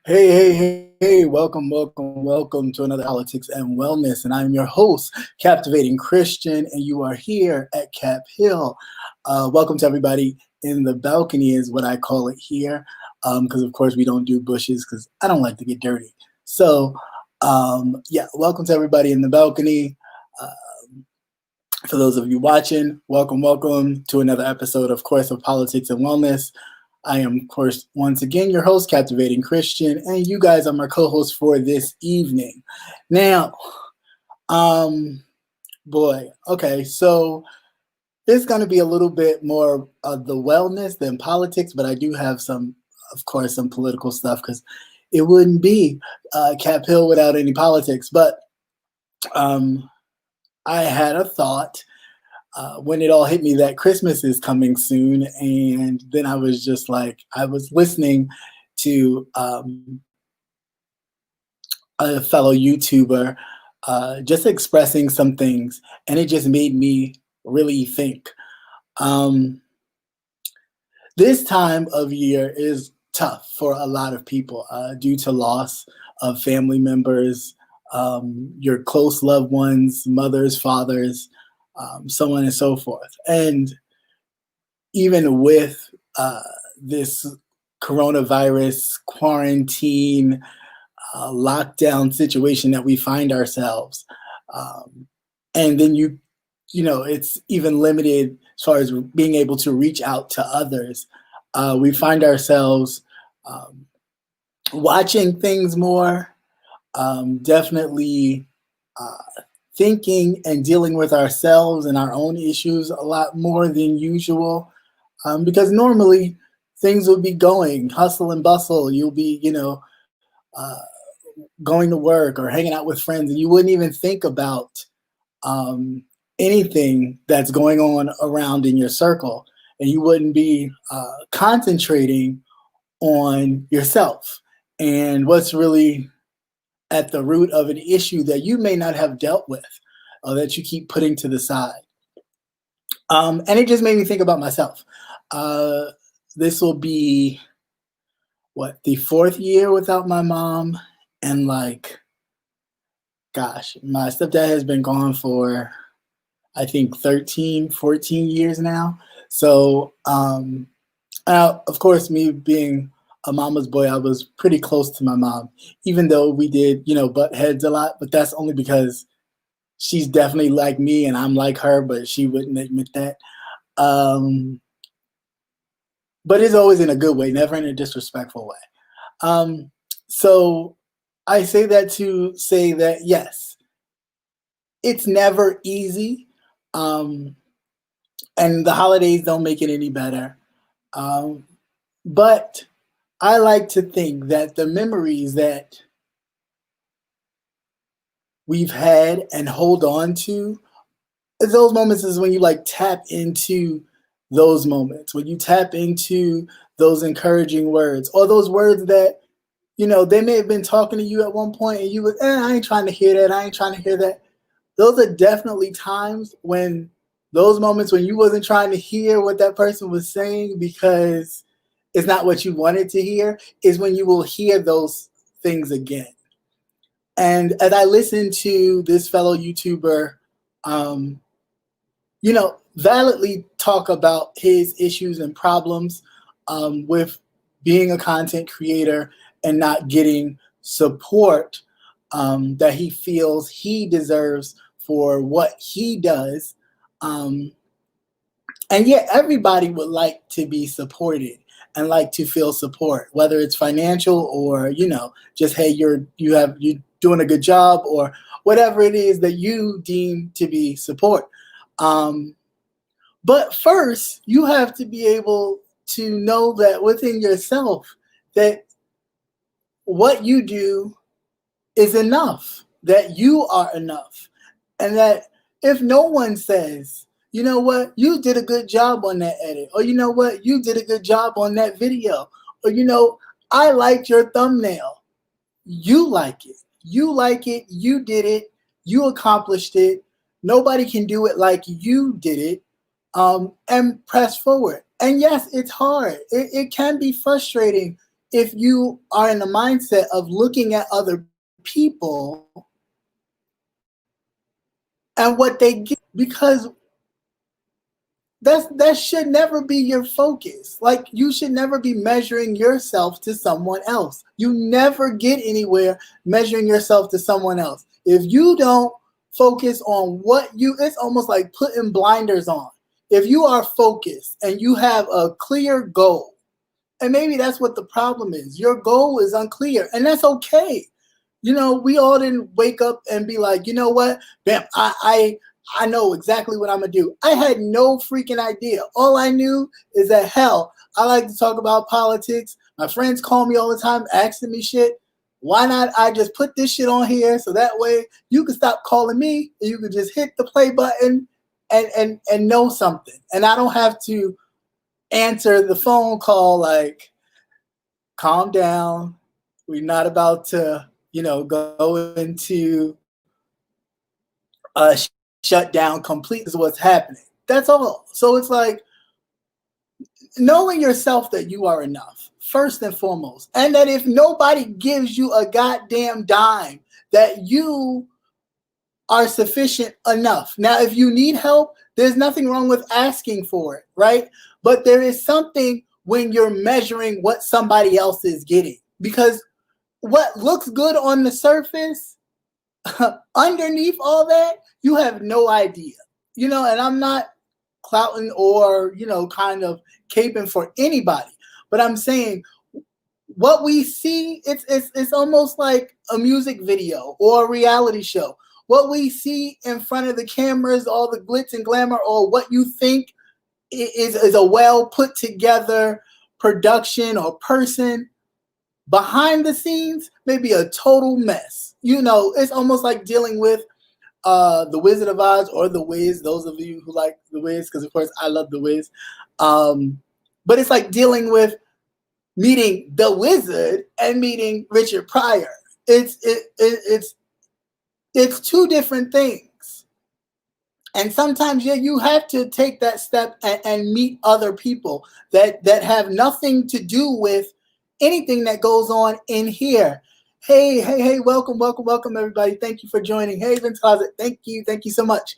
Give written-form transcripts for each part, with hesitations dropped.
Hey, welcome to another Politics and Wellness. And I'm your host, Captivating Christian, and you are here at Cap Hill. Welcome to everybody in the balcony, is what I call it here, because of course we don't do bushes because I don't like to get dirty. So, welcome to everybody in the balcony. Uh, for those of you watching, welcome to another episode, of course, of Politics and Wellness. I am, of course, once again, your host, Captivating Christian, and you guys are my co-hosts for this evening. Now, okay, so it's going to be a little bit more of the wellness than politics, but I do have some, of course, some political stuff because it wouldn't be Cap Hill without any politics. But I had a thought when it all hit me that Christmas is coming soon. And then I was just like, I was listening to a fellow YouTuber just expressing some things, and it just made me really think. This time of year is tough for a lot of people due to loss of family members, your close loved ones, mothers, fathers, so on and so forth. And even with this coronavirus quarantine lockdown situation that we find ourselves, and then it's even limited as far as being able to reach out to others. We find ourselves watching things more, definitely thinking and dealing with ourselves and our own issues a lot more than usual, because normally things would be going hustle and bustle. You'll be, uh, going to work or hanging out with friends, and you wouldn't even think about anything that's going on around in your circle, and you wouldn't be concentrating on yourself and what's really at the root of an issue that you may not have dealt with or that you keep putting to the side. And it just made me think about myself. This will be, the fourth year without my mom. And gosh, my stepdad has been gone for, I think, 13, 14 years now. So, of course, me being a mama's boy, I was pretty close to my mom, even though we did, butt heads a lot. But that's only because she's definitely like me and I'm like her, but she wouldn't admit that. But it's always in a good way, never in a disrespectful way. So I say that to say that, yes, it's never easy. And the holidays don't make it any better. But I like to think that the memories that we've had and hold on to, those moments is when you tap into those moments, when you tap into those encouraging words or those words that, they may have been talking to you at one point and you were, I ain't trying to hear that. I ain't trying to hear that. Those are definitely times when those moments when you wasn't trying to hear what that person was saying because it's not what you wanted to hear, is when you will hear those things again. And as I listened to this fellow YouTuber, validly talk about his issues and problems with being a content creator and not getting support that he feels he deserves for what he does. And yet everybody would like to be supported and like to feel support, whether it's financial or, just, hey, you doing a good job or whatever it is that you deem to be support. But first, you have to be able to know that within yourself that what you do is enough, that you are enough, and that if no one says, you know what, you did a good job on that edit, or you know what, you did a good job on that video, or I liked your thumbnail, you like it, you did it, you accomplished it, nobody can do it like you did it, and press forward. And yes, it's hard. It can be frustrating if you are in the mindset of looking at other people and what they get, because that should never be your focus. Like, you should never be measuring yourself to someone else. You never get anywhere measuring yourself to someone else. If you don't focus on it's almost like putting blinders on. If you are focused and you have a clear goal, and maybe that's what the problem is, your goal is unclear, and that's okay. We all didn't wake up and be like, you know what, bam, I know exactly what I'm gonna do. I had no freaking idea. All I knew is that, hell, I like to talk about politics. My friends call me all the time asking me shit. Why not I just put this shit on here so that way you can stop calling me and you can just hit the play button and know something. And I don't have to answer the phone call like, calm down. We're not about to, go into shut down completely is what's happening. That's all. So it's like knowing yourself that you are enough, first and foremost, and that if nobody gives you a goddamn dime, that you are sufficient enough. Now, if you need help, there's nothing wrong with asking for it, right? But there is something when you're measuring what somebody else is getting, because what looks good on the surface, underneath all that, you have no idea. And I'm not clouting or, kind of caping for anybody, but I'm saying what we see, it's almost like a music video or a reality show. What we see in front of the cameras, all the glitz and glamour, or what you think is a well put together production or person, behind the scenes may be a total mess. It's almost like dealing with The Wizard of Oz or The Wiz, those of you who like The Wiz, because of course I love The Wiz. But it's like dealing with meeting the wizard and meeting Richard Pryor. It's two different things. And sometimes, you have to take that step and meet other people that have nothing to do with anything that goes on in here. Hey, welcome, everybody. Thank you for joining. Hey, Vince Closet, thank you so much.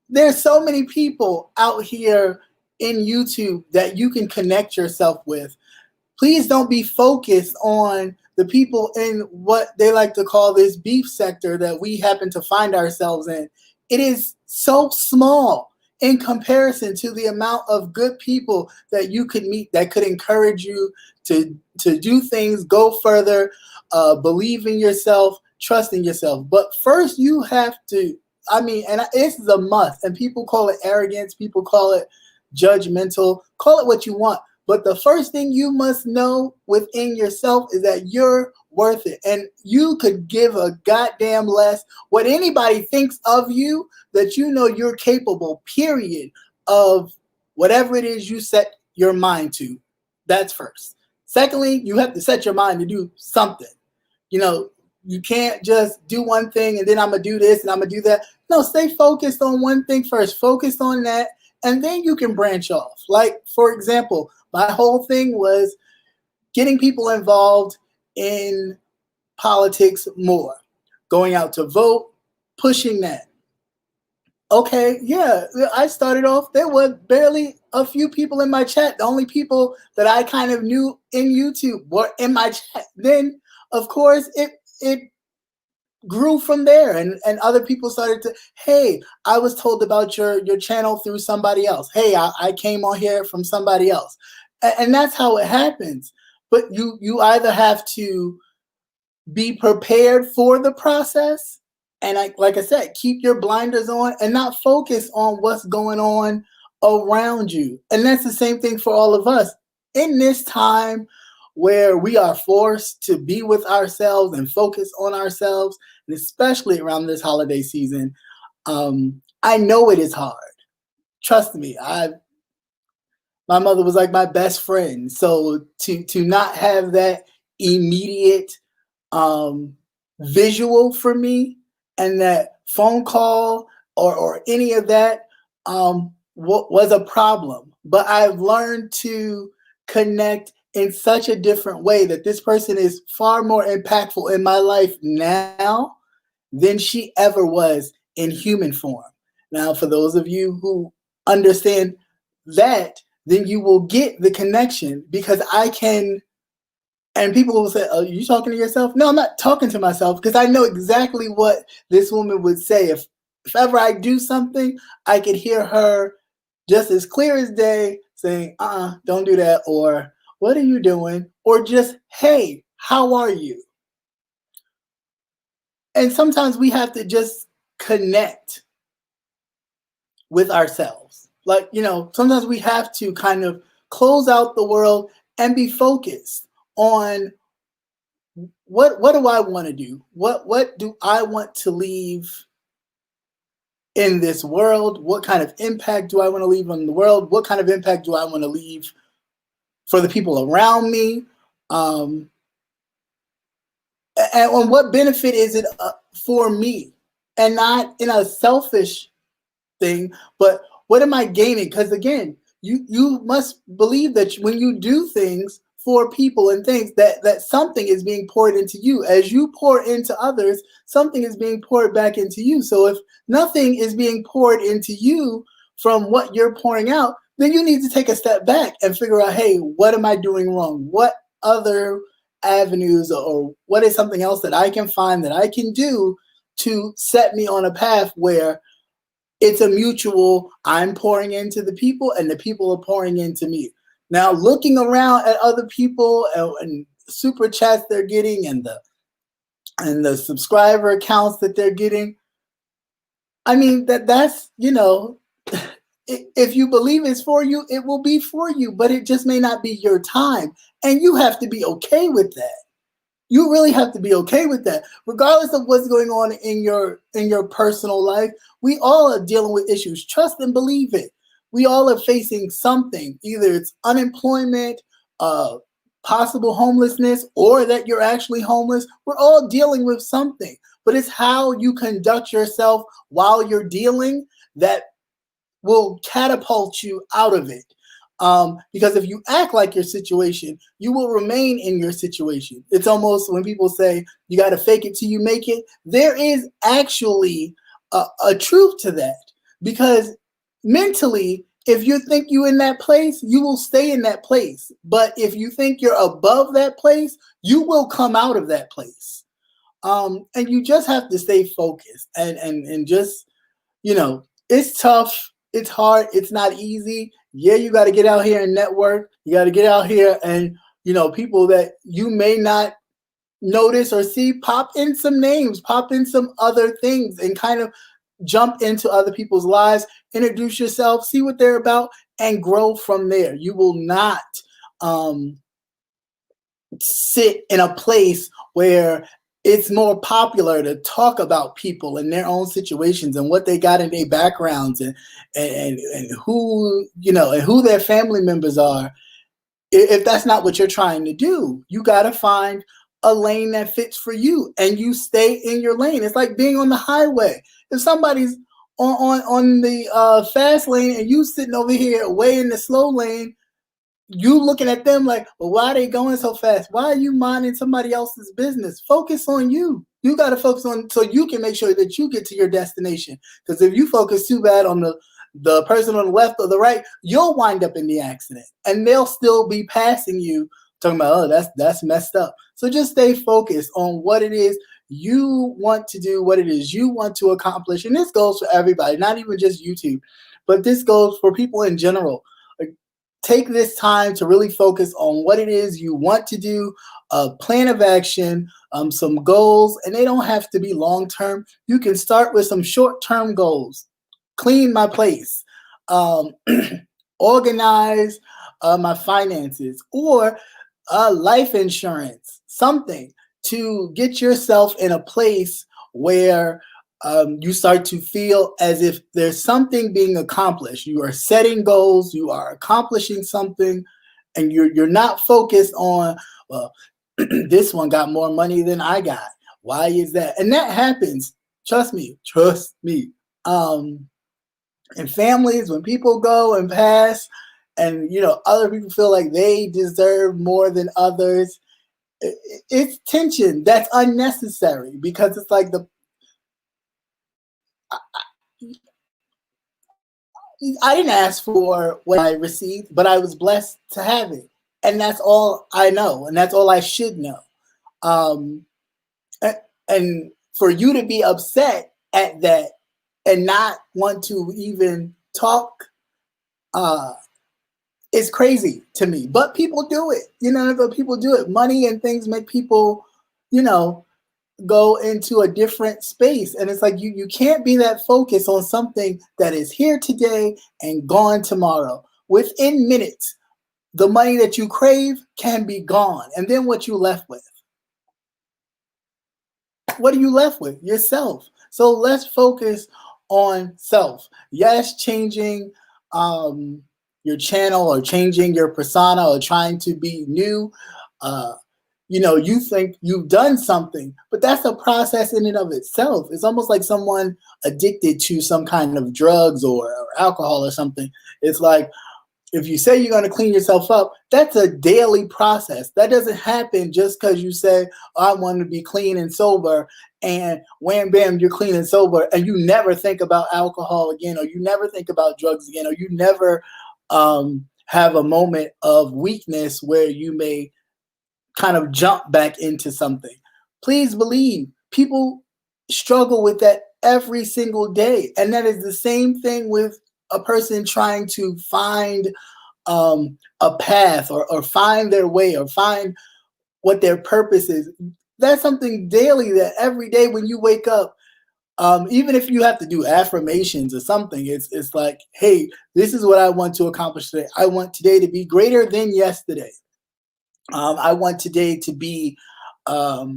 There's so many people out here in YouTube that you can connect yourself with. Please don't be focused on the people in what they like to call this beef sector that we happen to find ourselves in. It is so small in comparison to the amount of good people that you could meet that could encourage you to do things, go further, believe in yourself, trust in yourself. But first you have to, and it's a must, and people call it arrogance, people call it judgmental, call it what you want. But the first thing you must know within yourself is that you're worth it. And you could give a goddamn less what anybody thinks of you, that you're capable, period, of whatever it is you set your mind to. That's first. Secondly, you have to set your mind to do something. You can't just do one thing and then I'm going to do this and I'm going to do that. No, stay focused on one thing first. Focus on that. And then you can branch off. Like, for example, my whole thing was getting people involved in politics more, going out to vote, pushing that. Okay, yeah, I started off, there were barely a few people in my chat. The only people that I kind of knew in YouTube were in my chat. Then, of course, it grew from there, and other people started to, hey, I was told about your channel through somebody else. Hey, I came on here from somebody else. And that's how it happens. But you either have to be prepared for the process, and like I said, keep your blinders on and not focus on what's going on around you. And that's the same thing for all of us. In this time where we are forced to be with ourselves and focus on ourselves, and especially around this holiday season, I know it is hard. Trust me, my mother was like my best friend. So to not have that immediate visual for me, and that phone call or any of that was a problem. But I've learned to connect in such a different way that this person is far more impactful in my life now than she ever was in human form. Now, for those of you who understand that, then you will get the connection because I can. And people will say, "Are you talking to yourself?" No, I'm not talking to myself because I know exactly what this woman would say. If ever I do something, I could hear her just as clear as day saying, don't do that, or what are you doing? Or just, hey, how are you? And sometimes we have to just connect with ourselves. Like, sometimes we have to kind of close out the world and be focused on what do I want to do? What do I want to leave in this world? What kind of impact do I want to leave on the world? What kind of impact do I want to leave for the people around me? And what benefit is it for me? And not in a selfish thing, but what am I gaining? Because again, you must believe that when you do things for people and things, that something is being poured into you. As you pour into others, something is being poured back into you. So if nothing is being poured into you from what you're pouring out, then you need to take a step back and figure out, hey, what am I doing wrong? What other avenues or what is something else that I can find that I can do to set me on a path where it's a mutual, I'm pouring into the people and the people are pouring into me. Now, looking around at other people and super chats they're getting and the subscriber accounts that they're getting, I mean, that's, if you believe it's for you, it will be for you, but it just may not be your time. And you have to be okay with that. You really have to be okay with that. Regardless of what's going on in your personal life, we all are dealing with issues. Trust and believe it. We all are facing something. Either it's unemployment, possible homelessness, or that you're actually homeless. We're all dealing with something. But it's how you conduct yourself while you're dealing that will catapult you out of it. Because if you act like your situation, you will remain in your situation. It's almost when people say you got to fake it till you make it. There is actually a truth to that, because mentally, if you think you're in that place, you will stay in that place. But if you think you're above that place, you will come out of that place. And you just have to stay focused and just, it's tough. It's hard. It's not easy. Yeah, you got to get out here and network. You got to get out here and, people that you may not notice or see, pop in some names, pop in some other things and kind of jump into other people's lives, introduce yourself, see what they're about, and grow from there. You will not sit in a place where it's more popular to talk about people and their own situations and what they got in their backgrounds and who, and who their family members are. If that's not what you're trying to do, you got to find a lane that fits for you and you stay in your lane. It's like being on the highway. If somebody's on the fast lane and you sitting over here way in the slow lane, you looking at them like, well, why are they going so fast? Why are you minding somebody else's business? Focus on you. You got to focus on so you can make sure that you get to your destination. Because if you focus too bad on the person on the left or the right, you'll wind up in the accident and they'll still be passing you talking about, oh, that's messed up. So just stay focused on what it is you want to do, what it is you want to accomplish. And this goes for everybody, not even just YouTube, but this goes for people in general. Take this time to really focus on what it is you want to do, a plan of action, some goals, and they don't have to be long-term. You can start with some short-term goals. Clean my place, organize my finances, or life insurance, something to get yourself in a place where you start to feel as if there's something being accomplished. You are setting goals, you are accomplishing something, and you're not focused on, well, this one got more money than I got. Why is that? And that happens. Trust me. In families, when people go and pass, and other people feel like they deserve more than others. It's tension that's unnecessary, because it's like I didn't ask for what I received, but I was blessed to have it, and that's all I know, and that's all I should know. Um, and for you to be upset at that and not want to even talk, uh, is crazy to me. But people do it. But people do it. Money and things make people, go into a different space. And it's like you can't be that focused on something that is here today and gone tomorrow. Within minutes, the money that you crave can be gone. And then what you left with? What are you left with? Yourself. So let's focus on self. Yes, changing your channel or changing your persona or trying to be new. You think you've done something, but that's a process in and of itself. It's almost like someone addicted to some kind of drugs or alcohol or something. It's like, if you say you're going to clean yourself up, that's a daily process. That doesn't happen just because you say, I want to be clean and sober, and wham, bam, you're clean and sober, and you never think about alcohol again, or you never think about drugs again, or you never have a moment of weakness where you may kind of jump back into something. Please believe people struggle with that every single day. And that is the same thing with a person trying to find a path or find their way or find what their purpose is. That's something daily, that every day when you wake up, even if you have to do affirmations or something, it's like, hey, this is what I want to accomplish today. I want today to be greater than yesterday. I want today to be, I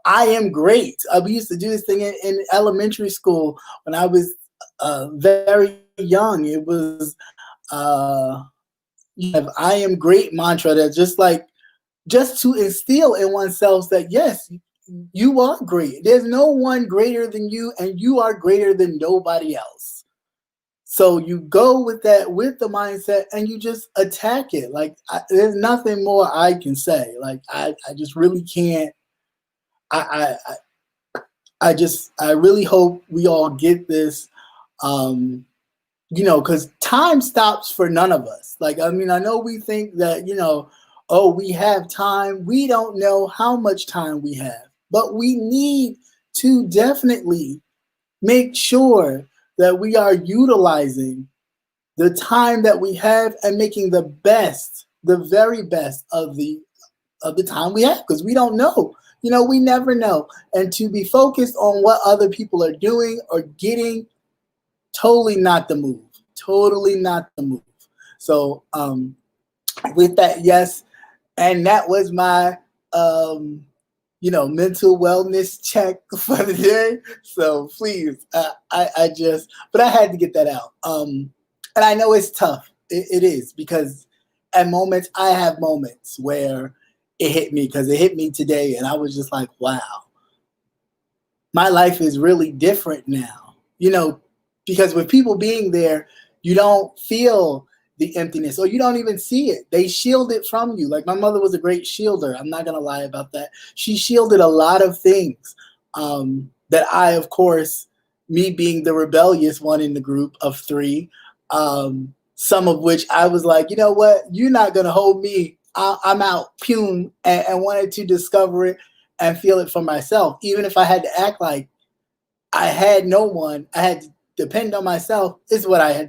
am great. We used to do this thing in elementary school when I was very young. It was, I am great mantra that just to instill in oneself that, yes, you are great. There's no one greater than you, and you are greater than nobody else. So you go with that, with the mindset, and you just attack it. Like, there's nothing more I can say. Like, I just really can't. I really hope we all get this, because time stops for none of us. Like, I mean, I know we think that, oh, we have time. We don't know how much time we have, but we need to definitely make sure that we are utilizing the time that we have and making the best, the very best of the time we have, because we don't know. We never know. And to be focused on what other people are doing or getting, totally not the move. Totally not the move. So with that, yes. And that was my mental wellness check for the day. So please, but I had to get that out. And I know it's tough. It is, because at moments, I have moments where it hit me, because it hit me today. And I was just like, wow, my life is really different now, because with people being there, you don't feel the emptiness, or you don't even see it. They shield it from you. Like, my mother was a great shielder. I'm not going to lie about that. She shielded a lot of things that I, of course, me being the rebellious one in the group of three, some of which I was like, you know what? You're not going to hold me. I'm out, pume, and wanted to discover it and feel it for myself. Even if I had to act like I had no one, I had to depend on myself, is what I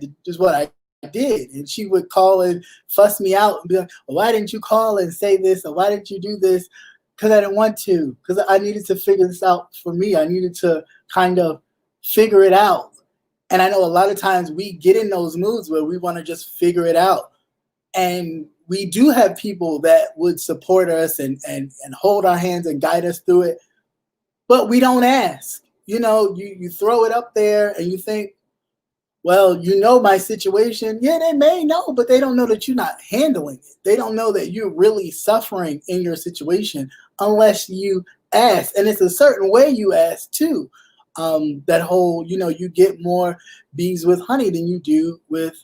did. And she would call and fuss me out and be like, well, why didn't you call and say this? Or why didn't you do this? Because I didn't want to, because I needed to figure this out for me. I needed to kind of figure it out. And I know a lot of times we get in those moods where we want to just figure it out. And we do have people that would support us and hold our hands and guide us through it. But we don't ask. You throw it up there and you think, well, my situation. Yeah, they may know, but they don't know that you're not handling it. They don't know that you're really suffering in your situation unless you ask. And it's a certain way you ask too. That whole, you get more bees with honey than you do with,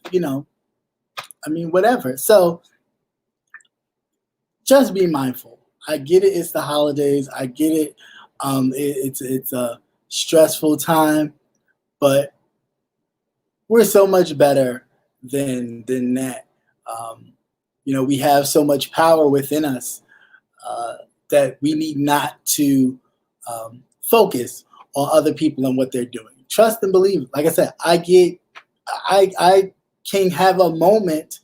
I mean, whatever. So just be mindful. I get it. It's the holidays. I get it. It's a stressful time, but we're so much better than that. Um, we have so much power within us uh, that we need not to focus on other people and what they're doing. Trust and believe. Like I said, I can have a moment,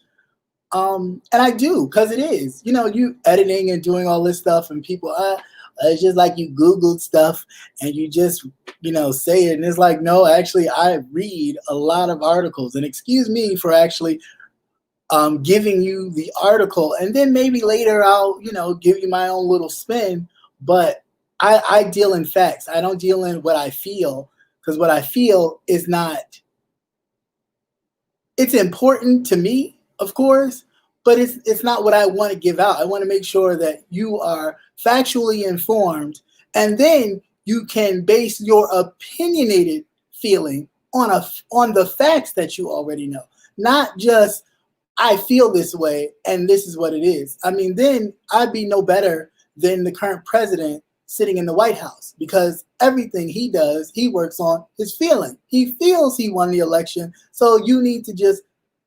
and I do, because it is. You editing and doing all this stuff, and people, it's just like you Googled stuff and you just, say it, and it's like, no, actually, I read a lot of articles, and excuse me for actually giving you the article, and then maybe later I'll, give you my own little spin. But I deal in facts. I don't deal in what I feel, because what I feel is not. It's important to me, of course, but it's not what I want to give out. I want to make sure that you are factually informed, and then you can base your opinionated feeling on the facts that you already know, not just I feel this way and this is what it is. I mean, then I'd be no better than the current president sitting in the White House, because everything he does, he works on his feeling. He feels he won the election, so you need to just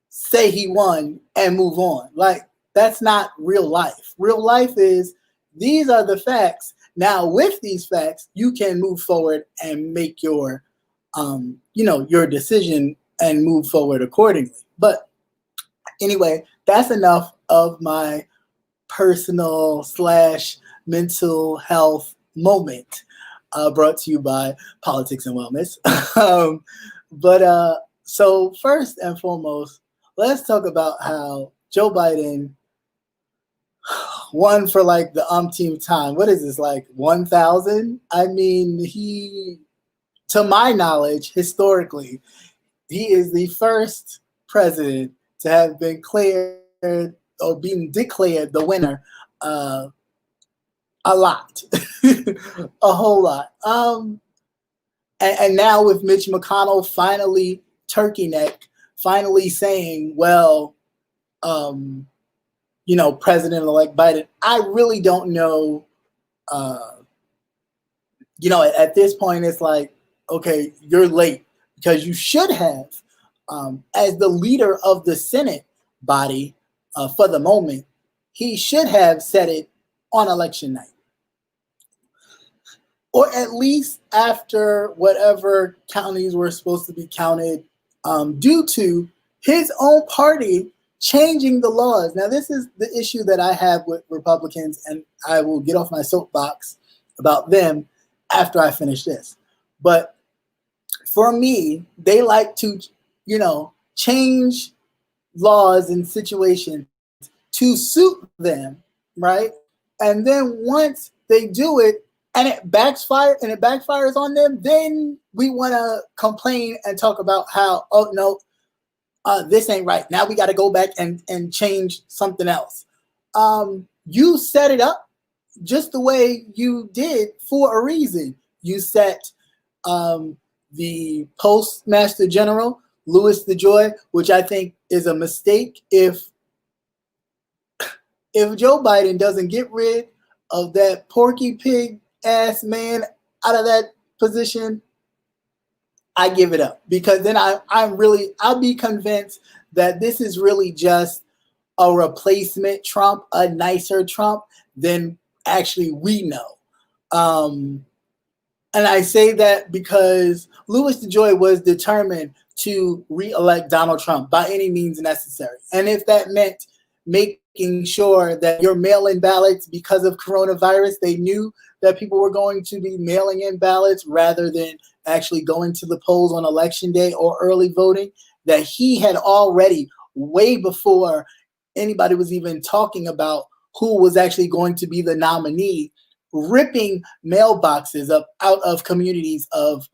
say he won and move on. Like, that's not real life. Real life is, these are the facts. Now, with these facts, you can move forward and make your, your decision and move forward accordingly. But anyway, that's enough of my personal / mental health moment, brought to you by Politics and Wellness. So first and foremost, let's talk about how Joe Biden won for like the umpteenth time. What is this, like 1,000? I mean, to my knowledge, historically, he is the first president to have been cleared or being declared the winner a lot, a whole lot. And now with Mitch McConnell finally turkey neck, finally saying, well, President-elect Biden, I really don't know. At this point, it's like, okay, you're late, because you should have, as the leader of the Senate body for the moment, he should have said it on election night, or at least after whatever counties were supposed to be counted, due to his own party changing the laws. Now, this is the issue that I have with Republicans, and I will get off my soapbox about them after I finish this. But for me, they like to, change laws and situations to suit them, right? And then once they do it and it backfires on them, then we want to complain and talk about how, oh no, this ain't right. Now we got to go back and change something else. You set it up just the way you did for a reason. You set the Postmaster General, Louis DeJoy, which I think is a mistake. If Joe Biden doesn't get rid of that porky pig ass man out of that position, I give it up, because then I'll be convinced that this is really just a replacement Trump, a nicer Trump than actually we know. And I say that because Louis DeJoy was determined to re-elect Donald Trump by any means necessary. And if that meant making sure that your mail-in ballots, because of coronavirus, they knew that people were going to be mailing in ballots rather than actually going to the polls on election day or early voting, that he had already, way before anybody was even talking about who was actually going to be the nominee, ripping mailboxes up out of communities of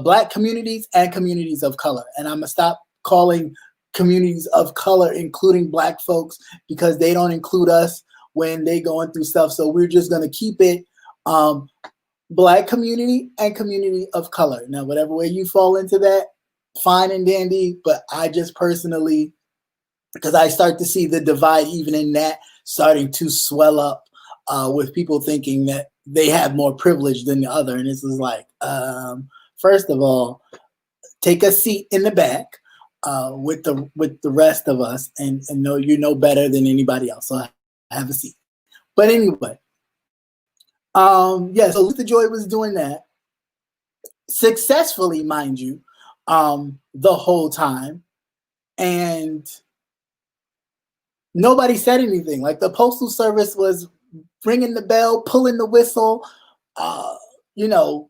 Black communities and communities of color. And I'm going to stop calling communities of color including Black folks, because they don't include us when they going through stuff. So we're just going to keep it Black community and community of color. Now, whatever way you fall into that, fine and dandy, but I just personally because I start to see the divide even in that starting to swell up with people thinking that they have more privilege than the other. And this is like, first of all, take a seat in the back with the rest of us, and know you know better than anybody else. So have a seat. But anyway, yeah. So DeJoy was doing that successfully, mind you, the whole time, and nobody said anything. Like the Postal Service was ringing the bell, pulling the whistle, you know,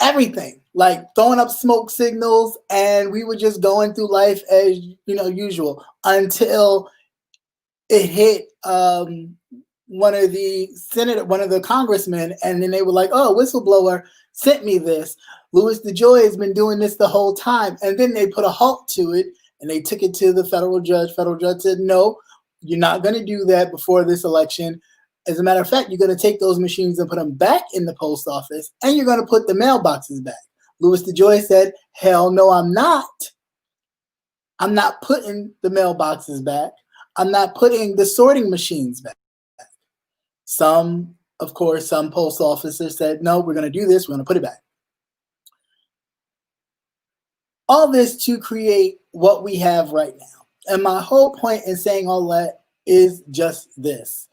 everything, like throwing up smoke signals, and we were just going through life as usual until it hit one of the congressmen, and then they were like, "Oh, whistleblower sent me this. Louis DeJoy has been doing this the whole time," and then they put a halt to it, and they took it to the federal judge. Federal judge said, "No, you're not going to do that before this election. As a matter of fact, you're going to take those machines and put them back in the post office, and you're going to put the mailboxes back." Louis DeJoy said, "Hell no, I'm not. I'm not putting the mailboxes back. I'm not putting the sorting machines back." Some post officers said, "No, we're going to do this. We're going to put it back." All this to create what we have right now. And my whole point in saying all that is just this.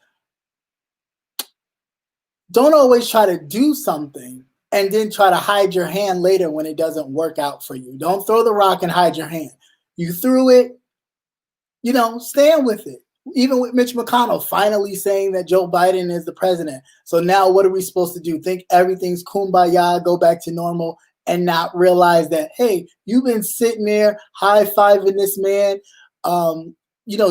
Don't always try to do something and then try to hide your hand later when it doesn't work out for you. Don't throw the rock and hide your hand. You threw it, stand with it. Even with Mitch McConnell finally saying that Joe Biden is the president. So now what are we supposed to do? Think everything's kumbaya, go back to normal, and not realize that, hey, you've been sitting there high-fiving this man,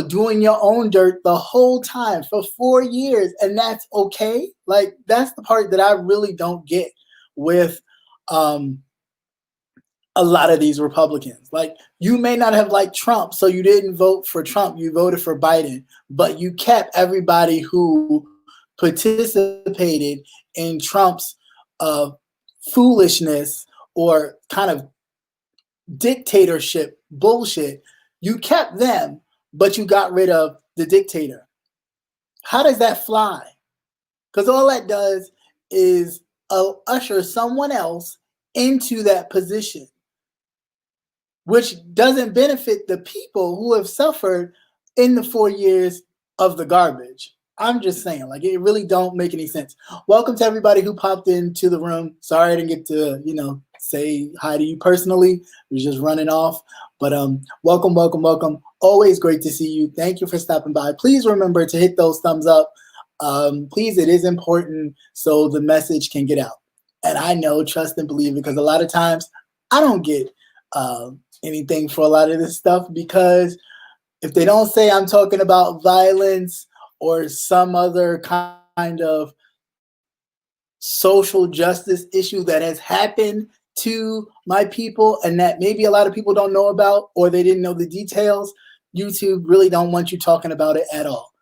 doing your own dirt the whole time for 4 years, and that's okay? Like, that's the part that I really don't get with a lot of these Republicans. Like, you may not have liked Trump, so you didn't vote for Trump, you voted for Biden, but you kept everybody who participated in Trump's foolishness or kind of dictatorship bullshit. You kept them, but you got rid of the dictator. How does that fly? Because all that does is usher someone else into that position, which doesn't benefit the people who have suffered in the 4 years of the garbage. I'm just saying, like, it really don't make any sense. Welcome to everybody who popped into the room. Sorry I didn't get to, say hi to you personally. I was just running off. But welcome, welcome, welcome. Always great to see you. Thank you for stopping by. Please remember to hit those thumbs up. Please, it is important so the message can get out. And I know, trust and believe, because a lot of times I don't get anything for a lot of this stuff, because if they don't say I'm talking about violence or some other kind of social justice issue that has happened to my people and that maybe a lot of people don't know about, or they didn't know the details, YouTube really don't want you talking about it at all.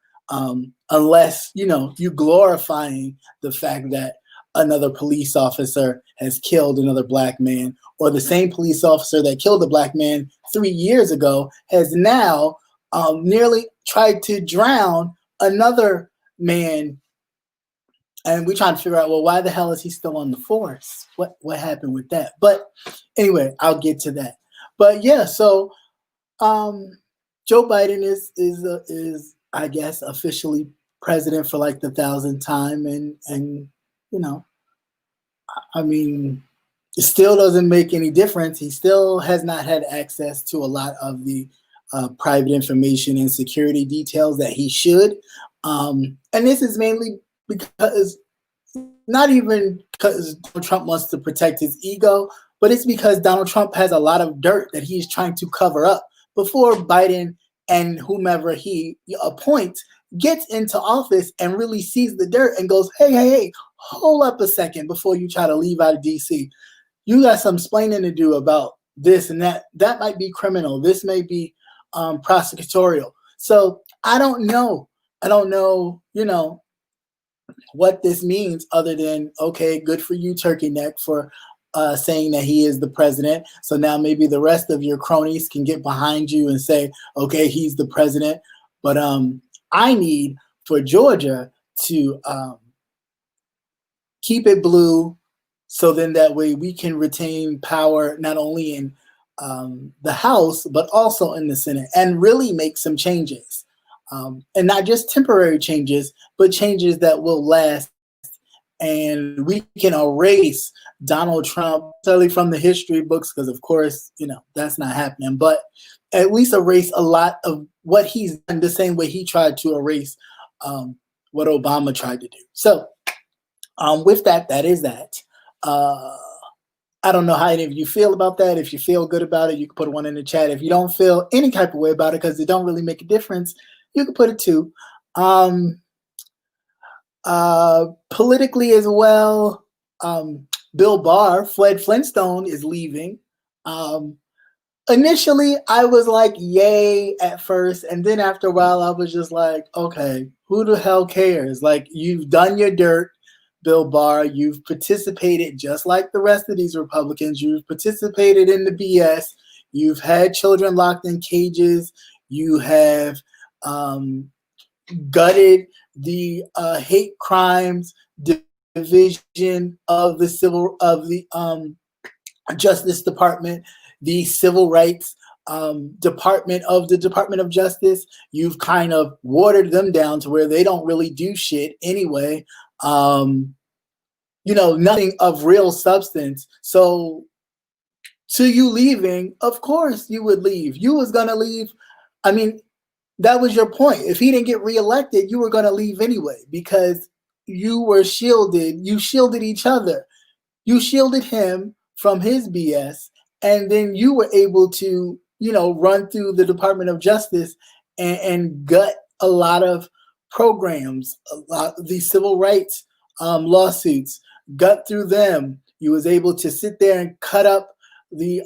Unless, you glorifying the fact that another police officer has killed another black man, or the same police officer that killed a black man 3 years ago has now nearly tried to drown another man. And we're trying to figure out, well, why the hell is he still on the force? What happened with that? But anyway, I'll get to that. But yeah, so Joe Biden is I guess officially president for like the 1,000th time, and I mean, it still doesn't make any difference. He still has not had access to a lot of the private information and security details that he should. And this is mainly because, not even because Donald Trump wants to protect his ego, but it's because Donald Trump has a lot of dirt that he's trying to cover up before Biden and whomever he appoints gets into office and really sees the dirt and goes, hey, hold up a second before you try to leave out of DC. You got some explaining to do about this and that. That might be criminal. This may be prosecutorial. So I don't know, what this means, other than, okay, good for you, turkey neck, for saying that he is the president. So now maybe the rest of your cronies can get behind you and say, okay, he's the president. But I need for Georgia to keep it blue, so then that way we can retain power not only in the House, but also in the Senate, and really make some changes. And not just temporary changes, but changes that will last. And we can erase Donald Trump totally from the history books, because of course, that's not happening, but at least erase a lot of what he's done, the same way he tried to erase what Obama tried to do. So with that, that is that. I don't know how any of you feel about that. If you feel good about it, you can put one in the chat. If you don't feel any type of way about it, because it don't really make a difference, you can put a 2. Politically as well, Bill Barr, Fred Flintstone, is leaving. Initially, I was like, yay at first. And then after a while, I was just like, okay, who the hell cares? Like, you've done your dirt, Bill Barr. You've participated just like the rest of these Republicans. You've participated in the BS. You've had children locked in cages. You have gutted the hate crimes division of the Justice Department, the civil rights department of the Department of Justice. You've kind of watered them down to where they don't really do shit anyway. Nothing of real substance. So to you leaving, of course you would leave. You was gonna leave. I mean, that was your point. If he didn't get reelected, you were gonna leave anyway, because you were shielded. You shielded each other. You shielded him from his BS, and then you were able to, run through the Department of Justice and gut a lot of programs, a lot of these civil rights lawsuits, gut through them. You was able to sit there and cut up the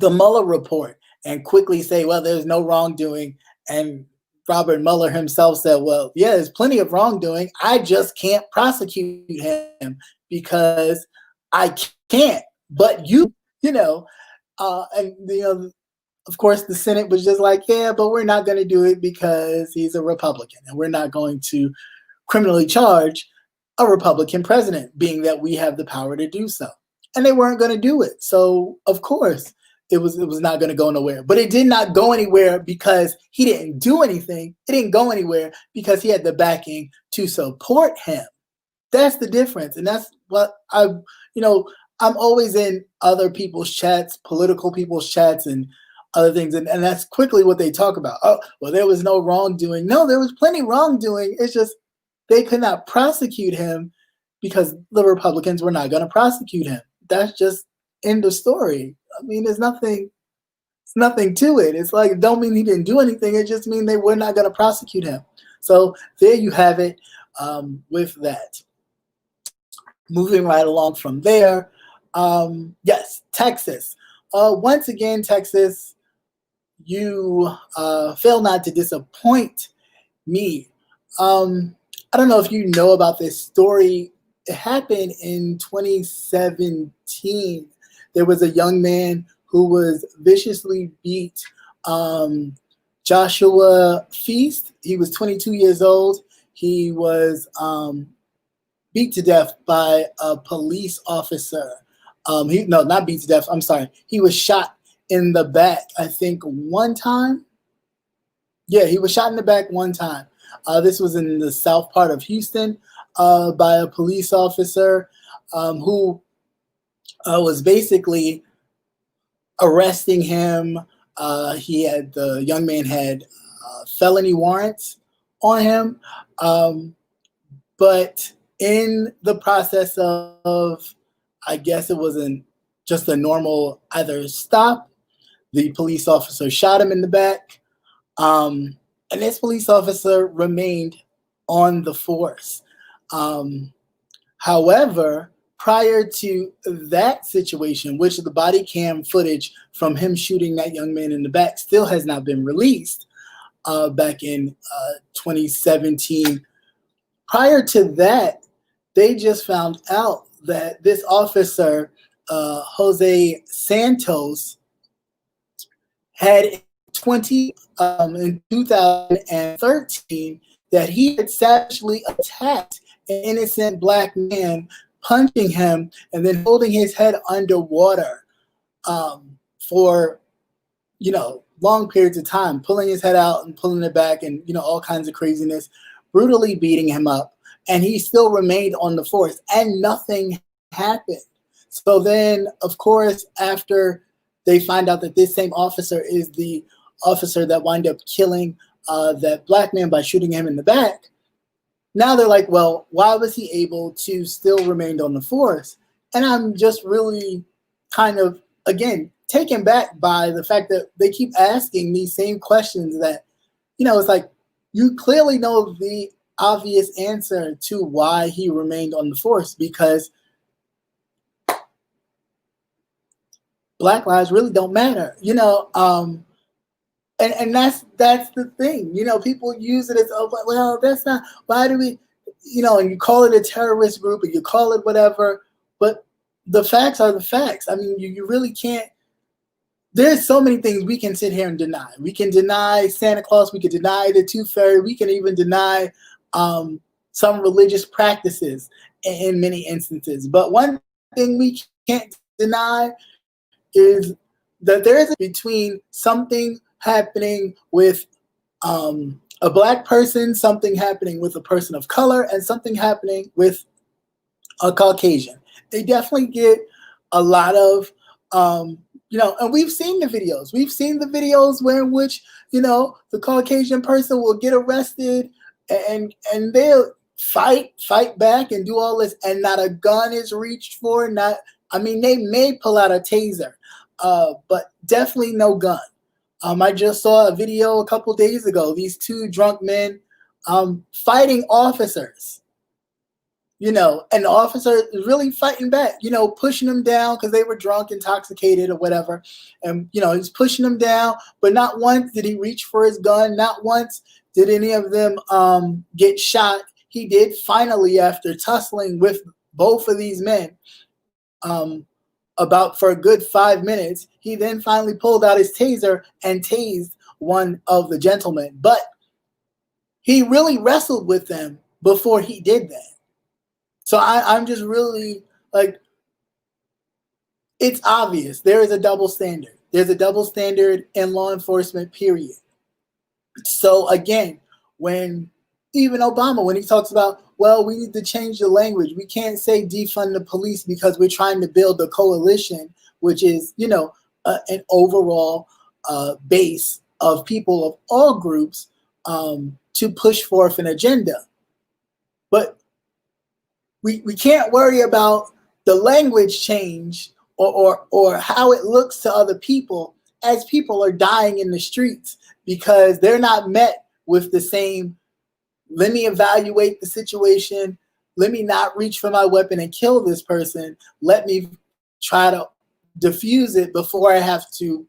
Mueller report and quickly say, well, there's no wrongdoing. And Robert Mueller himself said, well, yeah, there's plenty of wrongdoing. I just can't prosecute him because I can't. But of course, the Senate was just like, yeah, but we're not going to do it because he's a Republican, and we're not going to criminally charge a Republican president, being that we have the power to do so. And they weren't going to do it. So, of course, it was not going to go nowhere. But it did not go anywhere because he didn't do anything. It didn't go anywhere because he had the backing to support him. That's the difference. And that's what I'm always in other people's chats, political people's chats and other things. And that's quickly what they talk about. Oh, well, there was no wrongdoing. No, there was plenty wrongdoing. It's just they could not prosecute him because the Republicans were not going to prosecute him. That's just end of story. I mean, there's nothing to it. It's like, it don't mean he didn't do anything. It just means they were not going to prosecute him. So there you have it with that. Moving right along from there. Yes, Texas. Once again, Texas, you fail not to disappoint me. I don't know if you know about this story. It happened in 2017. There was a young man who was viciously beat. Joshua Feast, he was 22 years old. He was beat to death by a police officer. Not beat to death. I'm sorry. He was shot in the back, I think, one time. Yeah, he was shot in the back one time. This was in the south part of Houston by a police officer who was basically arresting him. The young man had felony warrants on him. But in the process of, I guess it wasn't just a normal either stop, the police officer shot him in the back. And this police officer remained on the force. However, prior to that situation, which the body cam footage from him shooting that young man in the back still has not been released back in 2017. Prior to that, they just found out that this officer, Jose Santos, had in 2013 that he had savagely attacked an innocent black man, punching him and then holding his head underwater for, long periods of time, pulling his head out and pulling it back and, all kinds of craziness, brutally beating him up. And he still remained on the force and nothing happened. So then, of course, after they find out that this same officer is the officer that wound up killing that black man by shooting him in the back, now they're like, well, why was he able to still remain on the force? And I'm just really kind of, again, taken back by the fact that they keep asking these same questions that, it's like, you clearly know the obvious answer to why he remained on the force, because Black lives really don't matter, and that's the thing, people use it as, oh, well, that's not, why do we, and you call it a terrorist group or you call it whatever, but the facts are the facts. I mean, you really can't. There's so many things we can sit here and deny. We can deny Santa Claus. We can deny the Tooth Fairy. We can even deny some religious practices in many instances. But one thing we can't deny is that there is between something happening with a black person, something happening with a person of color, and something happening with a Caucasian. They definitely get a lot of and we've seen the videos. We've seen the videos where in which, the Caucasian person will get arrested and they'll fight back and do all this, and not a gun is reached for. They may pull out a taser, but definitely no gun. I just saw a video a couple days ago, these two drunk men fighting officers. And the officer is really fighting back, pushing them down because they were drunk, intoxicated, or whatever. And, he's pushing them down, but not once did he reach for his gun. Not once did any of them get shot. He did finally, after tussling with both of these men about for a good 5 minutes, he then finally pulled out his taser and tased one of the gentlemen. But he really wrestled with them before he did that. So I'm just really like, it's obvious there is a double standard. There's a double standard in law enforcement, period. So again, when even Obama, when he talks about, well, we need to change the language. We can't say defund the police because we're trying to build a coalition, which is, an overall base of people of all groups to push forth an agenda. But we can't worry about the language change or how it looks to other people as people are dying in the streets, because they're not met with the same, let me evaluate the situation, let me not reach for my weapon and kill this person, let me try to diffuse it before I have to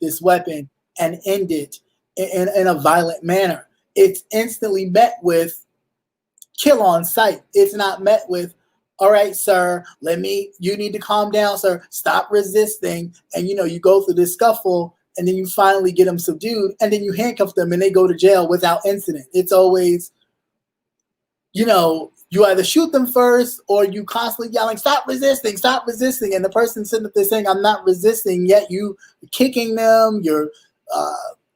this weapon and end it in a violent manner. It's instantly met with kill on sight. It's not met with, all right, sir, you need to calm down, sir. Stop resisting. And, you go through this scuffle and then you finally get them subdued and then you handcuff them and they go to jail without incident. It's always, you either shoot them first or you constantly yelling, stop resisting. And the person sitting up there saying, I'm not resisting, yet you kicking them, you're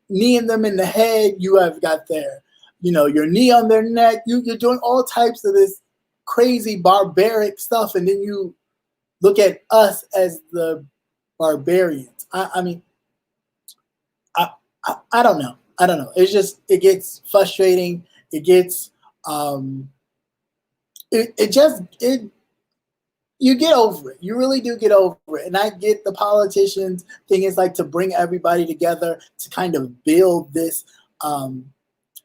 kneeing them in the head. You have got your knee on their neck. You're doing all types of this crazy barbaric stuff, and then you look at us as the barbarians. I don't know. It's just, it gets frustrating. It gets you get over it. You really do get over it. And I get the politicians thing is like to bring everybody together to kind of build this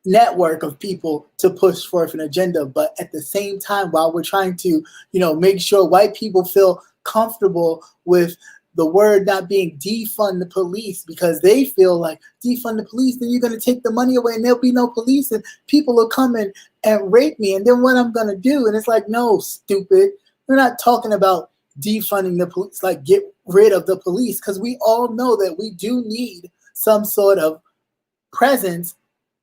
network of people to push forth an agenda. But at the same time, while we're trying to, make sure white people feel comfortable with the word not being defund the police, because they feel like defund the police, then you're going to take the money away and there'll be no police and people will come in and rape me. And then what I'm going to do? And it's like, no, stupid. We're not talking about defunding the police, like get rid of the police, because we all know that we do need some sort of presence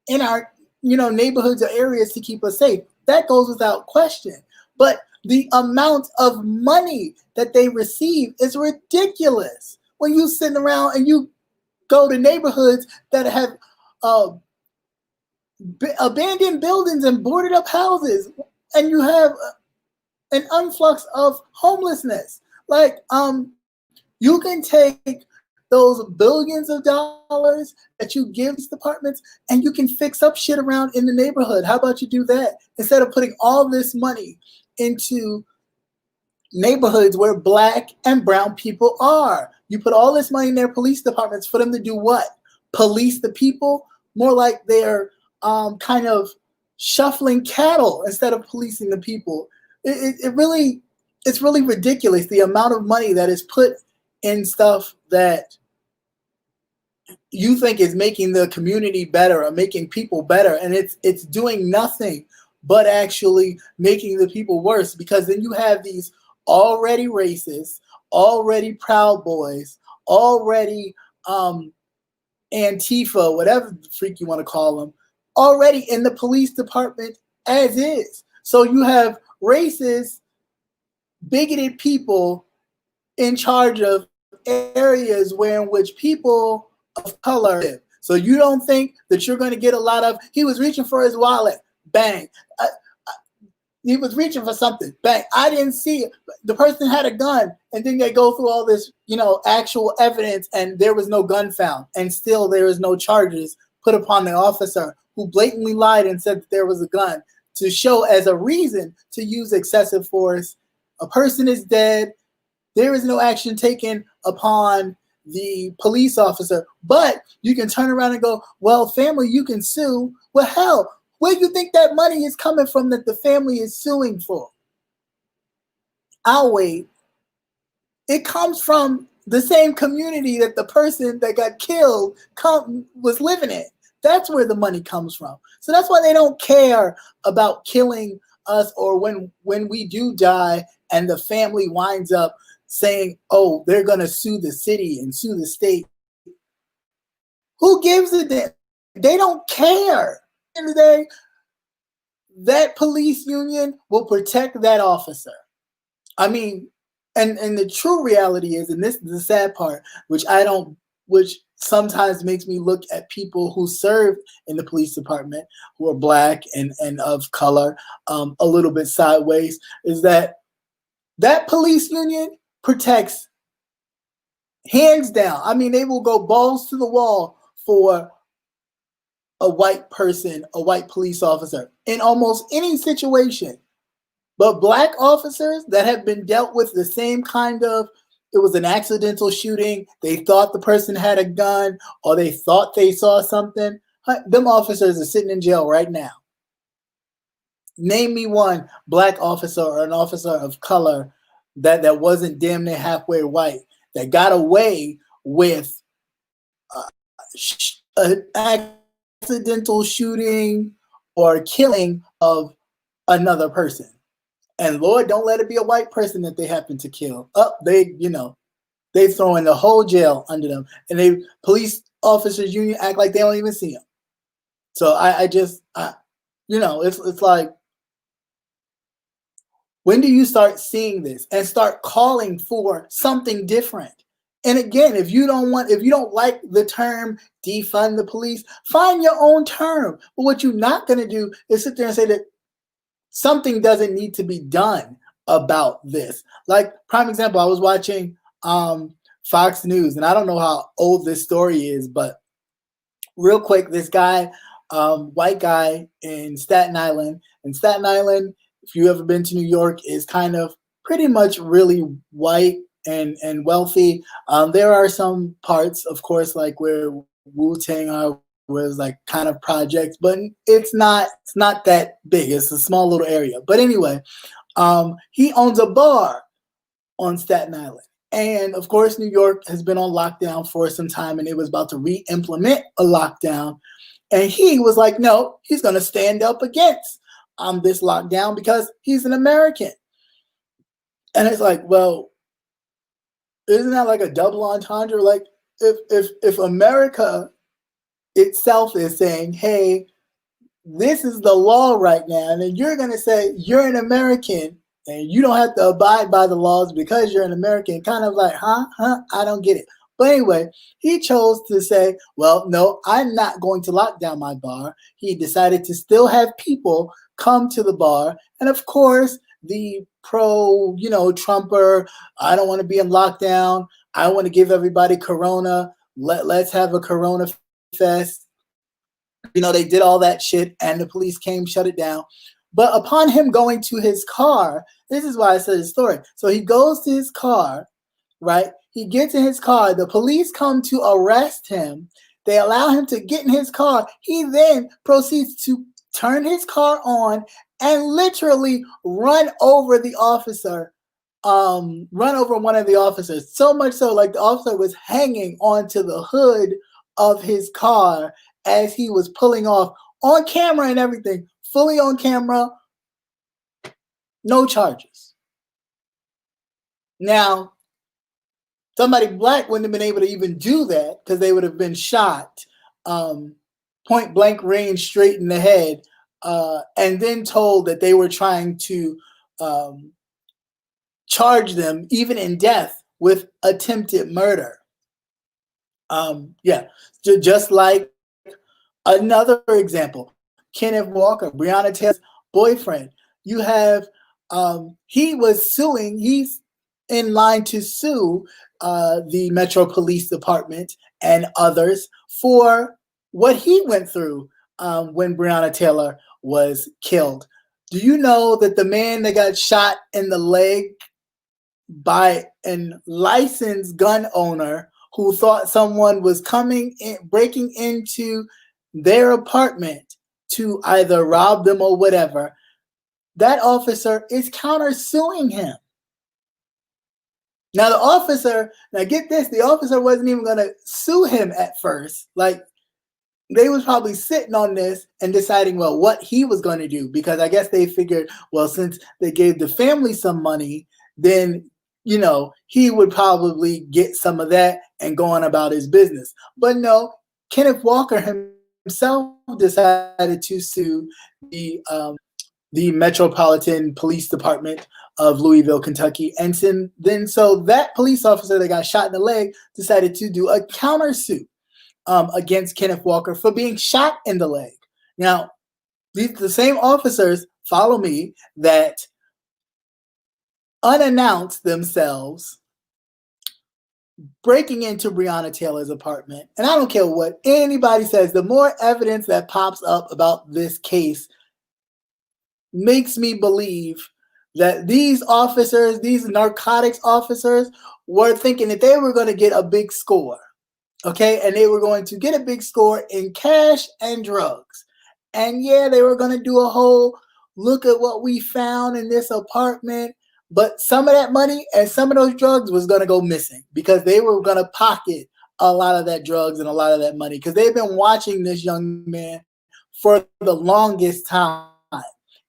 in our neighborhoods or areas to keep us safe. That goes without question. But the amount of money that they receive is ridiculous. When you sit around and you go to neighborhoods that have abandoned buildings and boarded up houses, and you have an influx of homelessness, like you can take those billions of dollars that you give these departments and you can fix up shit around in the neighborhood. How about you do that instead of putting all this money into neighborhoods where Black and brown people are? You put all this money in their police departments for them to do what? Police the people? More like they're kind of shuffling cattle instead of policing the people. It's really ridiculous, the amount of money that is put in stuff that you think is making the community better or making people better, and it's doing nothing but actually making the people worse, because then you have these already racist, already Proud Boys, already Antifa, whatever the freak you want to call them, already in the police department as is. So you have racist, bigoted people in charge of areas in which people of color live. So you don't think that you're going to get a lot of, he was reaching for his wallet, bang. He was reaching for something, bang. I didn't see it. The person had a gun, and then they go through all this, actual evidence, and there was no gun found, and still there is no charges put upon the officer who blatantly lied and said that there was a gun to show as a reason to use excessive force. A person is dead. There is no action taken upon the police officer, but you can turn around and go, well, family, you can sue. Well, hell, where do you think that money is coming from that the family is suing for? I'll wait. It comes from the same community that the person that got killed was living in. That's where the money comes from. So that's why they don't care about killing us, or when we do die and the family winds up saying, oh, they're going to sue the city and sue the state. Who gives a damn? They don't care. At the end of the day, that police union will protect that officer. I mean, and the true reality is, and this is the sad part, which sometimes makes me look at people who serve in the police department who are Black and of color a little bit sideways, is that police union protects hands down. I mean, they will go balls to the wall for a white person, a white police officer in almost any situation. But Black officers that have been dealt with the same kind of, it was an accidental shooting, they thought the person had a gun, or they thought they saw something, them officers are sitting in jail right now. Name me one Black officer or an officer of color that wasn't damn near halfway white that got away with an accidental shooting or killing of another person. And Lord, don't let it be a white person that they happen to kill. They throw in the whole jail under them, and they police officers union act like they don't even see them. So it's like, when do you start seeing this and start calling for something different? And again, if you don't like the term defund the police, find your own term. But what you're not going to do is sit there and say that something doesn't need to be done about this. Like, prime example, I was watching Fox News, and I don't know how old this story is, but real quick, this guy, white guy in Staten Island. And Staten Island, if you've ever been to New York, is kind of pretty much really white and wealthy. There are some parts, of course, like where Wu-Tang are, was like kind of projects, but it's not that big. It's a small little area. But anyway, he owns a bar on Staten Island. And of course, New York has been on lockdown for some time, and it was about to re-implement a lockdown. And he was like, no, he's going to stand up against this lockdown because he's an American. And it's like, well, isn't that like a double entendre? Like, if America itself is saying, hey, this is the law right now, and then you're going to say you're an American and you don't have to abide by the laws because you're an American, kind of like, I don't get it. But anyway, he chose to say, well, no, I'm not going to lock down my bar. He decided to still have people come to the bar. And of course, the Trumper, I don't want to be in lockdown. I want to give everybody Corona. Let's have a Corona fest. They did all that shit, and the police came, shut it down. But upon him going to his car, this is why I said the story. So he goes to his car, right? He gets in his car. The police come to arrest him. They allow him to get in his car. He then proceeds to turn his car on and literally run over the officer, run over one of the officers. So much so, like the officer was hanging onto the hood of his car as he was pulling off, on camera and everything, fully on camera, no charges. Now, somebody black wouldn't have been able to even do that because they would have been shot, point blank range straight in the head, and then told that they were trying to charge them, even in death, with attempted murder. Just like another example, Kenneth Walker, Breonna Taylor's boyfriend. You have, he was suing, he's in line to sue the Metro Police Department and others for what he went through when Breonna Taylor was killed. Do you know that the man that got shot in the leg by a licensed gun owner who thought someone was breaking into their apartment to either rob them or whatever, that officer is countersuing him. Now get this, the officer wasn't even going to sue him at first. Like, they was probably sitting on this and deciding, well, what he was going to do, because I guess they figured, well, since they gave the family some money, then he would probably get some of that and go on about his business. But no, Kenneth Walker himself decided to sue the Metropolitan Police Department of Louisville, Kentucky. And then so that police officer that got shot in the leg decided to do a countersuit against Kenneth Walker for being shot in the leg. Now, the same officers, follow me, that unannounced themselves breaking into Breonna Taylor's apartment. And I don't care what anybody says, the more evidence that pops up about this case makes me believe that these officers, these narcotics officers, were thinking that they were going to get a big score. Okay, and they were going to get a big score in cash and drugs. And yeah, they were going to do a whole look at what we found in this apartment. But some of that money and some of those drugs was going to go missing because they were going to pocket a lot of that drugs and a lot of that money because they've been watching this young man for the longest time.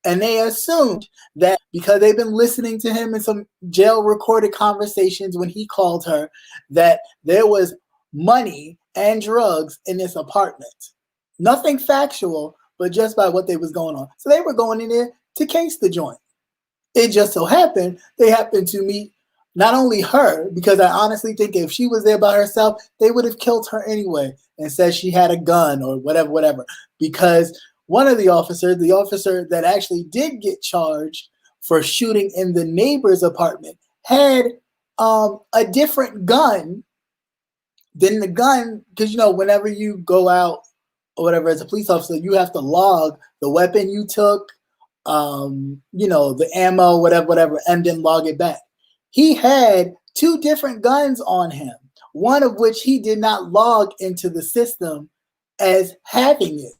And they assumed that because they've been listening to him in some jail recorded conversations when he called her, that there was money and drugs in this apartment. Nothing factual, but just by what they was going on. So they were going in there to case the joint. It just so happened they happened to meet not only her, because I honestly think if she was there by herself, they would have killed her anyway and said she had a gun or whatever. Because one of the officer that actually did get charged for shooting in the neighbor's apartment, had a different gun than the gun. Because, whenever you go out or whatever as a police officer, you have to log the weapon you took, the ammo, whatever, and then log it back. He had 2 different guns on him, one of which he did not log into the system as having it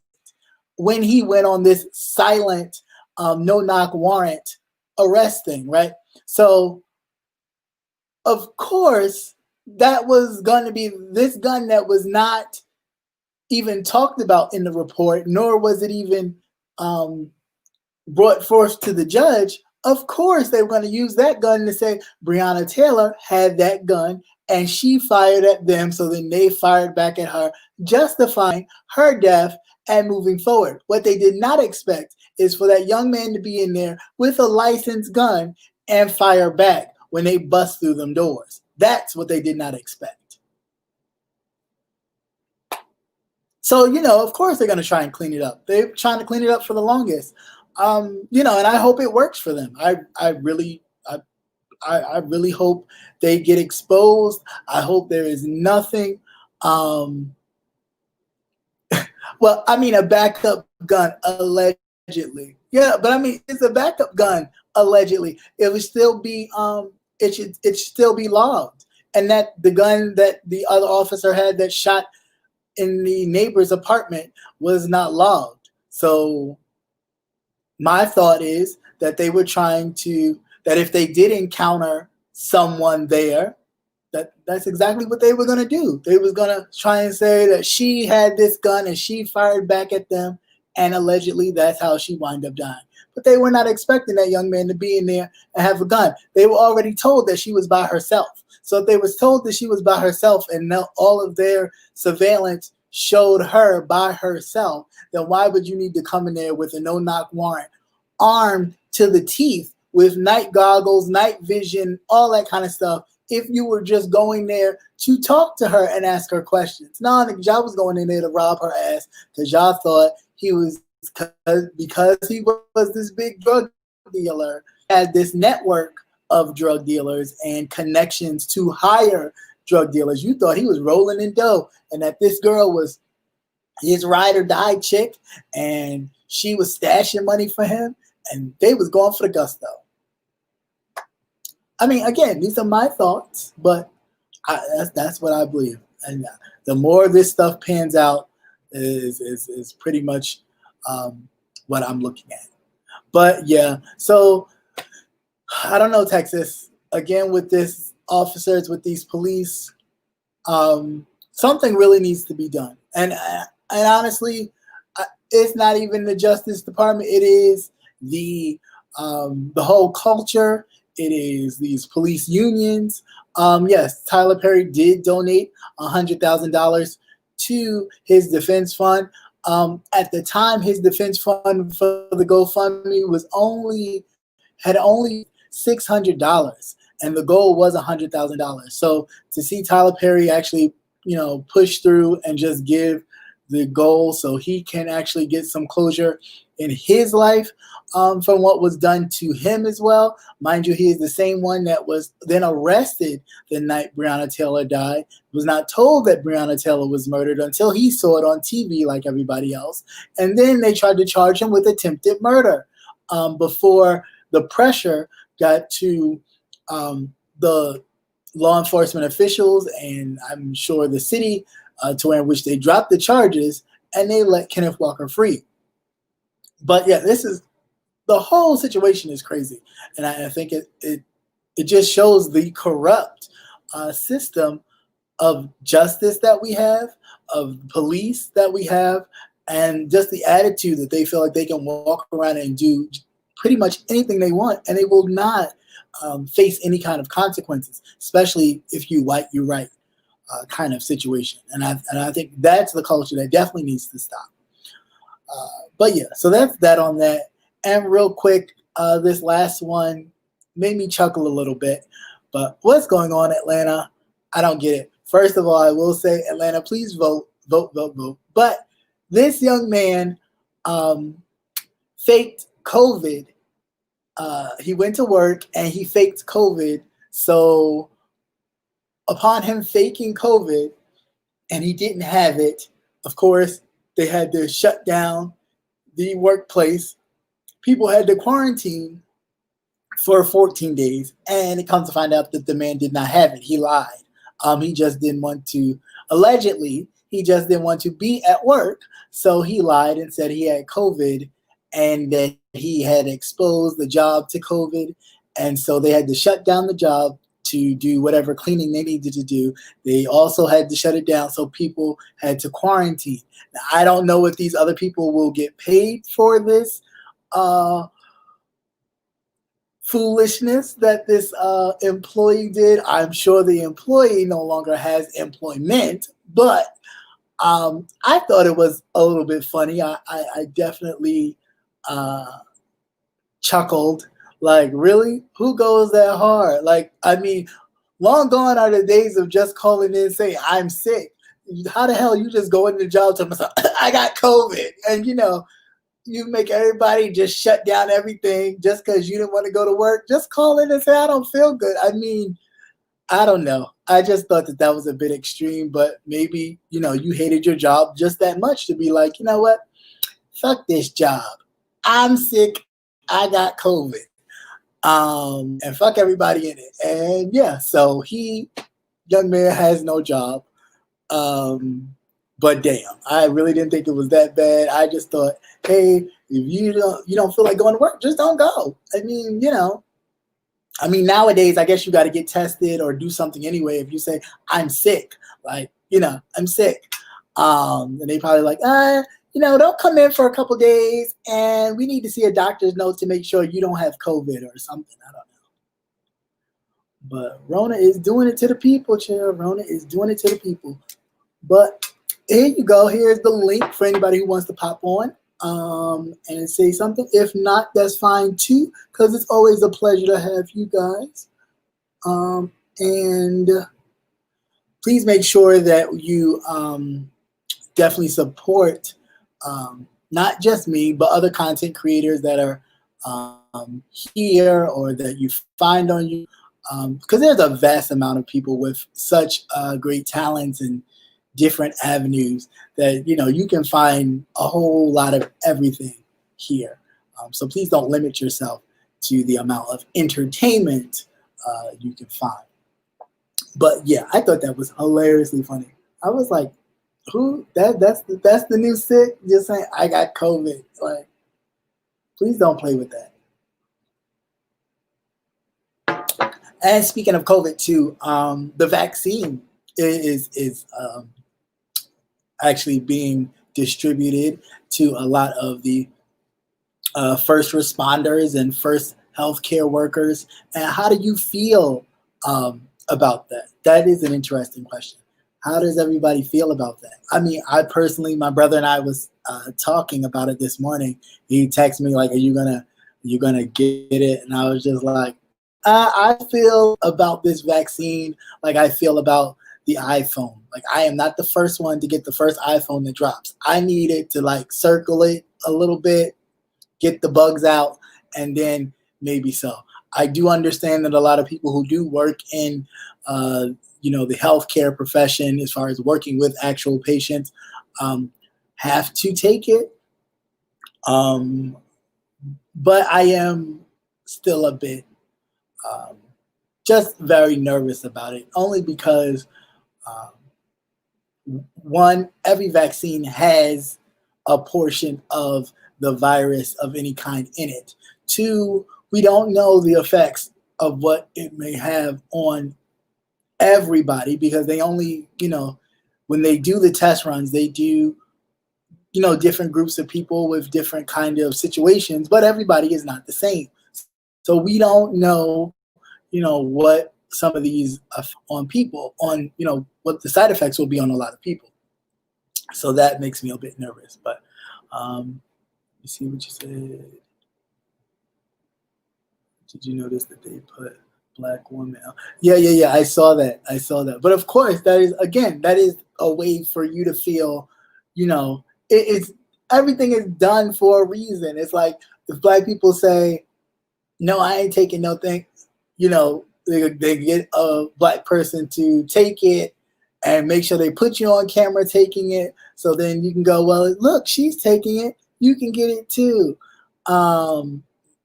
when he went on this silent, no knock warrant arrest thing, right? So, of course, that was going to be this gun that was not even talked about in the report, nor was it even brought forth to the judge Of course, they were going to use that gun to say Breonna Taylor had that gun and she fired at them. So then they fired back at her, justifying her death and moving forward. What they did not expect is for that young man to be in there with a licensed gun and fire back when they bust through them doors. That's what they did not expect. So, of course they're going to try and clean it up. They're trying to clean it up for the longest. And I hope it works for them. I really hope they get exposed. I hope there is nothing. Well, I mean, a backup gun, allegedly. Yeah, but I mean, it's a backup gun, allegedly. It would still be, it should still be logged. And that the gun that the other officer had that shot in the neighbor's apartment was not logged. So my thought is that they were trying to, that if they did encounter someone there, that's exactly what they were going to do. They was going to try and say that she had this gun and she fired back at them, and allegedly that's how she wound up dying. But they were not expecting that young man to be in there and have a gun. They were already told that she was by herself. So if they was told that she was by herself and all of their surveillance showed her by herself, then why would you need to come in there with a no-knock warrant, armed to the teeth with night goggles, night vision, all that kind of stuff, if you were just going there to talk to her and ask her questions? No, y'all was going in there to rob her ass because y'all thought he was, because he was this big drug dealer, had this network of drug dealers and connections to hire drug dealers. You thought he was rolling in dough and that this girl was his ride or die chick and she was stashing money for him, and they was going for the gusto. I mean, again, these are my thoughts, but that's what I believe. And the more this stuff pans out is pretty much what I'm looking at. But yeah, so I don't know, Texas. Again, with this officers, with these police, something really needs to be done. And honestly, it's not even the Justice Department. It is the whole culture. It is these police unions. Yes, Tyler Perry did donate $100,000 to his defense fund. At the time, his defense fund for the GoFundMe had only $600, and the goal was $100,000. So to see Tyler Perry actually, push through and just give the goal so he can actually get some closure in his life from what was done to him as well. Mind you, he is the same one that was then arrested the night Breonna Taylor died. Was not told that Breonna Taylor was murdered until he saw it on TV like everybody else. And then they tried to charge him with attempted murder before the pressure got to the law enforcement officials and I'm sure the city to in which they dropped the charges and they let Kenneth Walker free. But yeah, the whole situation is crazy. And I think it just shows the corrupt system of justice that we have, of police that we have, and just the attitude that they feel like they can walk around and do pretty much anything they want and they will not face any kind of consequences, especially if you white, you right kind of situation. And I think that's the culture that definitely needs to stop. But yeah, so that's that on that. And real quick, this last one made me chuckle a little bit. But what's going on, Atlanta? I don't get it. First of all, I will say, Atlanta, please vote. But this young man faked COVID. He went to work and he faked COVID. So upon him faking COVID and he didn't have it, of course, they had to shut down the workplace. People had to quarantine for 14 days. And it comes to find out that the man did not have it. He lied. He just didn't want to, allegedly, he just didn't want to be at work. So he lied and said he had COVID and that he had exposed the job to COVID. And so they had to shut down the job to do whatever cleaning they needed to do. They also had to shut it down, so people had to quarantine. Now, I don't know if these other people will get paid for this foolishness that this employee did. I'm sure the employee no longer has employment, but I thought it was a little bit funny. I definitely chuckled. Like, really? Who goes that hard? Like, I mean, long gone are the days of just calling in and saying, I'm sick. How the hell you just go into the job to myself, I got COVID. And, you make everybody just shut down everything just because you didn't want to go to work. Just call in and say, I don't feel good. I mean, I don't know. I just thought that was a bit extreme, but maybe, you hated your job just that much to be like, you know what? Fuck this job. I'm sick. I got COVID. And fuck everybody in it. And yeah, so young man has no job. But damn, I really didn't think it was that bad. I just thought, hey, if you don't feel like going to work, just don't go. I mean, nowadays, I guess you got to get tested or do something anyway. If you say, I'm sick, like, I'm sick. And they probably like, don't come in for a couple days and we need to see a doctor's note to make sure you don't have COVID or something. I don't know. But Rona is doing it to the people, chill. Rona is doing it to the people. But here you go. Here's the link for anybody who wants to pop on and say something. If not, that's fine too, because it's always a pleasure to have you guys. And please make sure that you definitely support not just me, but other content creators that are here or that you find on you. Because there's a vast amount of people with such great talents and different avenues that you can find a whole lot of everything here. So please don't limit yourself to the amount of entertainment you can find. But yeah, I thought that was hilariously funny. I was like, who? That's the new sick? Just saying I got COVID. Like, please don't play with that. And speaking of COVID too, the vaccine is actually being distributed to a lot of the first responders and first healthcare workers. And how do you feel about that? That is an interesting question. How does everybody feel about that? I mean, I personally, my brother and I was talking about it this morning. He texted me like, "Are you gonna get it?" And I was just like, I feel about this vaccine like I feel about the iPhone. Like, I am not the first one to get the first iPhone that drops. I need it to like circle it a little bit, get the bugs out, and then maybe so. I do understand that a lot of people who do work in the healthcare profession, as far as working with actual patients, have to take it. But I am still a bit just very nervous about it, only because one, every vaccine has a portion of the virus of any kind in it. Two, we don't know the effects of what it may have on everybody, because they only, when they do the test runs, they do, different groups of people with different kind of situations, but everybody is not the same. So we don't know, what some of these on people, on, what the side effects will be on a lot of people. So that makes me a bit nervous. But you see what you said. Did you notice that they put black woman? Yeah. I saw that. But of course, that is a way for you to feel, it's everything is done for a reason. It's like if black people say, no, I ain't taking no thing, they get a black person to take it and make sure they put you on camera taking it. So then you can go, well, look, she's taking it. You can get it too. And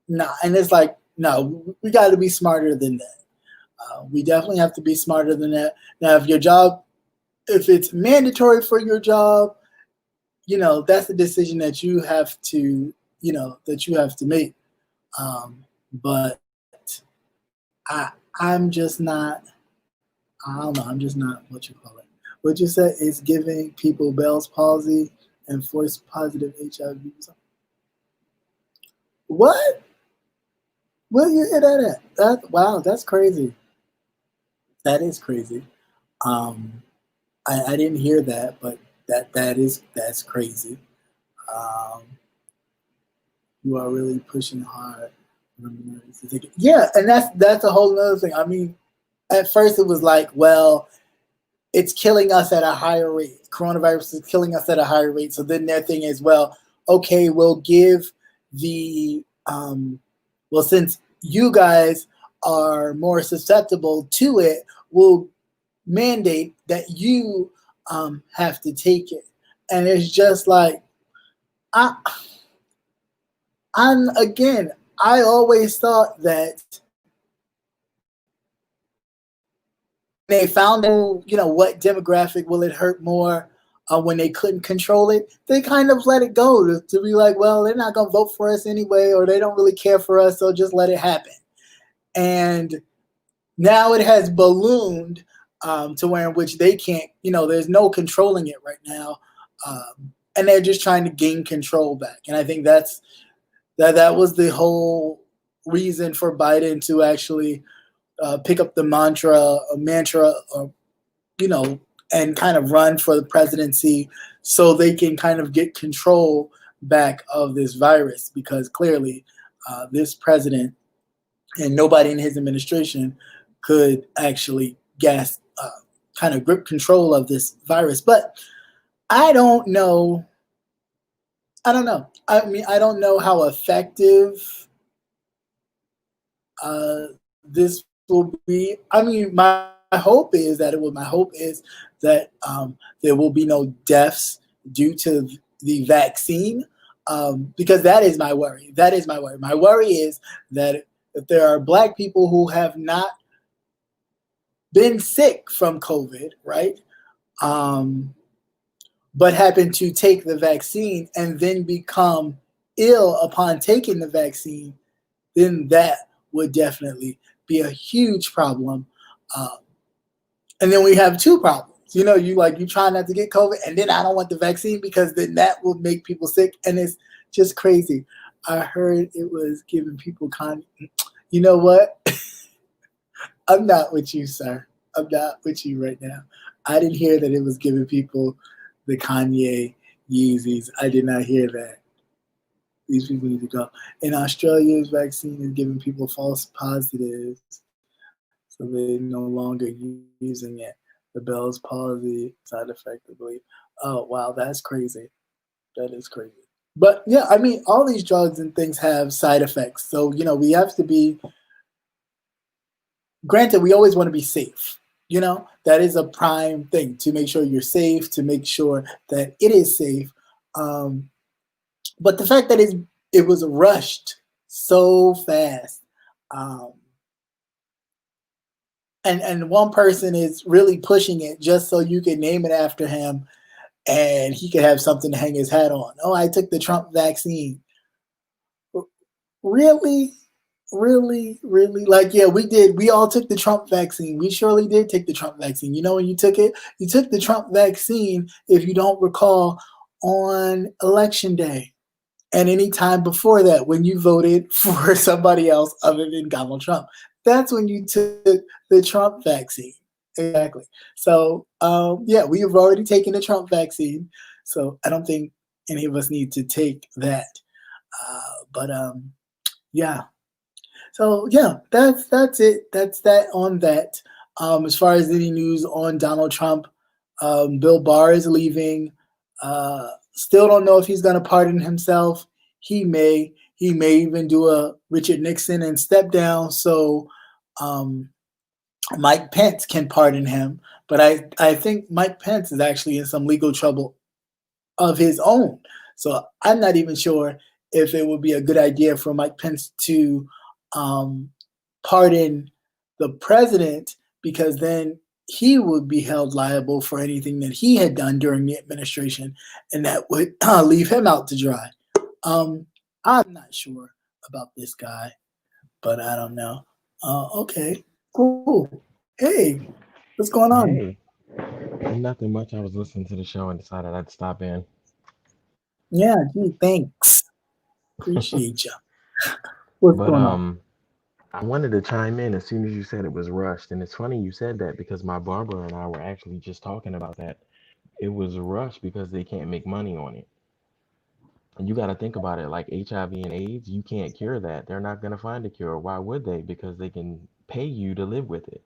it's like, no, we got to be smarter than that. We definitely have to be smarter than that. Now, if it's mandatory for your job, that's a decision that you have to, make. But I'm just not, I don't know, I'm just not, what you call it. What you said is giving people Bell's palsy and force positive HIV. What? Where you hear that at? Wow, that's crazy. That is crazy. Um, I didn't hear that, but that's crazy. Um, you are really pushing hard. Yeah, and that's a whole other thing. I mean, at first it was like, well, it's killing us at a higher rate. Coronavirus is killing us at a higher rate. So then their thing is, well, okay, we'll give the well, since you guys are more susceptible to it, we'll mandate that you have to take it. And it's just like I I'm again, I always thought that when they found out, what demographic will it hurt more when they couldn't control it, they kind of let it go to be like, well, they're not going to vote for us anyway, or they don't really care for us, so just let it happen. And now it has ballooned to where in which they can't, there's no controlling it right now. And they're just trying to gain control back. And I think that was the whole reason for Biden to actually pick up the mantra, you know, and kind of run for the presidency so they can kind of get control back of this virus, because clearly this president and nobody in his administration could actually kind of grip control of this virus. But I don't know. I don't know. I mean, I don't know how effective this will be. I mean, my hope is that it will. My hope is that there will be no deaths due to the vaccine, because that is my worry. That is my worry. My worry is that if there are Black people who have not been sick from COVID, right? But happen to take the vaccine and then become ill upon taking the vaccine, then that would definitely be a huge problem. And then we have two problems. You try not to get COVID, and then I don't want the vaccine because then that will make people sick, and it's just crazy. I heard it was giving people You know what? I'm not with you, sir. I'm not with you right now. I didn't hear that it was giving people the Kanye Yeezys. I did not hear that. These people need to go. In Australia's vaccine is giving people false positives, so they're no longer using it. The Bell's palsy side effectively. Oh, wow, that's crazy. That is crazy. But yeah, I mean, all these drugs and things have side effects. So, we have to be, granted, we always want to be safe. That is a prime thing, to make sure you're safe, to make sure that it is safe. But the fact that it was rushed so fast, and one person is really pushing it just so you can name it after him, and he could have something to hang his hat on. Oh, I took the Trump vaccine. Really? Really, really? Like, yeah, we did. We all took the Trump vaccine. We surely did take the Trump vaccine. When you took it? You took the Trump vaccine, if you don't recall, on election day. And any time before that, when you voted for somebody else other than Donald Trump. That's when you took the Trump vaccine. Exactly. So, yeah, we have already taken the Trump vaccine. So I don't think any of us need to take that. But yeah. So yeah, that's it. That's that on that. As far as any news on Donald Trump, Bill Barr is leaving. Still don't know if he's going to pardon himself. He may even do a Richard Nixon and step down so Mike Pence can pardon him. But I think Mike Pence is actually in some legal trouble of his own. So I'm not even sure if it would be a good idea for Mike Pence to pardon the president, because then he would be held liable for anything that he had done during the administration, and that would leave him out to dry. I'm not sure about this guy, but I don't know. Okay, cool. Hey, what's going on? Hey, nothing much. I was listening to the show and decided I'd stop in. Yeah, gee, thanks. Appreciate you. What's But going on? I wanted to chime in as soon as you said it was rushed. And it's funny you said that because my barber and I were actually just talking about that. It was rushed because they can't make money on it. And you got to think about it like HIV and AIDS, you can't cure that. They're not going to find a cure. Why would they? Because they can pay you to live with it.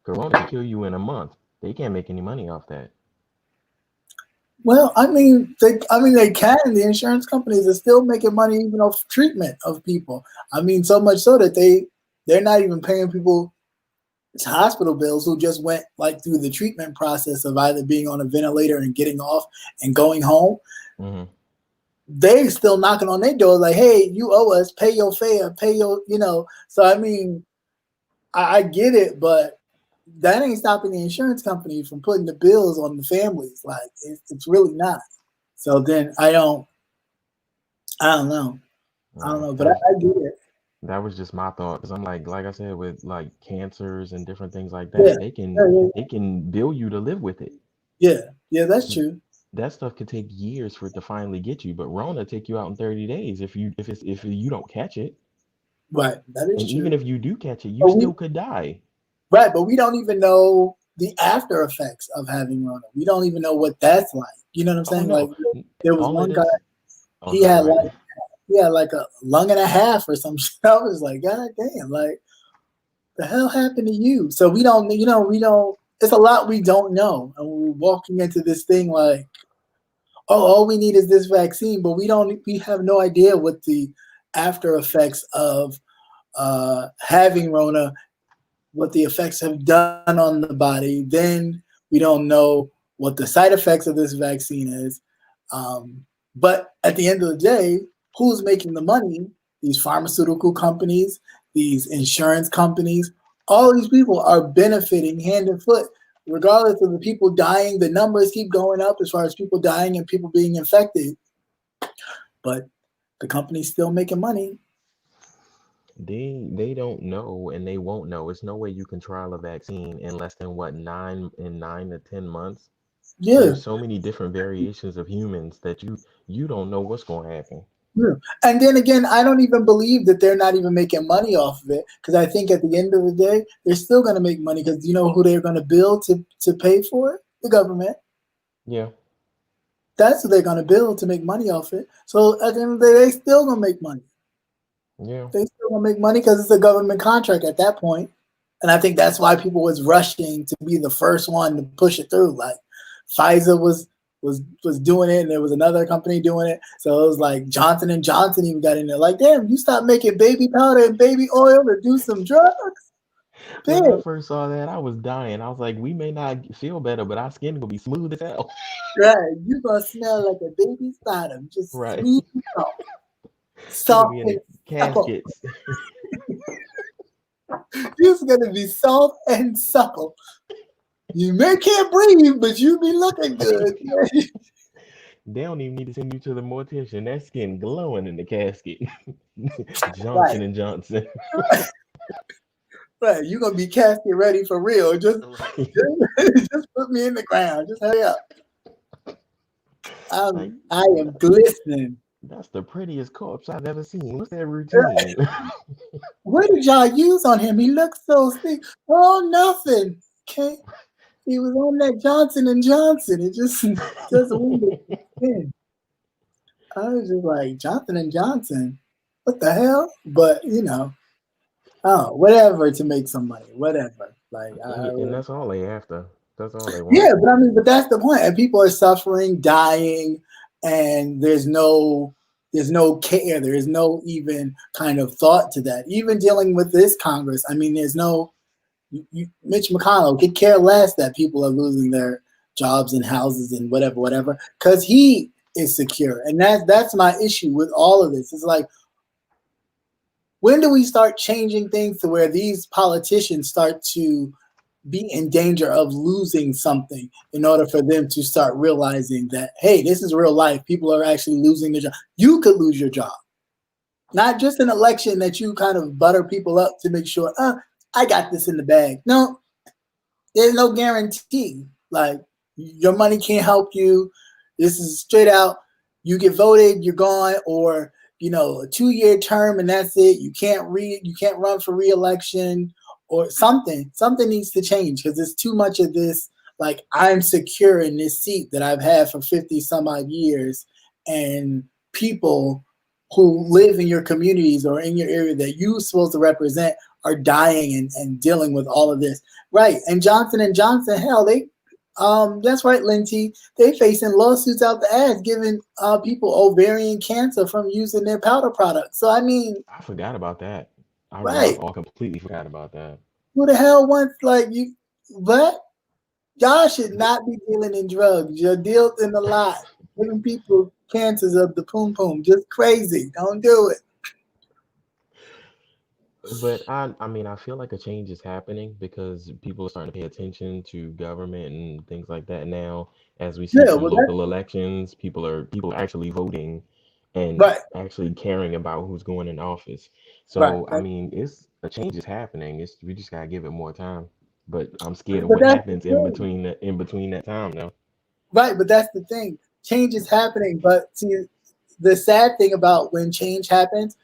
Corona could kill you in a month. They can't make any money off that. Well, they can. The insurance companies are still making money even off treatment of people. I mean, so much so that they're not even paying people hospital bills who just went like through the treatment process of either being on a ventilator and getting off and going home. Hmm. They still knocking on their door like, hey, you owe us, pay your fare, pay your, So I mean, I get it, but that ain't stopping the insurance company from putting the bills on the families. Like it's really not. So then I don't know. I don't Yeah, know, but that I get it. that was just my thought because I'm like I said, with like cancers and different things like Yeah, that, they yeah, can yeah, they can bill you to live with it. yeah, yeah. That's true. That stuff could take years for it to finally get you, but Rona take you out in 30 days if you don't catch it. Right, that is And even true. if you do catch it, you But still could die. we don't even know the after effects of having Rona. We don't even know what that's like. You know what I'm Oh saying? Like no. there was All of one guy. this. Oh, He sorry, had go like ahead. a lung and a half or some shit. I was like, God damn, like the hell happened to you? So we don't. It's a lot we don't know, and we're walking into this thing like, oh, all we need is this vaccine, but we have no idea what the after effects of having Rona, what the effects have done on the body. Then we don't know what the side effects of this vaccine is. But at the end of the day, who's making the money? These pharmaceutical companies, these insurance companies, all these people are benefiting hand and foot. Regardless of the people dying, the numbers keep going up as far as people dying and people being infected. But the company's still making money. They don't know and they won't know. There's no way you can trial a vaccine in less than what 9 to 10 months. Yeah. There's so many different variations of humans that you don't know what's going to happen. Yeah. And then again, I don't even believe that they're not even making money off of it because I think at the end of the day, they're still going to make money because you know who they're going to bill to pay for it? The government. Yeah, That's who they're going to bill to make money off it. So at the end of the day, they still going to make money. yeah. They still going to make money because it's a government contract at that point. And I think that's why people was rushing to be the first one to push it through. Like Pfizer was doing it, and there was another company doing it. So it was like Johnson and Johnson even got in there. Like, damn, you stop making baby powder and baby oil to do some drugs, When big I first saw that, I was dying. I was like, we may not feel better, but our skin gonna be smooth as hell. right? You gonna smell like a baby's bottom, just Right. smooth and soft, We're gonna soft be in and the supple. caskets. You're gonna be soft and supple. You may can't breathe, but you be looking good. They don't even need to send you to the mortician. That skin glowing in the casket. right. Johnson and Johnson. Right, you're gonna be casket ready for real. Right. Just put me in the ground. Just hurry up. Like I am glistening. that's the prettiest corpse I've ever seen. What's that routine? What did y'all use on him? He looks so sick. Oh, nothing. Okay, he was on that Johnson and Johnson. It just wounded his skin. I was just like Johnson and Johnson. What the hell? But oh, whatever to make some money. Whatever. Like I And really. that's all they after. That's all they want. Yeah, but I mean, but that's the point. And people are suffering, dying, and there's no care. There is no even kind of thought to that. Even dealing with this Congress, I mean, there's no Mitch McConnell could care less that people are losing their jobs and houses and whatever, because he is secure. And that's my issue with all of this. It's like, when do we start changing things to where these politicians start to be in danger of losing something in order for them to start realizing that, hey, this is real life. People are actually losing their job. You could lose your job. Not just an election that you kind of butter people up to make sure, I got this in the bag. No, there's no guarantee. Like, your money can't help you. This is straight out. You get voted, you're gone, or a 2-year term and that's it. You can't run for reelection or something. Something needs to change because there's too much of this. Like I'm secure in this seat that I've had for 50 some odd years, and people who live in your communities or in your area that you're supposed to represent are dying and dealing with all of this. Right. And Johnson and Johnson, hell, that's right, Lindsay. They facing lawsuits out the ass, giving people ovarian cancer from using their powder products. So I mean, I forgot about that. I right? all completely forgot about that. Who the hell wants like you? But y'all should not be dealing in drugs. You're dealt in a lot, giving people cancers of the poom poom. Just crazy. Don't do it. But I mean, I feel like a change is happening because people are starting to pay attention to government and things like that now. As we see Yeah. from Well, that's local elections, people are actually voting and right. actually caring about who's going in office. Right. So I mean, it's a change is happening. It's we just gotta give it more time. But I'm scared of But what that's the happens thing. in between that time now. Right, but that's the thing. Change is happening, but see, the sad thing about when change happens,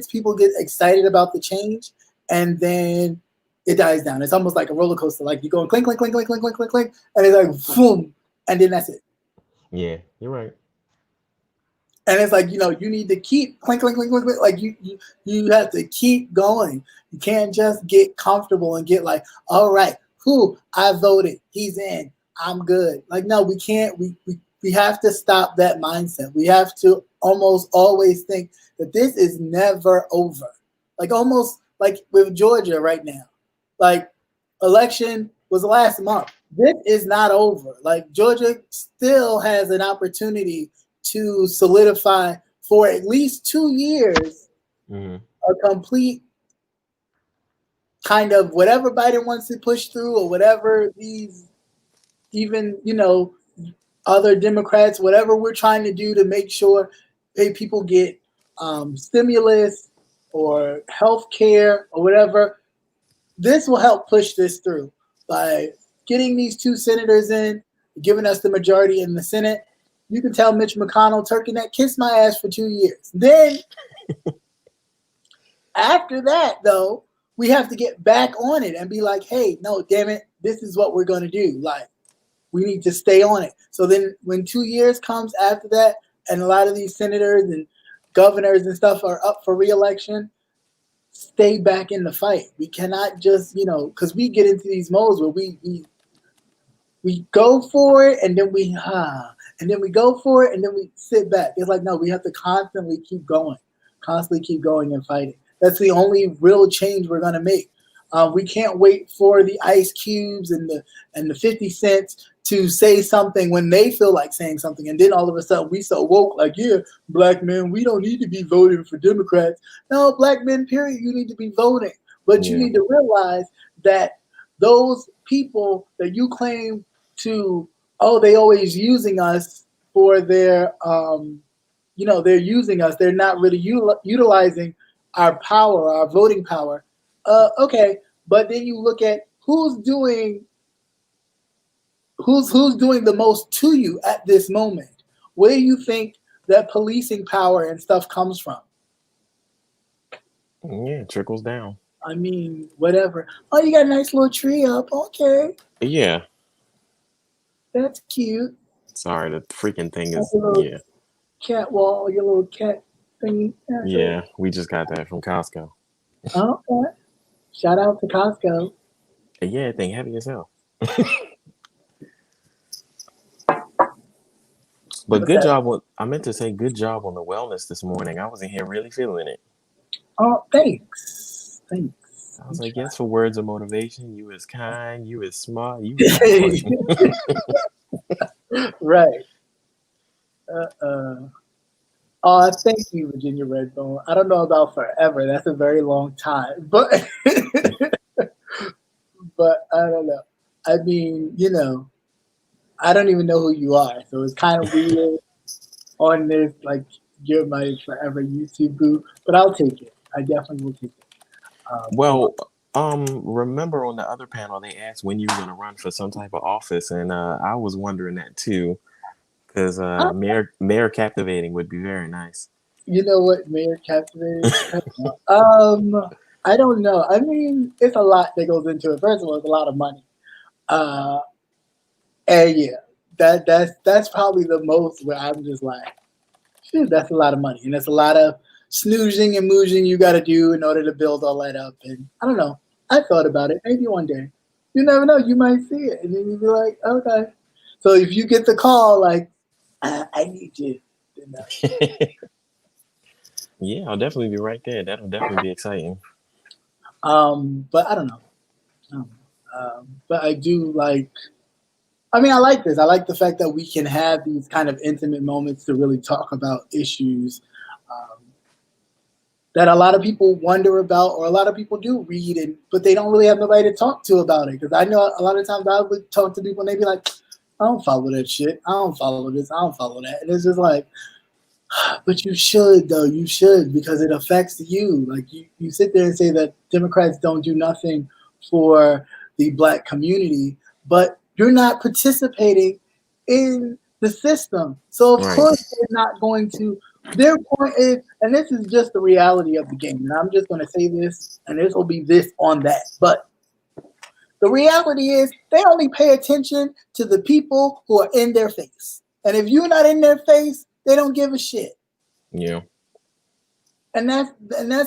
people get excited about the change, and then it dies down. It's almost like a roller coaster. Like you go clink, clink, clink, clink, clink, clink, clink, clink, and it's like boom, and then that's it. Yeah, you're right. And it's like you need to keep clink, clink, clink, clink, clink. Like you have to keep going. You can't just get comfortable and get like, all right, who I voted, he's in, I'm good. Like no, we can't. We have to stop that mindset. We have to almost always think that this is never over. Like almost like with Georgia right now, like election was last month. This is not over. Like Georgia still has an opportunity to solidify for at least 2 years Hmm. a complete kind of whatever Biden wants to push through or whatever these even other Democrats, whatever we're trying to do to make sure hey people get stimulus or health care or whatever. This will help push this through by getting these two senators in, giving us the majority in the Senate. You can tell Mitch McConnell, turkey neck, kiss my ass for 2 years. Then after that, though, we have to get back on it and be like, hey, no, damn it, this is what we're going to do. Like, we need to stay on it. So then when 2 years comes after that, and a lot of these senators and governors and stuff are up for reelection, stay back in the fight. We cannot just, because we get into these modes where we go for it and then and then we go for it and then we sit back. It's like no, we have to constantly keep going and fighting. That's the only real change we're gonna make. We can't wait for the Ice Cubes and the 50 Cents to say something when they feel like saying something, and then all of a sudden we so woke like yeah, black men, we don't need to be voting for Democrats. No, black men, period, you need to be voting, but you Yeah. need to realize that those people that you claim to they always using us for their they're using us, they're not really utilizing our power, our voting power. Okay, but then you look at who's doing the most to you at this moment. Where do you think that policing power and stuff comes from? Yeah, it trickles down. I mean, whatever. Oh, you got a nice little tree up. Okay, Yeah. that's cute. Sorry, the freaking thing Like is a little yeah. cat wall, your little cat thingy. That's it. Yeah, we just got that from Costco. Okay. Shout out to Costco. Yeah, that thing heavy as hell. But What's good that? job on I meant to say good job on the wellness this morning. I was in here really feeling it. Oh, thanks. Thanks. I We was like, try. yes, for words of motivation. You is kind, you is smart, you is on. Right. Uh-uh. Oh, thank you, Virginia Redbone. I don't know about forever. That's a very long time. But but I don't know. I mean, I don't even know who you are. So it's kind of weird on this, like you're my forever YouTube boo. But I'll take it. I definitely will take it. Um, Well, remember on the other panel they asked when you were gonna run for some type of office, and I was wondering that too, because oh, mayor captivating would be very nice. You know what may have captivated? I don't know. I mean, it's a lot that goes into it. First of all, it's a lot of money. Uh, and yeah, that's probably the most where I'm just like, shit, that's a lot of money, and that's a lot of snoozing and moozing you got to do in order to build all that up. And I don't know. I thought about it. Maybe one day. You never know. You might see it, and then you'd be like, okay. So if you get the call, like, I need you. You know. Yeah, I'll definitely be right there. That'll definitely be exciting. But I don't know. I don't know. But I do like. I mean, I like this. I like the fact that we can have these kind of intimate moments to really talk about issues um, that a lot of people wonder about, or a lot of people do read, but they don't really have nobody to talk to about it. Because I know a lot of times I would talk to people and they'd be like, "I don't follow that shit. I don't follow this. I don't follow that." And it's just like, but you should though. You should, because it affects you. Like you sit there and say that Democrats don't do nothing for the black community, but you're not participating in the system. So of Right. course they're not going to. Their point is, and this is just the reality of the game. And I'm just going to say this, and this will be this on that. But the reality is, they only pay attention to the people who are in their face. And if you're not in their face, they don't give a shit. Yeah. And that's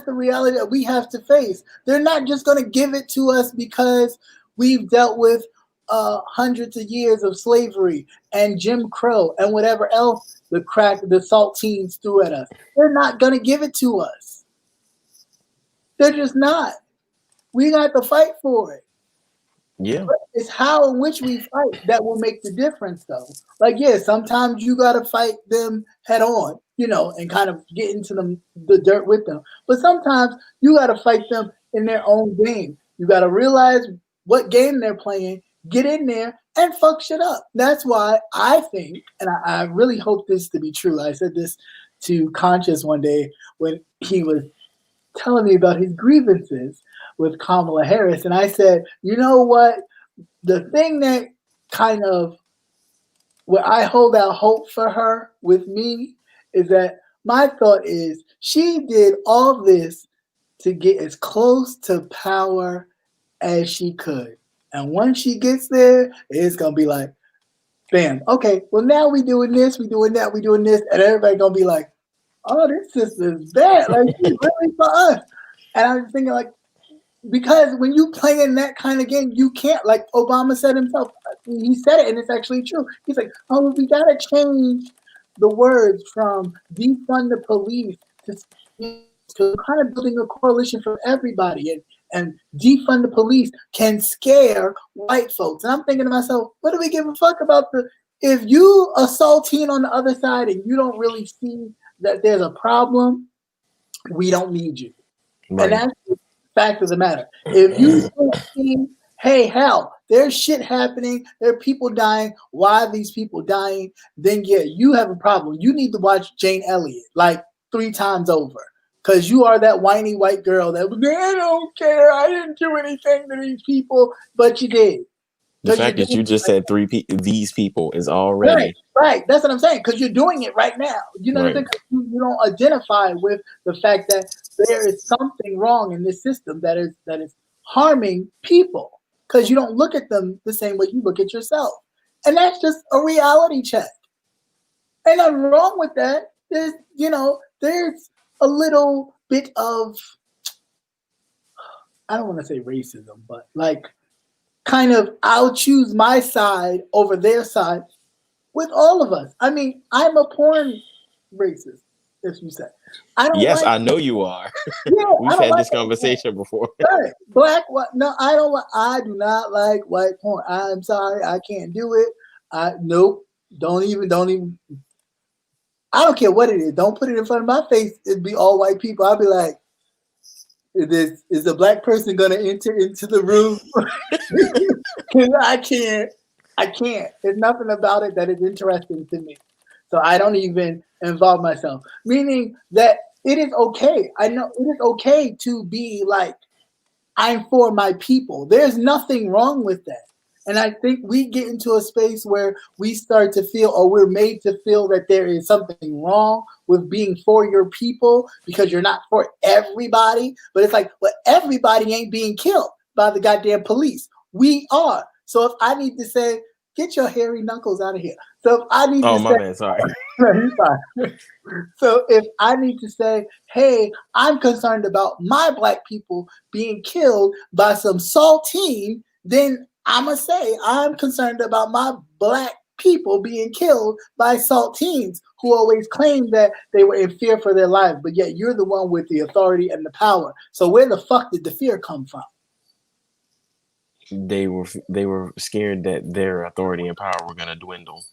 the reality that we have to face. They're not just going to give it to us because we've dealt with hundreds of years of slavery and Jim Crow and whatever else the saltines threw at us. They're not going to give it to us. They're just not. We got to fight for it. Yeah. But it's how in which we fight that will make the difference, though. Like, yeah, sometimes you got to fight them head on, and kind of get into the dirt with them. But sometimes you got to fight them in their own game. You got to realize what game they're playing, get in there, and fuck shit up. That's why I think, and I really hope this to be true. I said this to Conscious one day when he was telling me about his grievances with Kamala Harris. And I said, you know what? The thing that kind of where I hold out hope for her with me is that my thought is she did all this to get as close to power as she could. And once she gets there, it's going to be like, bam, okay, well, now we doing this, we doing that, we doing this. And everybody going to be like, oh, this sister is bad. Like, she's really for us. And I was thinking, like, because when you play in that kind of game, you can't, like Obama said himself, he said it, and it's actually true. He's like, oh, we got to change the words from defund the police to kind of building a coalition for everybody. And defund the police can scare white folks. And I'm thinking to myself, what do we give a fuck about if you a saltine on the other side and you don't really see that there's a problem, we don't need you. Right. And that's the fact of the matter. If you see, hey, hell, there's shit happening, there are people dying, why are these people dying? Then yeah, you have a problem. You need to watch Jane Elliott like 3 times over. Because you are that whiny white girl that, I don't care, I didn't do anything to these people, but you did. The fact that you just said these people is already right. That's what I'm saying. Because you're doing it right now. You know what I'm saying? You don't identify with the fact that there is something wrong in this system that is harming people. Because you don't look at them the same way you look at yourself, and that's just a reality check. Ain't nothing wrong with that. There's a little bit of, I don't want to say racism, but like, kind of, I'll choose my side over their side with all of us. I mean, I'm a porn racist, as you said. Yes, I know you are. Yeah, we've had this conversation before. Right. Black, what? No, I do not like white porn. I'm sorry, I can't do it. Nope. Don't even. I don't care what it is. Don't put it in front of my face. It'd be all white people. I'll be like, is the black person gonna enter into the room? Because I can't. There's nothing about it that is interesting to me. So I don't even involve myself. Meaning that it is okay. I know it is okay to be like, I'm for my people. There's nothing wrong with that. And I think we get into a space where we start to feel, or we're made to feel, that there is something wrong with being for your people because you're not for everybody. But it's like, well, everybody ain't being killed by the goddamn police. We are. So if I need to say, get your hairy knuckles out of here. So if I need Oh, to my say, bad. Sorry. so if I need to say, hey, I'm concerned about my black people being killed by some saltine, then I'm going to say I'm concerned about my black people being killed by saltines who always claim that they were in fear for their lives, but yet you're the one with the authority and the power. So where the fuck did the fear come from? They were scared that their authority and power were gonna dwindle.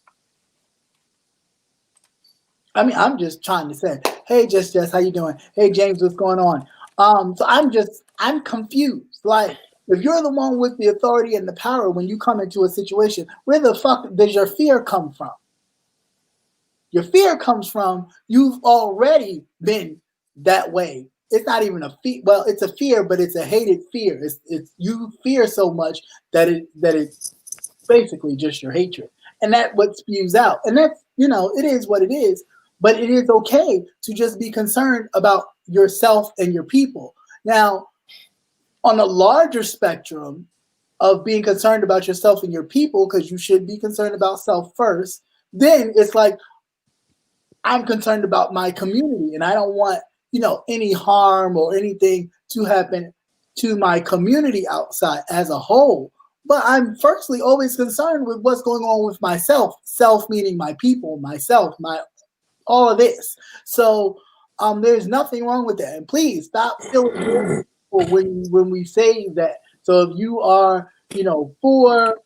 I mean, I'm just trying to say, hey, Jess, how you doing? Hey, James, what's going on? So I'm confused. Like, if you're the one with the authority and the power when you come into a situation, where the fuck does your fear come from? Your fear comes from you've already been that way. It's not even a fear. Well, it's a fear, but it's a hated fear. It's you fear so much that it's basically just your hatred, and that's what spews out. And that's, it is what it is. But it is okay to just be concerned about yourself and your people. Now, on a larger spectrum of being concerned about yourself and your people, because you should be concerned about self first, then it's like, I'm concerned about my community and I don't want, any harm or anything to happen to my community outside as a whole. But I'm firstly always concerned with what's going on with myself, self meaning my people, myself, all of this. So there's nothing wrong with that. And please stop feeling guilty when we say that. So if you are, for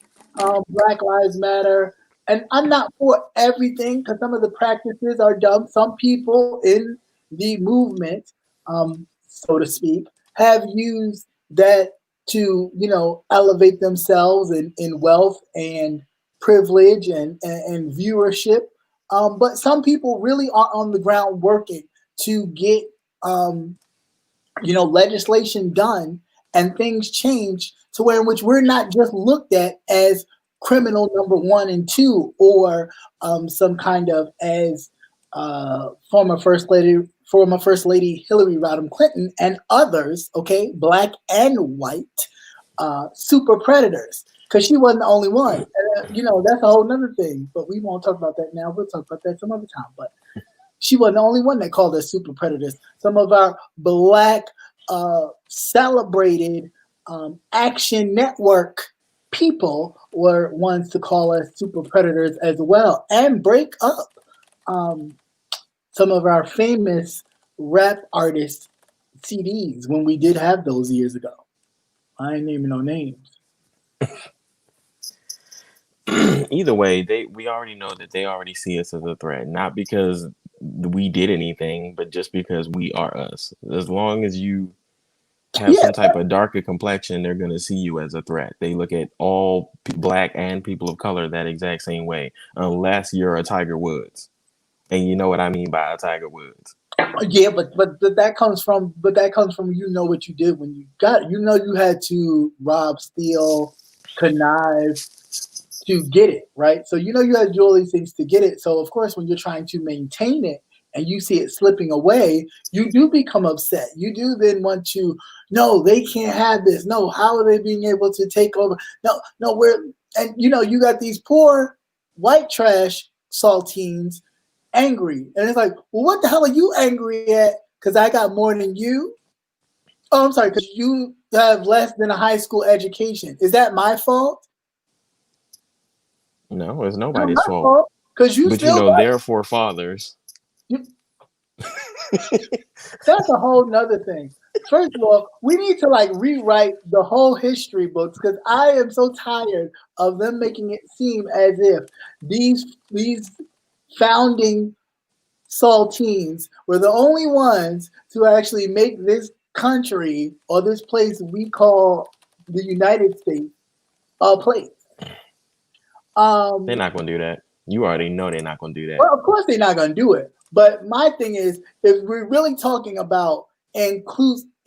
Black Lives Matter, and I'm not for everything because some of the practices are dumb. Some people in the movement, so to speak, have used that to, elevate themselves in wealth and privilege and viewership. But some people really are on the ground working to get, legislation done and things change to where in which we're not just looked at as criminal number 1 and 2, or some kind of as former First Lady Hillary Rodham Clinton and others, okay, black and white, super predators. Because she wasn't the only one. That's a whole nother thing. But we won't talk about that now. We'll talk about that some other time. But she wasn't the only one that called us super predators. Some of our black celebrated Action Network people were ones to call us super predators as well, and break up some of our famous rap artist CDs when we did have those years ago. I ain't naming no names. Either way, we already know that they already see us as a threat, not because we did anything, but just because we are us. As long as you have some type of darker complexion, they're going to see you as a threat. They look at all black and people of color that exact same way, unless you're a Tiger Woods. And you know what I mean by a Tiger Woods. Yeah, but that comes from what you did when you got it. You had to rob, steal, connive to get it, right? So you had to do all these things to get it. So of course, when you're trying to maintain it and you see it slipping away, you do become upset. You do then want to, no, they can't have this. No, how are they being able to take over? No, you got these poor white trash saltines angry. And it's like, well, what the hell are you angry at? Because I got more than you? Oh, I'm sorry, because you have less than a high school education. Is that my fault? No, it's nobody's fault. Because but their forefathers. That's a whole nother thing. First of all, we need to rewrite the whole history books because I am so tired of them making it seem as if these founding saltines were the only ones to actually make this country or this place we call the United States a place. They're not going to do that. You already know they're not going to do that. Well, of course they're not going to do it. But my thing is, if we're really talking about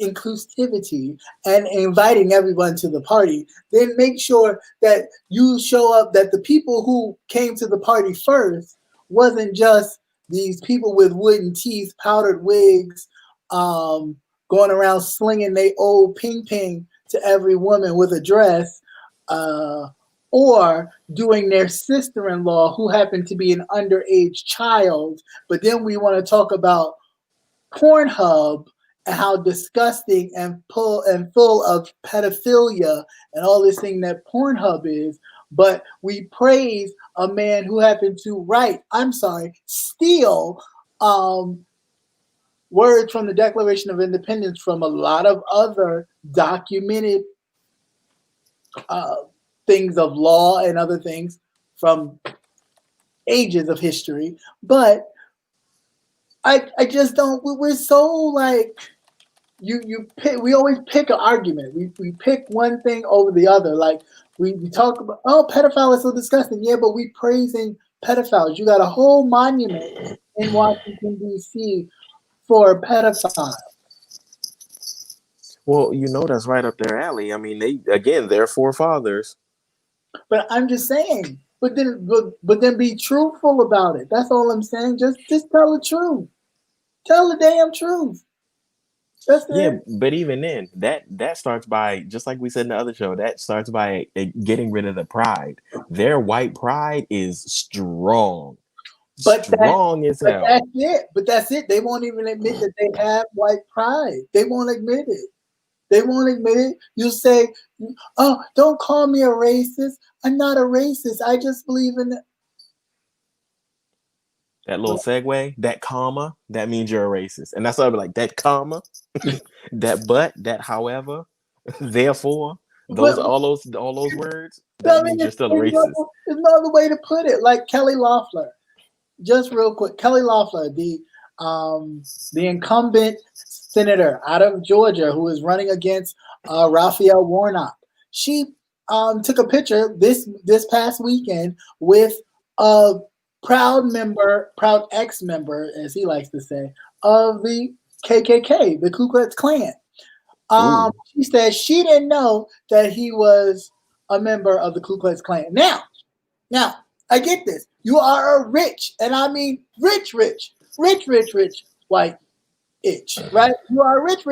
inclusivity and inviting everyone to the party, then make sure that you show up, that the people who came to the party first wasn't just these people with wooden teeth, powdered wigs, going around slinging they old ping ping to every woman with a dress, or doing their sister-in-law who happened to be an underage child. But then we want to talk about Pornhub and how disgusting and full of pedophilia and all this thing that Pornhub is. But we praise a man who happened to steal words from the Declaration of Independence from a lot of other documented things of law and other things from ages of history. But I just don't. We're so like you pick. We always pick an argument. We pick one thing over the other. Like we talk about, oh, pedophile is so disgusting. Yeah, but we praising pedophiles. You got a whole monument in Washington D.C. for pedophiles. Well, that's right up their alley. I mean, they're forefathers. But I'm just saying. But then be truthful about it. That's all I'm saying. Just tell the truth. Tell the damn truth. That's it. Yeah, but even then, that starts by, just like we said in the other show, that starts by getting rid of the pride. Their white pride is strong. Strong as hell. That's it. But that's it. They won't even admit that they have white pride. They won't admit it. They won't admit it. You say, oh, don't call me a racist. I'm not a racist. I just believe in it. That little segue, that comma, that means you're a racist. And that's why I'll be like, that comma, that but, that however, therefore, all those words, that means you're still a racist. There's no other way to put it. Like Kelly Loeffler. Just real quick, Kelly Loeffler, the incumbent senator out of Georgia who is running against Raphael Warnock. She took a picture this past weekend with a proud ex-member, as he likes to say, of the KKK, the Ku Klux Klan. She said she didn't know that he was a member of the Ku Klux Klan. Now, I get this. You are a rich, and I mean rich white itch, right? You are a rich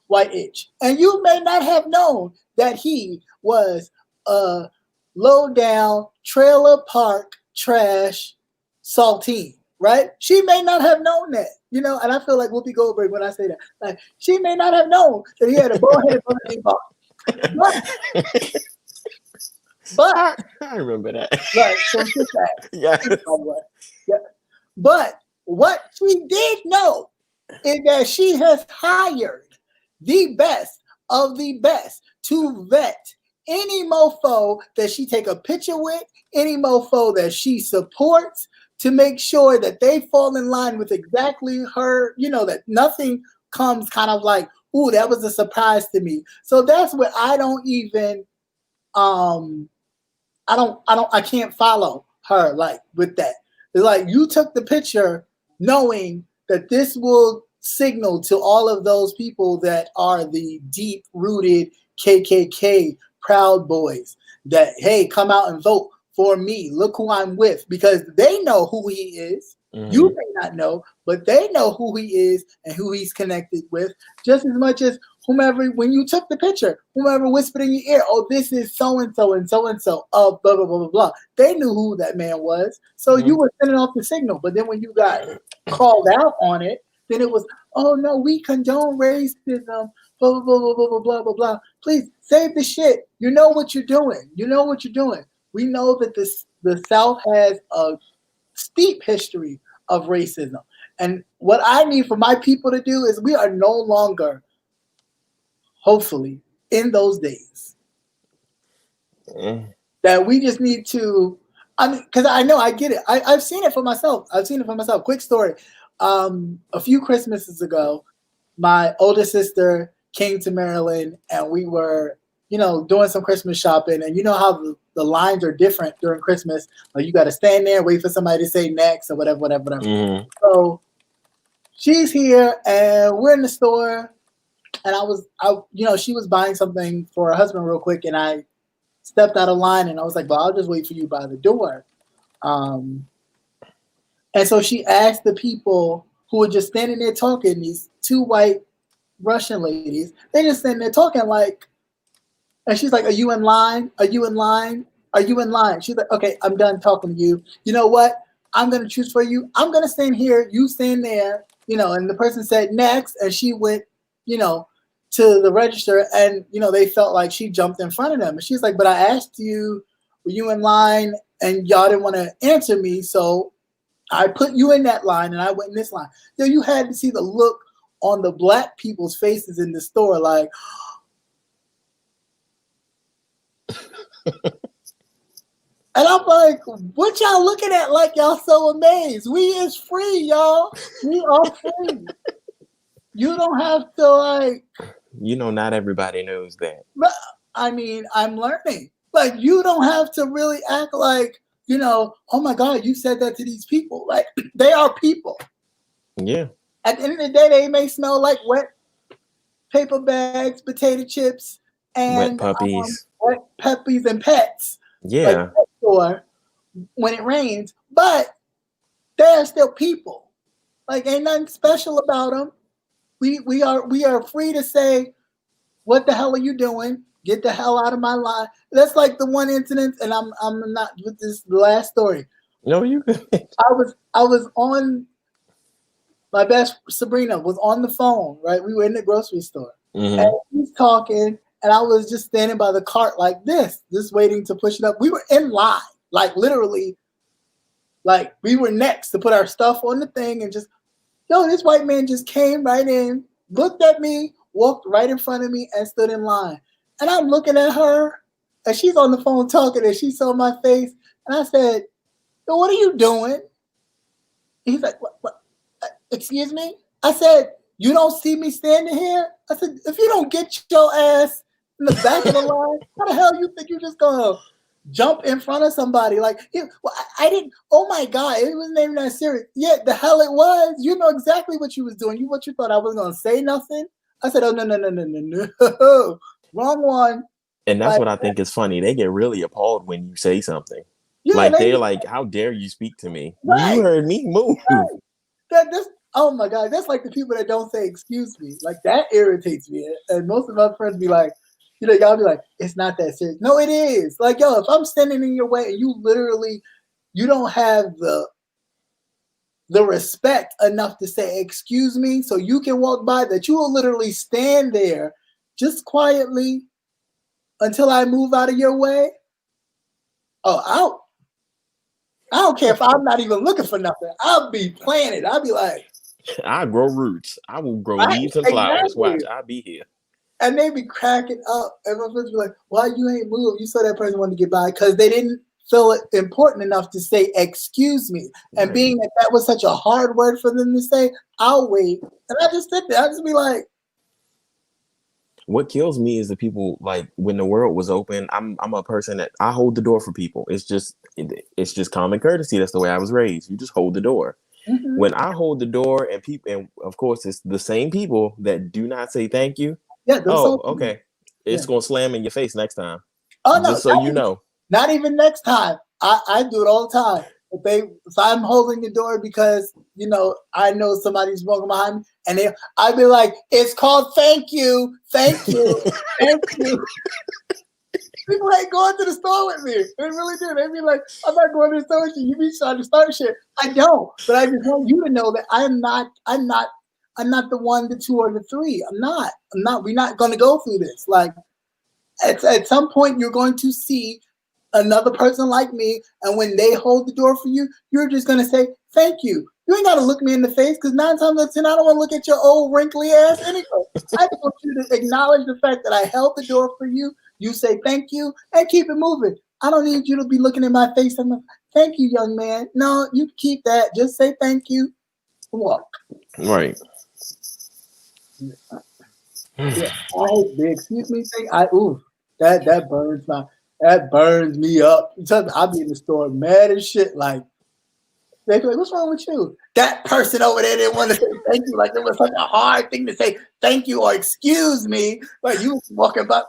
white itch. And you may not have known that he was a low-down trailer park trash saltine, right? She may not have known that, and I feel like Whoopi Goldberg when I say that. Like, she may not have known that he had a bullheaded birthday bar. But I remember that. Right, so yeah. But what she did know is that she has hired the best of the best to vet any mofo that she take a picture with, any mofo that she supports, to make sure that they fall in line with exactly her, that nothing comes kind of like, ooh, that was a surprise to me. So that's where I don't even I can't follow her like with that. It's like you took the picture knowing that this will signal to all of those people that are the deep-rooted KKK Proud Boys that, hey, come out and vote for me. Look who I'm with, because they know who he is. Mm-hmm. You may not know, but they know who he is and who he's connected with just as much as whomever, when you took the picture, whomever whispered in your ear, oh, this is so-and-so and so-and-so of blah, blah, blah, blah, blah. They knew who that man was. So you were sending off the signal. But then when you got called out on it, then it was, oh, no, we condone racism, blah, blah, blah, blah, blah, blah, blah, blah. Please, save the shit. You know what you're doing. You know what you're doing. We know that the South has a steep history of racism. And what I need for my people to do is we are no longer, hopefully, in those days. That we just need to, because I know I get it. I've seen it for myself. Quick story. A few Christmases ago, my older sister came to Maryland and we were, doing some Christmas shopping. And you know how the lines are different during Christmas. Like you got to stand there, wait for somebody to say next or whatever. Mm-hmm. So she's here and we're in the store and she was buying something for her husband real quick, and I stepped out of line, and I was like, well, I'll just wait for you by the door. And so she asked the people who were just standing there talking, these two white Russian ladies, they just standing there talking like, and she's like, are you in line? Are you in line? Are you in line? She's like, okay, I'm done talking to you. You know what? I'm going to choose for you. I'm going to stand here. You stand there, and the person said next, and she went, to the register, and, they felt like she jumped in front of them. And she's like, but I asked you, were you in line? And y'all didn't want to answer me. So I put you in that line, and I went in this line. You had to see the look on the black people's faces in the store, like, and I'm like, what y'all looking at like y'all so amazed? We is free, y'all. We are free. You don't have to like. Not everybody knows that. I mean, I'm learning. Like, you don't have to really act like, oh my God, you said that to these people. Like, they are people. Yeah. At the end of the day, they may smell like wet paper bags, potato chips, and wet puppies. Wet puppies and pets. Yeah. Or when it rains, but they're still people. Like, ain't nothing special about them. We are free to say, what the hell are you doing? Get the hell out of my line. That's like the one incident, and I'm not with this last story. No, you. I was on. My best Sabrina was on the phone. Right, we were in the grocery store, and he's talking. And I was just standing by the cart like this, just waiting to push it up. We were in line, like literally, like we were next to put our stuff on the thing and just, this white man just came right in, looked at me, walked right in front of me and stood in line. And I'm looking at her and she's on the phone talking and she saw my face. And I said, what are you doing? He's like, what? Excuse me? I said, you don't see me standing here? I said, if you don't get your ass in the back of the line, how the hell you think you're just gonna jump in front of somebody? Like, I didn't. Oh my God, it wasn't even that serious. Yeah, the hell it was. You know exactly what you was doing. What you thought I was gonna say nothing? I said, oh no, wrong one. And that's what I think is funny. They get really appalled when you say something. Yeah, like they're like, how dare you speak to me? Right. You heard me move. Right. Oh my God, that's like the people that don't say excuse me. Like, that irritates me. And most of my friends be like, y'all be like, it's not that serious. No, it is. Like, if I'm standing in your way and you don't have the respect enough to say excuse me so you can walk by, that you will literally stand there just quietly until I move out of your way. Oh, I don't care if I'm not even looking for nothing. I'll be planted. I'll be like, I grow roots. I will grow leaves and flowers. Watch, I'll be here. And they be cracking up. And my friends be like, why you ain't moved? You saw that person wanted to get by, because they didn't feel it important enough to say, excuse me. And being that was such a hard word for them to say, I'll wait. And I just sit there. I just be like. What kills me is the people, like, when the world was open, I'm a person that I hold the door for people. It's just common courtesy. That's the way I was raised. You just hold the door. Mm-hmm. When I hold the door and people, and of course it's the same people that do not say thank you. Yeah. Okay. It's gonna slam in your face next time. Oh no! Just so you know. Not even next time. I do it all the time. If I'm holding the door because I know somebody's walking behind me, and I'd be like, "It's called thank you, thank you, thank you." People ain't going to the store with me. They really do. They be like, "I'm not going to the store with you. You be trying to start shit." I don't, but I just want you to know that I'm not the one, the two, or the three. I'm not. We're not going to go through this. Like, at some point, you're going to see another person like me, and when they hold the door for you, you're just going to say, thank you. You ain't got to look me in the face, because 9 times out of 10, I don't want to look at your old wrinkly ass anyway. I just want you to acknowledge the fact that I held the door for you. You say thank you, and keep it moving. I don't need you to be looking in my face and thank you, young man. No, you keep that. Just say thank you. Walk. Right. Yeah, I hate the excuse me thing. That burns me up. I'll be in the store mad as shit. Like, They'd be like, "What's wrong with you?" That person over there didn't want to say thank you. Like it was such a hard thing to say thank you or excuse me. Like you was walking by.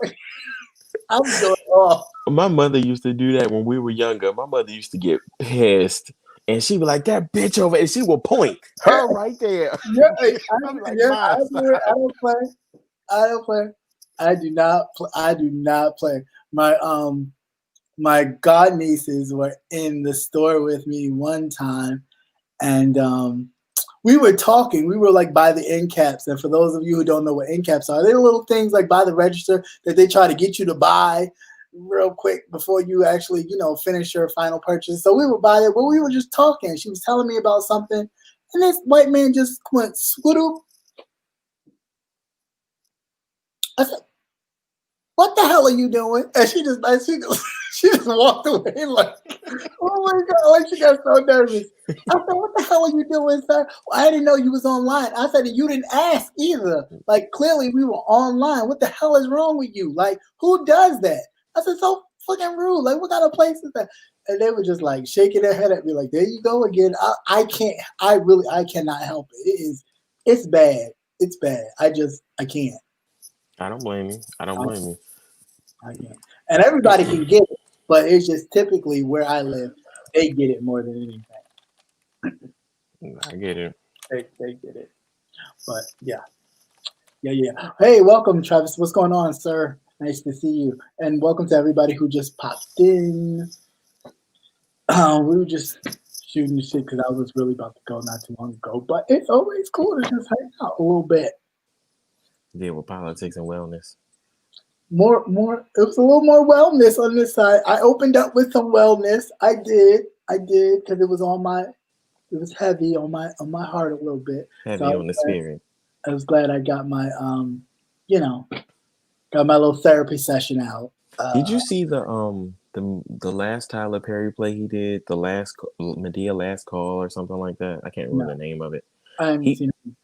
I'm doing all. My mother used to do that when we were younger. My mother used to get pissed, and she'd be like, "That bitch over," and she would point her right there. Yeah, I'd be like, yeah, "Ma, I do it. I stop." don't play. I don't play. I do not. I do not play. My god nieces were in the store with me one time, and we were talking. We were like by the end caps, and for those of you who don't know what end caps are, they're little things like by the register that they try to get you to buy real quick before you actually, finish your final purchase. So we were by there, but we were just talking. She was telling me about something, and this white man just went scoot. I said, "What the hell are you doing?" And she just walked away like, "Oh my god!" Like she got so nervous. I said, "What the hell are you doing, sir?" "Well, I didn't know you was online." I said, "You didn't ask either. Like clearly we were online. What the hell is wrong with you? Like who does that?" I said, "So fucking rude. Like what kind of place is that?" And they were just like shaking their head at me, like, "There you go again." I can't. I cannot help it. It's bad. It's bad. I can't. I don't blame you. I don't blame you. I can't. And everybody can get it, but it's just typically where I live, they get it more than anything. I get it. They get it. But yeah. Hey, welcome, Travis. What's going on, sir? Nice to see you. And welcome to everybody who just popped in. We were just shooting the shit because I was really about to go not too long ago. But it's always cool to just hang out a little bit. Deal with politics and wellness. More. It was a little more wellness on this side. I opened up with some wellness. I did because it was heavy on my heart a little bit. Heavy So on the spirit. I was glad I got my got my little therapy session out. Did you see the last Tyler Perry play he did? The last Medea Last Call or something like that. I can't remember the name of it. I haven't seen it.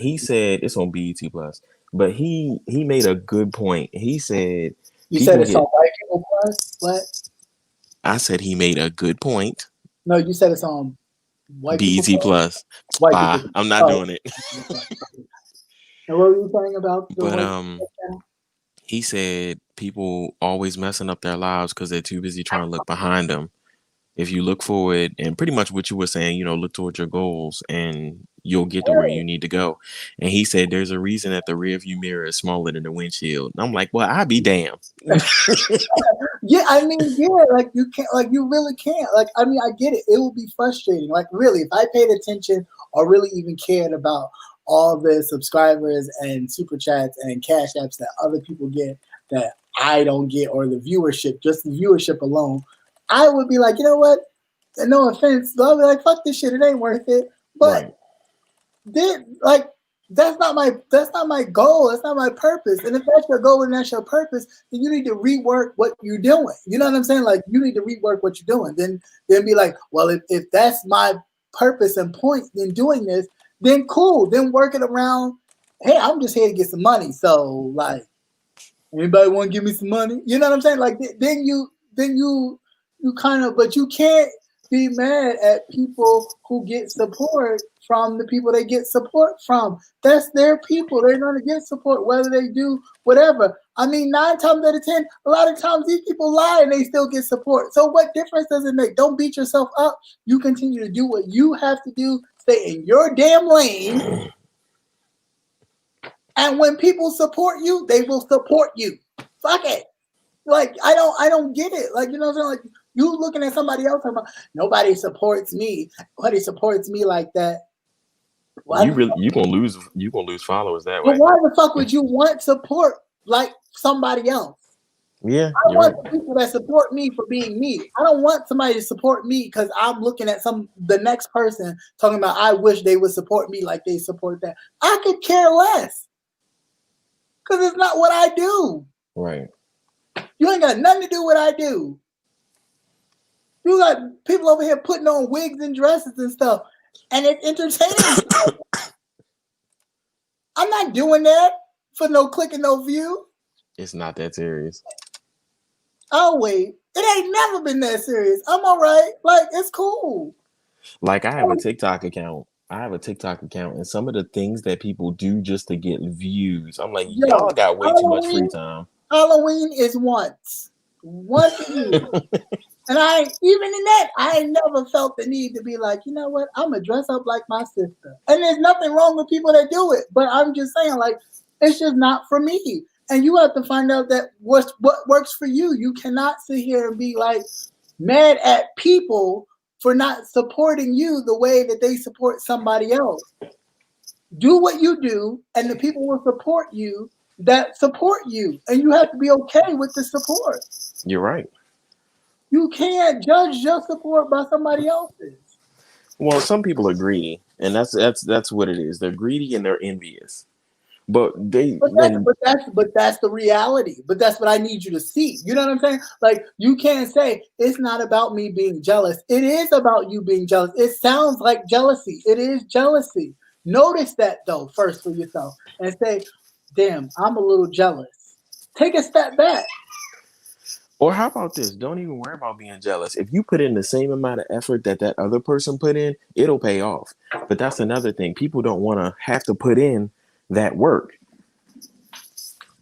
He said it's on BET Plus, but he made a good point. He said You said it's on White People Plus? What? I said he made a good point. No, you said it's on White BET People Plus. White Bye. People. I'm not doing it. And what were you saying about the But he said people always messing up their lives because they're too busy trying to look behind them. If you look forward, and pretty much what you were saying, look towards your goals and you'll get to where you need to go. And he said there's a reason that the rear view mirror is smaller than the windshield. And I'm like, well, I'll be damned. Yeah, I mean, yeah, like you can't, like you really can't. Like, I mean, I get it. It will be frustrating. Like, really, if I paid attention or really even cared about all the subscribers and super chats and cash apps that other people get that I don't get, or the viewership, just the viewership alone, I would be like, you know what? And no offense, I'll be like, fuck this shit. It ain't worth it. But that's not my goal. That's not my purpose. And if that's your goal and that's your purpose, then you need to rework what you're doing. You know what I'm saying? Like you need to rework what you're doing. Then be like, well, if that's my purpose and point in doing this, then cool. Then work it around. Hey, I'm just here to get some money. So like, anybody want to give me some money? You know what I'm saying? Like then you kind of, but you can't be mad at people who get support from the people they get support from. That's their people. They're going to get support whether they do whatever. I mean, 9 times out of 10, a lot of times these people lie and they still get support. So what difference does it make? Don't beat yourself up. You continue to do what you have to do. Stay in your damn lane. And when people support you, they will support you. Fuck it. Like I don't get it. Like, you know what I'm saying? Like you looking at somebody else talking about nobody supports me. Nobody supports me like that. You gonna lose followers that But way. why the fuck would you want support like somebody else? Yeah, I want the people that support me for being me. I don't want somebody to support me because I'm looking at the next person talking about I wish they would support me like they support that. I could care less. Because it's not what I do. Right. You ain't got nothing to do with what I do. You got people over here putting on wigs and dresses and stuff, and it's entertaining. I'm not doing that for no click and no view. It's not that serious. Oh wait, it ain't never been that serious. I'm all right. Like it's cool. Like I have a TikTok account. And some of the things that people do just to get views, I'm like, y'all Yo, got way too much free Halloween, time. Halloween is once a year. And even in that, I ain't never felt the need to be like, you know what, I'm gonna dress up like my sister. And there's nothing wrong with people that do it, but I'm just saying, like, it's just not for me. And you have to find out that what works for you. You cannot sit here and be like mad at people for not supporting you the way that they support somebody else. Do what you do, and the people will support you that support you, and you have to be okay with the support. You're right. You can't judge your support by somebody else's. Well, some people are greedy, and that's what it is. They're greedy and they're envious. But they But that's then but that's but that's the reality. But that's what I need you to see. You know what I'm saying? Like you can't say it's not about me being jealous. It is about you being jealous. It sounds like jealousy. It is jealousy. Notice that though first for yourself and say, "Damn, I'm a little jealous." Take a step back. or how about this? Don't even worry about being jealous. If you put in the same amount of effort that that other person put in, it'll pay off. But that's another thing. People don't want to have to put in that work.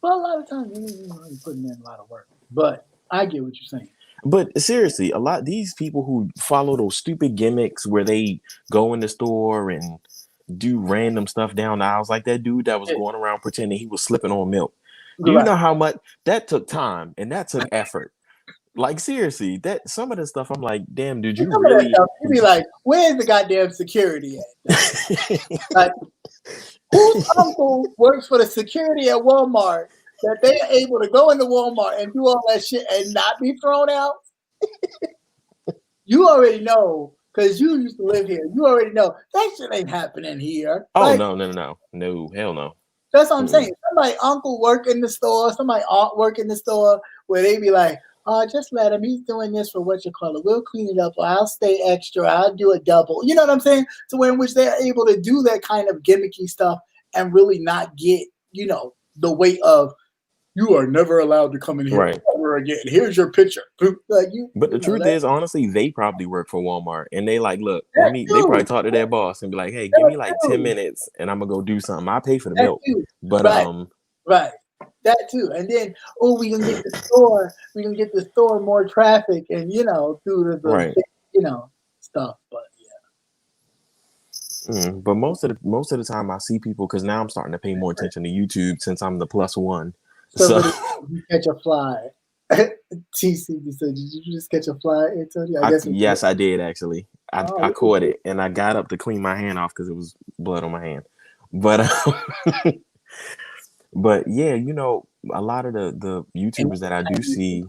Well, a lot of times you're putting in a lot of work, but I get what you're saying. But seriously, a lot these people who follow those stupid gimmicks where they go in the store and do random stuff down the aisles, like that dude that was Yeah, going around pretending he was slipping on milk. Do you're you right. know how much that took time and that took effort? Like seriously, that some of the stuff I'm like, damn, did And you some of that really? stuff, you be like, "Where's the goddamn security at?" Though? Like, whose uncle works for the security at Walmart that they are able to go into Walmart and do all that shit and not be thrown out? You already know because you used to live here. You already know that shit ain't happening here. Oh Like, no, no, no, no, no, hell no. that's what I'm Mm-mm. saying. Somebody uncle work in the store, somebody aunt work in the store where they be like, "Oh, just let him. He's doing this for what you call it. We'll clean it up. Or I'll stay extra. I'll do a double." You know what I'm saying? To where in which they're able to do that kind of gimmicky stuff and really not get, the weight of you are never allowed to come in here Right. ever again. Here's your picture. Like But the you know truth that is, honestly, they probably work for Walmart, and they like, look, let that me. They probably too. talk to their boss and be like, hey, give That me like 10 too. minutes, and I'm gonna go do something. I pay for the That milk, too. but Right. Right. That too. And then, oh, we can get the store. We can get the store more traffic, and through the right. big, stuff. But But most of the time, I see people because now I'm starting to pay more yeah, attention to YouTube since I'm the plus one. So somebody you catch a fly. TCB said, "Did you just catch a fly, Antonio?" I guess it did. yes, I did actually. Oh, I look at caught you. it and I got up to clean my hand off because it was blood on my hand. But but yeah, a lot of the And YouTubers that I do see,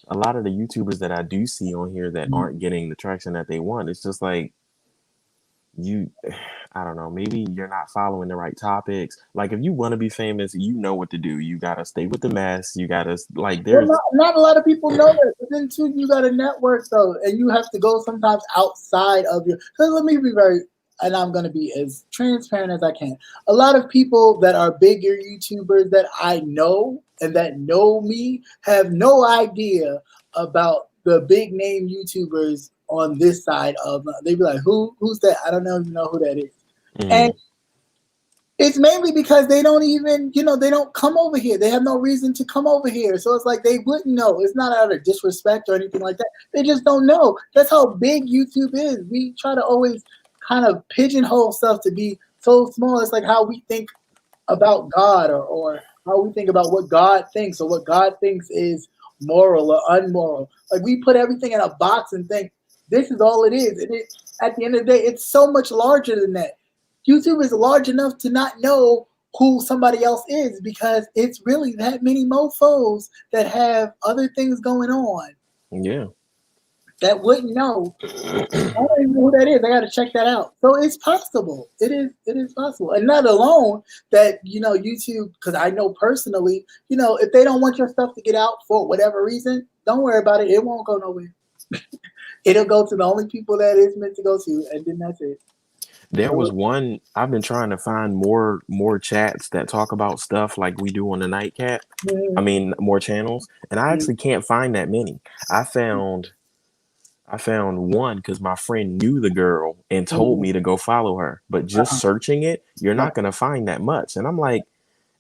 a lot of the YouTubers that I do see on here that aren't getting the traction that they want, it's just like you I don't know, maybe you're not following the right topics. Like if you want to be famous, you know what to do. You gotta stay with the mess. You gotta like well, there's not a lot of people know that. But then too, you got a network though, and you have to go sometimes outside of your. So let me be very, and I'm going to be as transparent as I can. A lot of people that are bigger YouTubers that I know and that know me have no idea about the big name YouTubers on this side of. They be like, who's that? I don't even know who that is, and mm, it's mainly because they don't even, they don't come over here. They have no reason to come over here. So it's like they wouldn't know. It's not out of disrespect or anything like that. They just don't know. That's how big YouTube is. We try to always kind of pigeonhole stuff to be so small. It's like how we think about God or how we think about what God thinks or what God thinks is moral or unmoral. Like we put everything in a box and think this is all it is. And at the end of the day, it's so much larger than that. YouTube is large enough to not know who somebody else is because it's really that many mofos that have other things going on yeah. that wouldn't know. I don't even know who that is. I got to check that out. So it's possible. It is possible, and not alone that YouTube. Because I know personally, if they don't want your stuff to get out for whatever reason, don't worry about it. It won't go nowhere. It'll go to the only people that it's meant to go to, and then that's it. There So, was one I've been trying to find more chats that talk about stuff like we do on the nightcap. I mm, mean more channels. And I mm, actually can't find that many. I found I found one because my friend knew the girl and told Mhm. me to go follow her. But just Uh-huh. searching it, you're Right. not gonna find that much. And I'm like,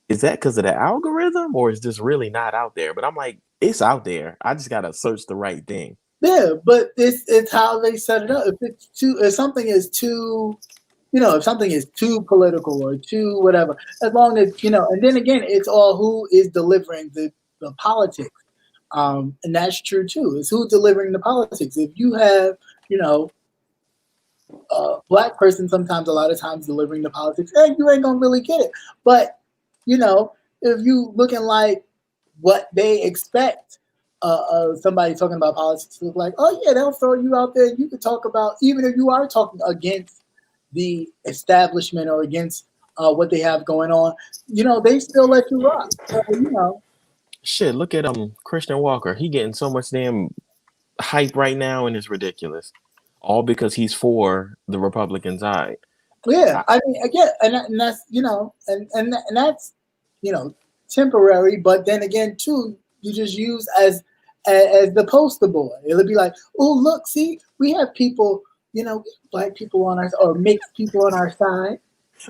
is that because of the algorithm or is this really not out there? But I'm like, it's out there. I just gotta search the right thing. Yeah, but it's how they set it up. If something is too, if something is too political or too whatever, as long as and then again, it's all who is delivering the politics, and that's true too. It's who's delivering the politics. If you have you know a black person, sometimes a lot of times delivering the politics, you ain't gonna really get it. But you know, if you looking like what they expect somebody talking about politics to look like, oh yeah, they'll throw you out there. You could talk about even if you are talking against the establishment or against what they have going on, they still let you rock. So, Shit, look at Christian Walker. He getting so much damn hype right now and it's ridiculous. All because he's for the Republican side. yeah, I, I mean, again, and that's and that's temporary. But then again, too, you just use as the poster boy. It'll be like, oh look, see, we have people, black people on our or mixed people on our side.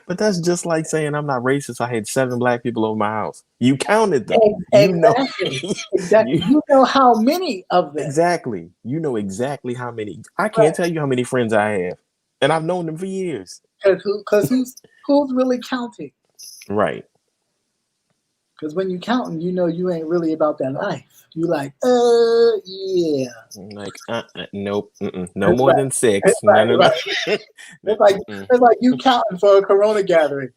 but that's just like saying I'm not racist. I had 7 black people over my house. You counted them. You know, Exactly, exactly. you You know how many of them? exactly. You know exactly how many. I Right? can't tell you how many friends I have, and I've known them for years. Because who's really counting? Right. Because when you counting, you ain't really about that life. You like, yeah. Like, nope, no It's more like, than 6. it's No, like, no, no. right. It's like Mm-mm. it's like you counting for a Corona gathering.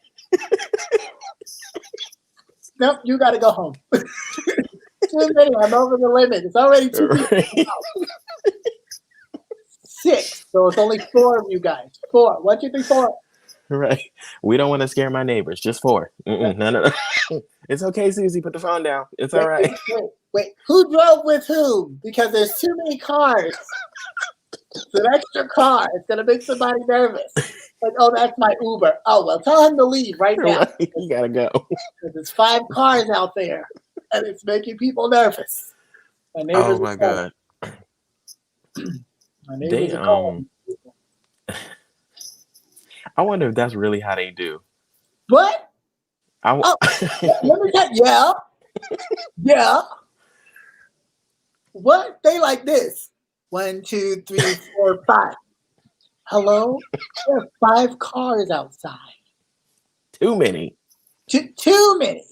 Nope, you got to go home. Too many. I'm over the limit. It's already 2 people. Right. 6. So it's only 4 of you guys. 4. 1, 2, 3, 4. Right. We don't want to scare my neighbors. Just 4. No, no, no. It's okay, Susie. Put the phone down. It's all Wait, right. wait, wait, wait. Who drove with whom? Because there's too many cars. It's an extra car. It's gonna make somebody nervous. Like, oh, that's my Uber. Oh well, tell him to leave right now. Right. You gotta go. Because there's 5 cars out there, and it's making people nervous. My Oh neighbors my are calling. God. My They neighbors are calling. I wonder if that's really how they do. What? I Oh, let me tell. Yeah, yeah. What? They like this. 1, 2, 3, 4, 5. Hello? There are 5 cars outside. too many. Too many.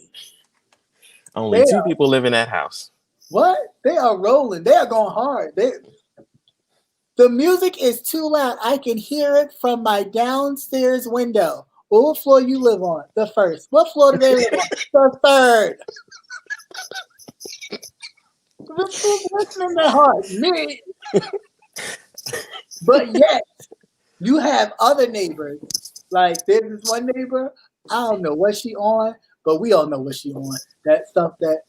Only They 2 are people live in that house. what? They are rolling. They are going hard. The music is too loud. I can hear it from my downstairs window. What floor you live on? The first. What floor do they live on? The third. Who's listening that hard? Me. But yet, you have other neighbors. Like there's this one neighbor. I don't know what she on, but we all know what she on. That stuff that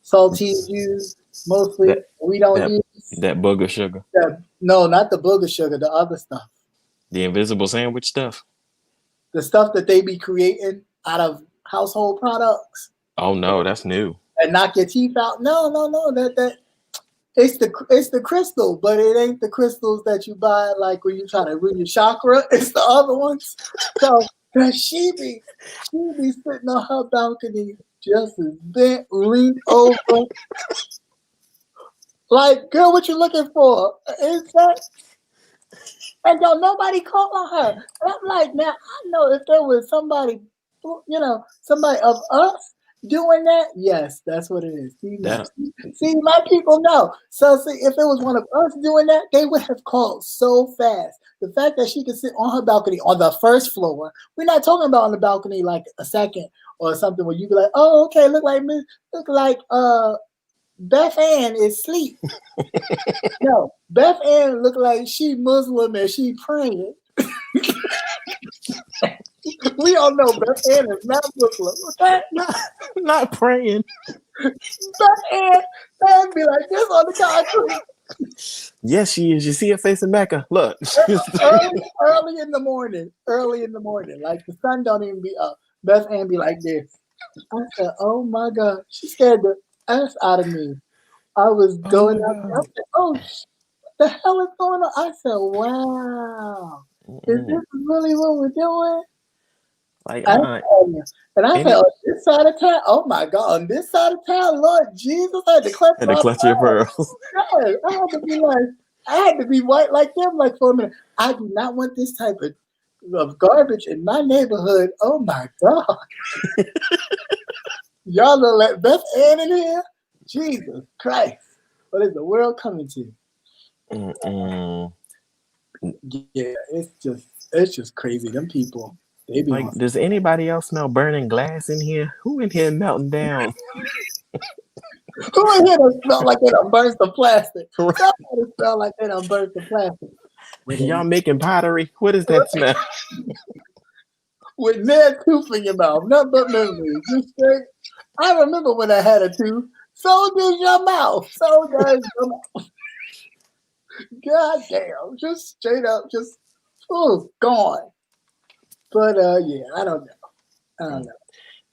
saltines use mostly. That We don't that use. that booger sugar. No, not the booger sugar. The other stuff. The invisible sandwich stuff. The stuff that they be creating out of household products Oh no, that's new. and knock your teeth out. No, no, no. That it's the crystal, but it ain't the crystals that you buy like when you try to read your chakra. It's the other ones. So she be sitting on her balcony just as bent, leaned over, like, girl, what you looking for? Is that? And don't nobody call on her. And I'm like, now I know if there was somebody of us doing that, yes, that's what it is. See, no. That See, my people know. So see, if it was one of us doing that, they would have called so fast. The fact that she could sit on her balcony on the first floor, we're not talking about on the balcony like a second or something where you be like, oh, okay, look like Beth Ann is asleep. No, Beth Ann look like she Muslim and she praying. We all know Beth Ann is not Muslim. Okay? not praying. Beth Ann be like this on the concrete. Yes, she is. You see her face in Mecca. Look. Early in the morning. Early in the morning. Like the sun don't even be up. Beth Ann be like this. I said, oh my God. She scared the ass out of me. I was Oh going my out there. I God. said, oh, the hell is going on? I said, wow, is Mm-mm. this really what we're doing? Like, I tell you. And I said, any on this side of town, oh my God, on this side of town, Lord Jesus, I had to clutch had to my clutch your pearls. pearls. Yes, I had to be white like them, like for a minute. I do not want this type of garbage in my neighborhood. Oh my God. Y'all don't let Beth Ann in here? Jesus Christ. What is the world coming to? Mm-mm. Yeah, it's just crazy. Them people, they be Like, on. does anybody else smell burning glass in here? Who in here melting down? Who in here that smell like they done burst the plastic? Somebody smell like they done burst the plastic. With Y'all making pottery? What is that smell? with Ned tooth in your mouth, nothing but memories. Just straight. I remember when I had a tooth. So does your mouth. So does your mouth. God damn. Just straight up, just gone. But yeah, I don't know. I don't know.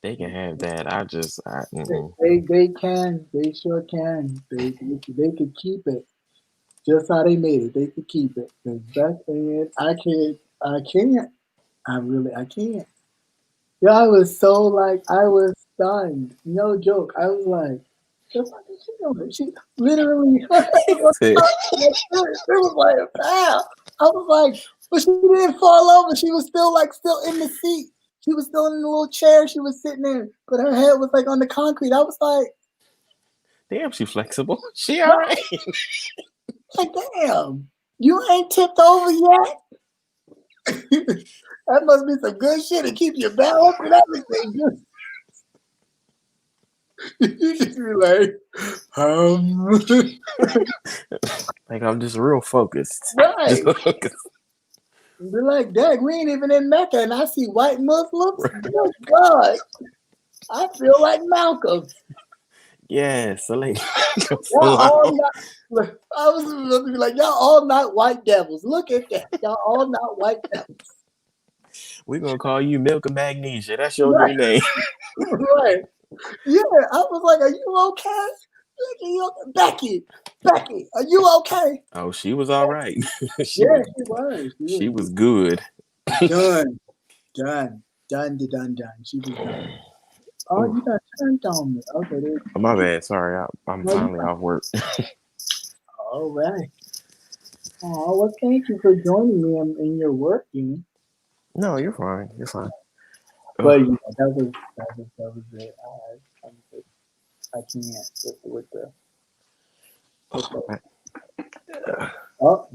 They can have that. Mm-mm. They can. They sure can. They could keep it. Just how they made it. They could keep it. Cause back then, I can't. I can't. Yeah, I was so like, I was stunned. No joke. I was like, the fuck is she doing? She literally, it was like a pow. I was like, but she didn't fall over. She was still like, still in the seat. She was still in the little chair she was sitting in, but her head was like on the concrete. I was Damn, she flexible. She all right. like, damn, you ain't tipped over yet. That must be some good shit to keep your balance and everything. You just be like, Like, I'm just real focused. Just right. focused. Be like, Dad, we ain't even in Mecca, and I see white Muslims. Good God, I feel like Malcolm. Yeah, so like, Y'all all not. Look, I was supposed to be like, y'all all not white devils. Look at that. Y'all all not white devils. we're gonna call you Milk of Magnesia. That's your Right, new name. right. Yeah, I was like, are you okay? Becky, are you okay? Oh, she was all right. she Yeah, was she was. She was she was good. done, done. She was done. Oh, Oh, you got turned on me. Okay, there. my bad. Sorry, I'm No, you finally got. off work. All right. Oh, well, thank you for joining me in your working. No, you're fine. You're fine. But Oh, yeah, that was it. I can't with the oh,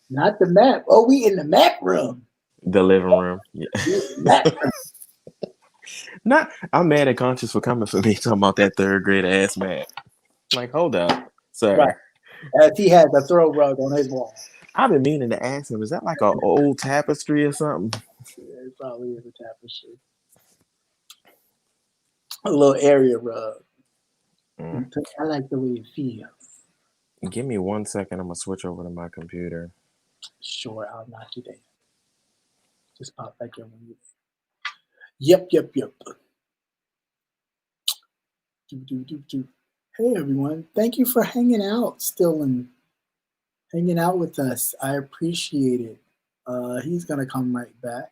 not the map. Oh, we in the map room. the living room. Yeah. We in the map room. Not. I'm mad at Conscious for coming for me talking about that third grade ass man. Like, hold up, Right. sir. As he had the throw rug on his wall. I've been meaning to ask him. Is that like an old tapestry or something? Yeah, it probably is a tapestry. A little area rug. Mm. I like the way it feels. Give me 1 second. I'm gonna switch over to my computer. Sure, I'll knock you down. Just pop back in when you. Yep. Do. Hey everyone, thank you for hanging out still and hanging out with us. I appreciate it. He's gonna come right back,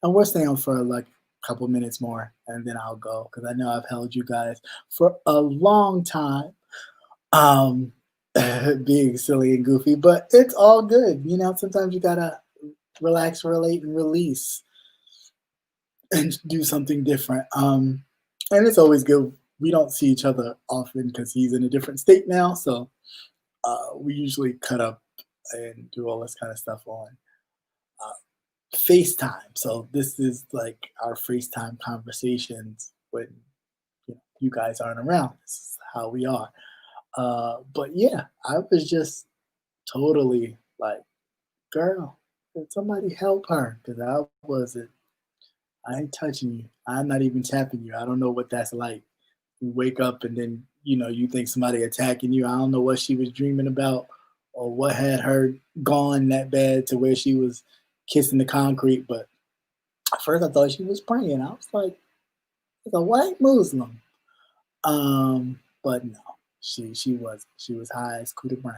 and we're staying for like a couple minutes more, and then I'll go because I know I've held you guys for a long time, um, being silly and goofy, but it's all good. You know, sometimes you gotta relax, relate, and release, and do something different. And it's always good. We don't see each other often because he's in a different state now, so we usually cut up and do all this kind of stuff on FaceTime. So this is like our FaceTime conversations when you guys aren't around. This is how we are. But yeah, I was just totally like, girl, can somebody help her? Because I wasn't. I ain't touching you. I'm not even tapping you. I don't know what that's like. You wake up and then you think somebody attacking you. I don't know what she was dreaming about or what had her gone that bad to where she was kissing the concrete. But at first I thought she was praying. I was like, it's a white Muslim. But no, she was high as Cooter Brown.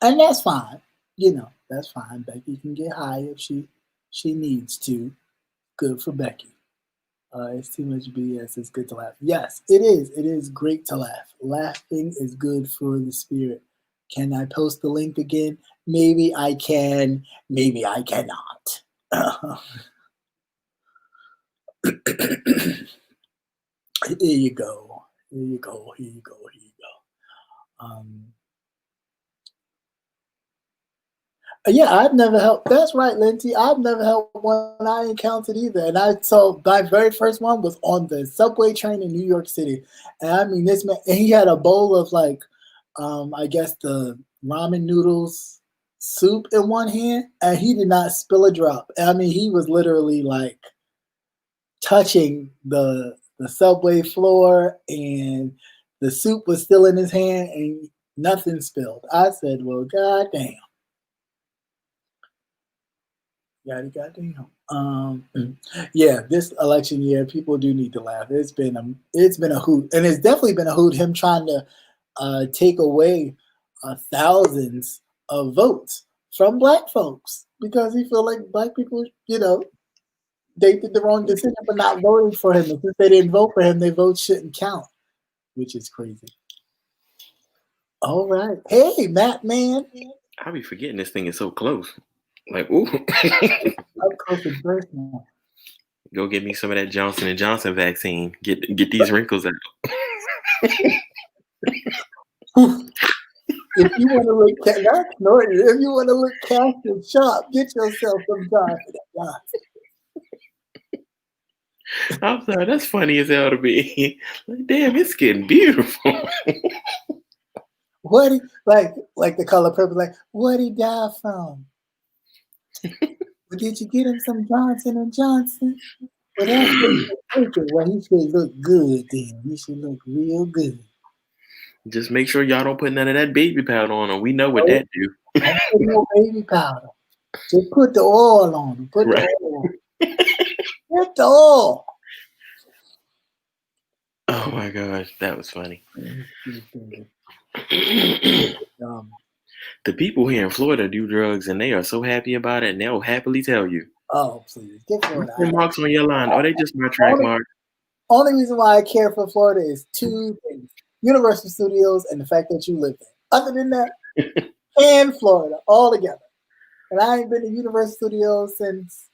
And that's fine. You know, that's fine. Becky can get high if she needs to. Good for Becky. It's too much BS. It's good to laugh. Yes, it is. It is great to laugh. Laughing is good for the spirit. Can I post the link again? Maybe I can. Maybe I cannot. Here you go. Here you go. Here you go. Here you go. Yeah, I've never helped. That's right, Linty. I've never helped one I encountered either. And I so my very first one was on the subway train in New York City. And I mean, this man, and he had a bowl of like, I guess the ramen noodles soup in one hand, and he did not spill a drop. I mean, he was literally like touching the subway floor, and the soup was still in his hand, and nothing spilled. I said, "Well, goddamn." Goddamn. Yeah, this election year, people do need to laugh. It's been a hoot, and it's definitely been a hoot. Him trying to take away thousands of votes from Black folks because he feel like Black people, you know, they did the wrong decision for not voting for him. And since they didn't vote for him, their votes shouldn't count, which is crazy. All right, hey, Matt, man. I be forgetting this thing is so close. Like, ooh. Up close and personal. Go get me some of that Johnson & Johnson vaccine. Get these wrinkles out. If you want to look if you want to look cast and sharp, get yourself some Johnson. I'm sorry, that's funny as hell to me. Like, damn, it's getting beautiful. What like the color purple? Like, what he die from? But did you get him some Johnson & Johnson? Well, that's well, he should look good then. He should look real good. Just make sure y'all don't put none of that baby powder on him. We know what that do. Don't put no baby powder. Just put the oil on him. Put right. the oil. Put the oil. Oh my gosh, that was funny. The people here in Florida do drugs, and they are so happy about it, and they'll happily tell you. Oh, please. Get Florida. The marks on your line. Oh, they just my track mark. Only reason why I care for Florida is two things. Universal Studios and the fact that you live there. Other than that, and Florida, all together. And I ain't been to Universal Studios since,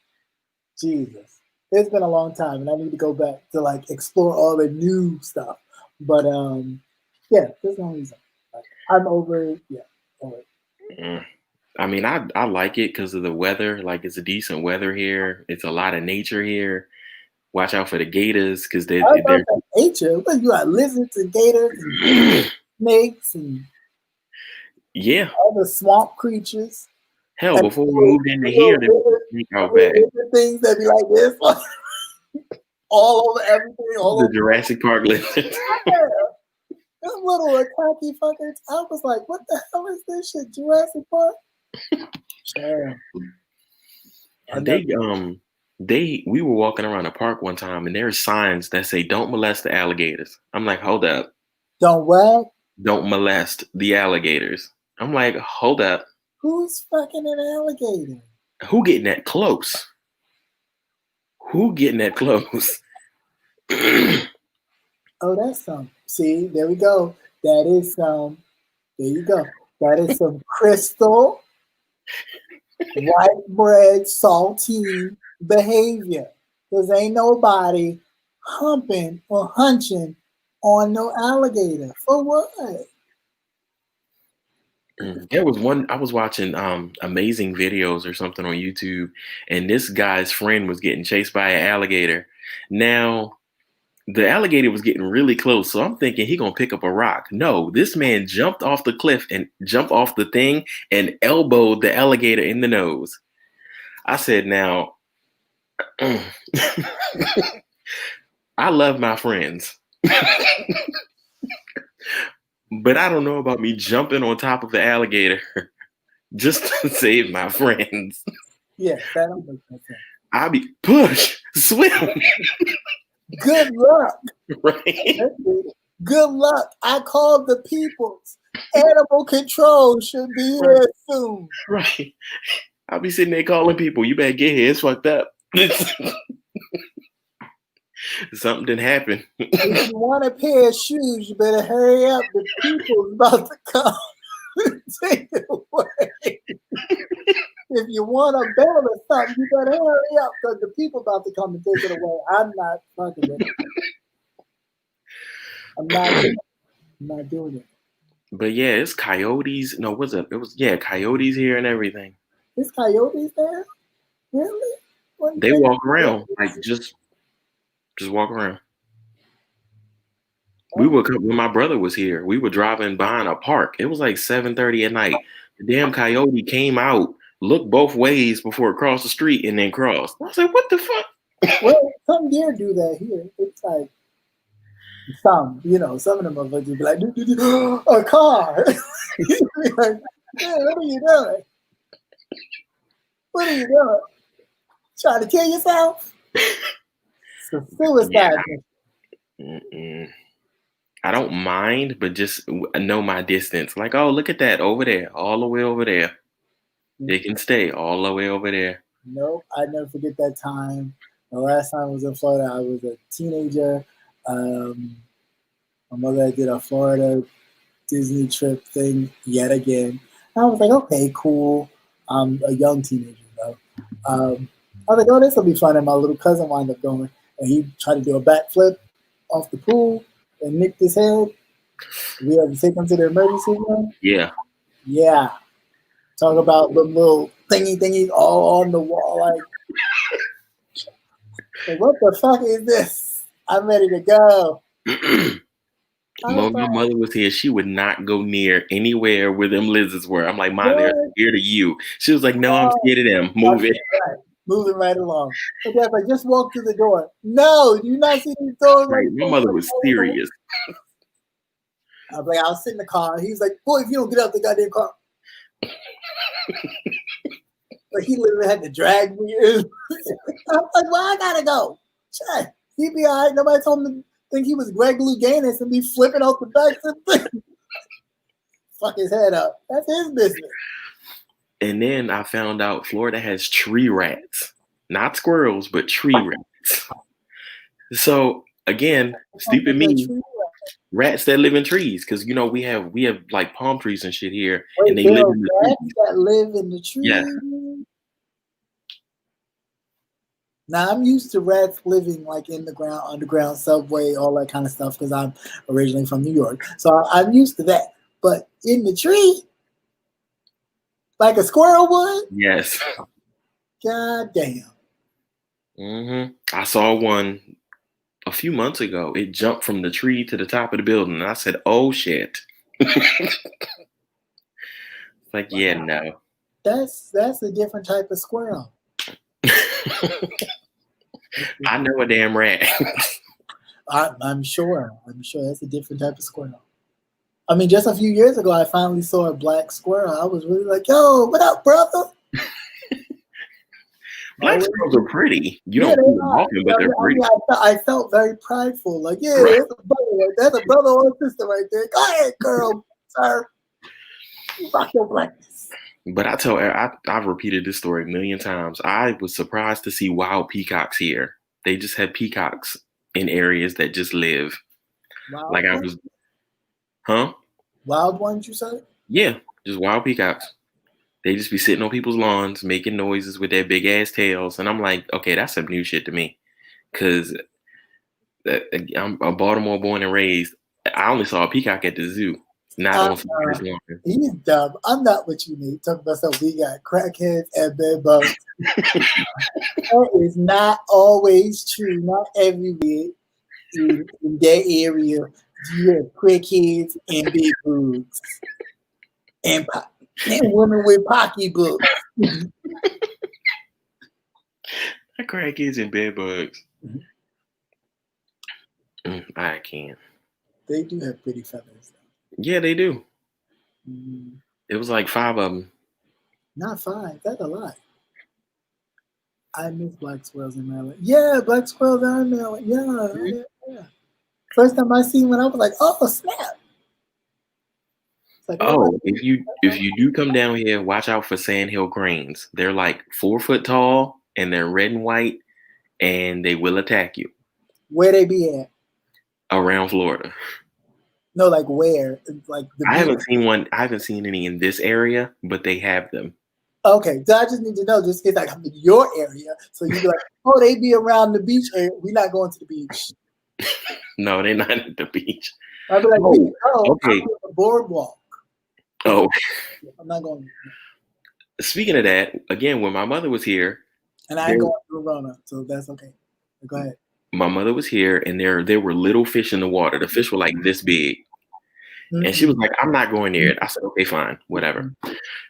Jesus. It's been a long time, and I need to go back to, like, explore all the new stuff. But, yeah, there's no reason. I'm over it. Yeah, over it. I mean, I like it because of the weather. Like, it's a decent weather here. It's a lot of nature here. Watch out for the gators because they're nature. What, you got lizards and gators and snakes and other swamp creatures. Hell, and before we moved into here, the things that be like this, all over everything. All the over Jurassic Park lizards. Them little attacky fuckers. I was like, what the hell is this shit? Jurassic Park? Sure. And we were walking around the park one time, and there's signs that say "Don't molest the alligators." I'm like, hold up. Don't what? Don't molest the alligators. I'm like, hold up. Who's fucking an alligator? Who getting that close? Who getting that close? Oh, that's some. See, there we go. That is some. There you go. That is some crystal, white bread, saltine behavior. Because ain't nobody humping or hunching on no alligator. For what? There was one, I was watching amazing videos or something on YouTube, and this guy's friend was getting chased by an alligator. Now, the alligator was getting really close, so I'm thinking he gonna pick up a rock. No, this man jumped off the cliff and jumped off the thing and elbowed the alligator in the nose. I said, now, I love my friends. But I don't know about me jumping on top of the alligator just to save my friends. Yeah, that don't make sense. I'll be push, swim. Good luck. Right? Good luck. I called the peoples. Animal control should be here soon. Right. I'll be sitting there calling people. You better get here. It's fucked up. Something didn't happen. If you want a pair of shoes, you better hurry up. The people's about to come. Take it away. If you want a belt or something, you better hurry up because the people about to come and take it away. I'm not fucking with it. I'm not doing it. But yeah, it's coyotes. No, what's up? It was coyotes here and everything. There's coyotes there? Really? They walk around like just walk around. We were when my brother was here. We were driving behind a park. It was like 7:30 at night. The damn coyote came out, looked both ways before it crossed the street, and then crossed. I was like, "What the fuck?" Well, some deer do that here. It's like some of them motherfuckers be like, a car. Like, yeah, what are you doing? What are you doing? Trying to kill yourself? It's a suicide. I don't mind, but just know my distance. Like, oh, look at that over there, all the way over there. They can stay all the way over there. Nope, I never forget that time. The last time I was in Florida, I was a teenager. My mother did a Florida Disney trip thing yet again. I was like, okay, cool. I'm a young teenager, though. I was like, oh, this will be fun. And my little cousin wound up going, and he tried to do a backflip off the pool and nicked his head. We had to take him to the emergency room. Yeah. Yeah. Talk about the little thingies all on the wall. Like, what the fuck is this? I'm ready to go. When my mother was here, she would not go near anywhere where them lizards were. I'm like, Mom, they're scared of you. She was like, no, I'm scared of them. Move it. Right. Moving right along. So Dad's like, just walk through the door. No, do you not see these doors? Right. My mother was serious. I was like, I'll sit in the car. He's like, boy, if you don't get out the goddamn car. But he literally had to drag me in. I'm like, well, I gotta go. Shit, he'd be all right. Nobody told him to think he was Greg Louganis and be flipping out the back of the thing. Fuck his head up. That's his business. And then I found out Florida has tree rats. Not squirrels, but tree rats. So again, stupid me, rats that live in trees, because we have like palm trees and shit here. Wait, and they live in the rats trees. that live in the trees? Yeah. Now I'm used to rats living like in the ground, underground, subway, all that kind of stuff, because I'm originally from New York. So I'm used to that. But in the tree, like a squirrel would? Yes. God damn. Mm-hmm. I saw one a few months ago. It jumped from the tree to the top of the building, and I said, "Oh shit!" Like, wow. Yeah, no. That's a different type of squirrel. I know a damn rat. I'm sure that's a different type of squirrel. I mean, just a few years ago, I finally saw a black squirrel. I was really like, yo, what up, brother? Black squirrels are pretty. You don't see them often, but they're pretty. I felt very prideful. Like, yeah, right. That's a brother or a sister right there. Go ahead, girl, sir. Rock your blackness. But I've repeated this story a million times. I was surprised to see wild peacocks here. They just have peacocks in areas that just live. Wild like ones? I was, huh? Wild ones, you said? Yeah, just wild peacocks. They just be sitting on people's lawns, making noises with their big ass tails. And I'm like, okay, that's some new shit to me. Because I'm a Baltimore born and raised. I only saw a peacock at the zoo. Not on somebody's lawn. He's dumb. I'm not what you need. Talking about something we got crackheads and bed bugs. That is not always true. Not everywhere in that area. You have crackheads and bed bugs. And women with pocketbooks. Crackheads and bed bugs. I can't. They do have pretty feathers. Yeah, they do. Mm-hmm. It was like 5 of them. Not 5. That's a lot. I miss black squirrels in Maryland. Yeah, black squirrels are in Maryland. Yeah, mm-hmm. Yeah. First time I seen one, I was like, oh snap! It's like, oh, Oh, if you do come down here, watch out for sandhill cranes. They're like 4 foot tall and they're red and white and they will attack you where they be at? around Florida. No, like where? Like the I beach. haven't seen one. I haven't seen any in this area, but they have them. Okay, so I just need to know, just in case I come to your area, so you be like, oh, they be around the beach area. We're not going to the beach. No, they're not at the beach. I'll be like, we can Oh, go. okay. I'm on the boardwalk. Oh, I'm not going. speaking of that, again, when my mother was here, And I ain't going to Corona, so that's okay. Go ahead. my mother was here, and there were little fish in the water. The fish were like this big, and she was like, "I'm not going near it." I said, "Okay, fine, whatever."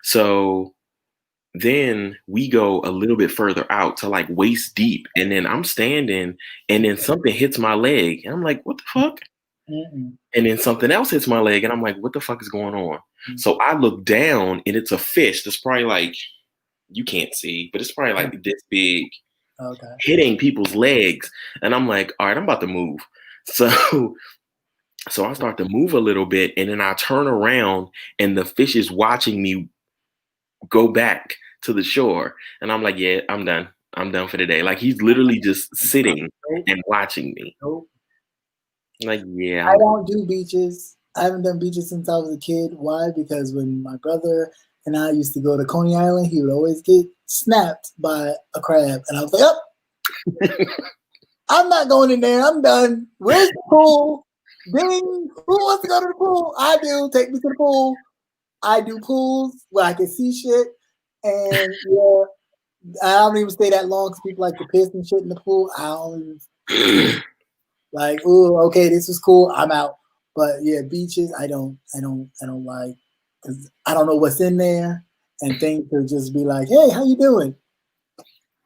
So then we go a little bit further out to like waist deep, and then I'm standing, and then something hits my leg, and I'm like, "What the fuck?" And then something else hits my leg, and I'm like, "What the fuck is going on?" So I look down, and it's a fish that's probably like, you can't see, but it's probably like this big, hitting people's legs, and I'm like, "All right, I'm about to move." So I start to move a little bit, and then I turn around, and the fish is watching me go back to the shore, and I'm like, "Yeah, I'm done. I'm done for the day." Like he's literally just sitting and watching me. Like, yeah, I don't do beaches. I haven't done beaches since I was a kid. Why? Because when my brother and I used to go to Coney Island, he would always get snapped by a crab, and I was like, "Oh, I'm not going in there. I'm done. Where's the pool? Ding! Who wants to go to the pool? I do. Take me to the pool. I do pools where I can see shit, and yeah, I don't even stay that long because people like to piss and shit in the pool. I don't even, like, ooh, okay, this is cool. I'm out. But yeah, beaches, I don't like, because I don't know what's in there, and things could just be like, hey, how you doing?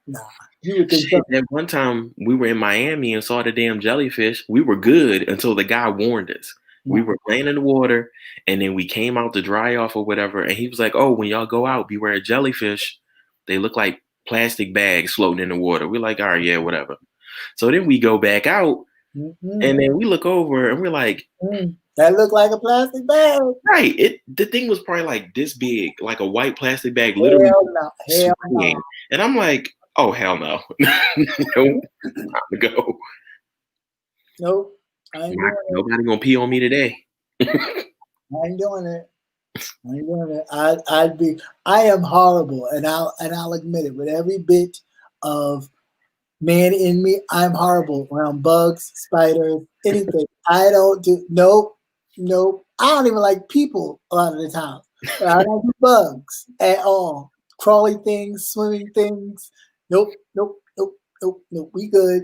Nah, you would think Shit, that one time we were in Miami and saw the damn jellyfish. We were good until the guy warned us. We were playing in the water, and then we came out to dry off or whatever, and he was like, "Oh, when y'all go out, beware of jellyfish. They look like plastic bags floating in the water." We're like, "All right, yeah, whatever." So then we go back out, and then we look over, and we're like, that looked like a plastic bag. Right. The thing was probably like this big, like a white plastic bag, literally Hell swinging. no. And I'm like, oh hell no. Nope. Time to go. Nope. I ain't doing it. Nobody gonna pee on me today. I ain't doing it. I ain't doing it. I am horrible, and I'll admit it. With every bit of man in me, I'm horrible around bugs, spiders, anything. I don't do nope. I don't even like people a lot of the time. But I don't do bugs at all. Crawly things, swimming things. Nope. We good.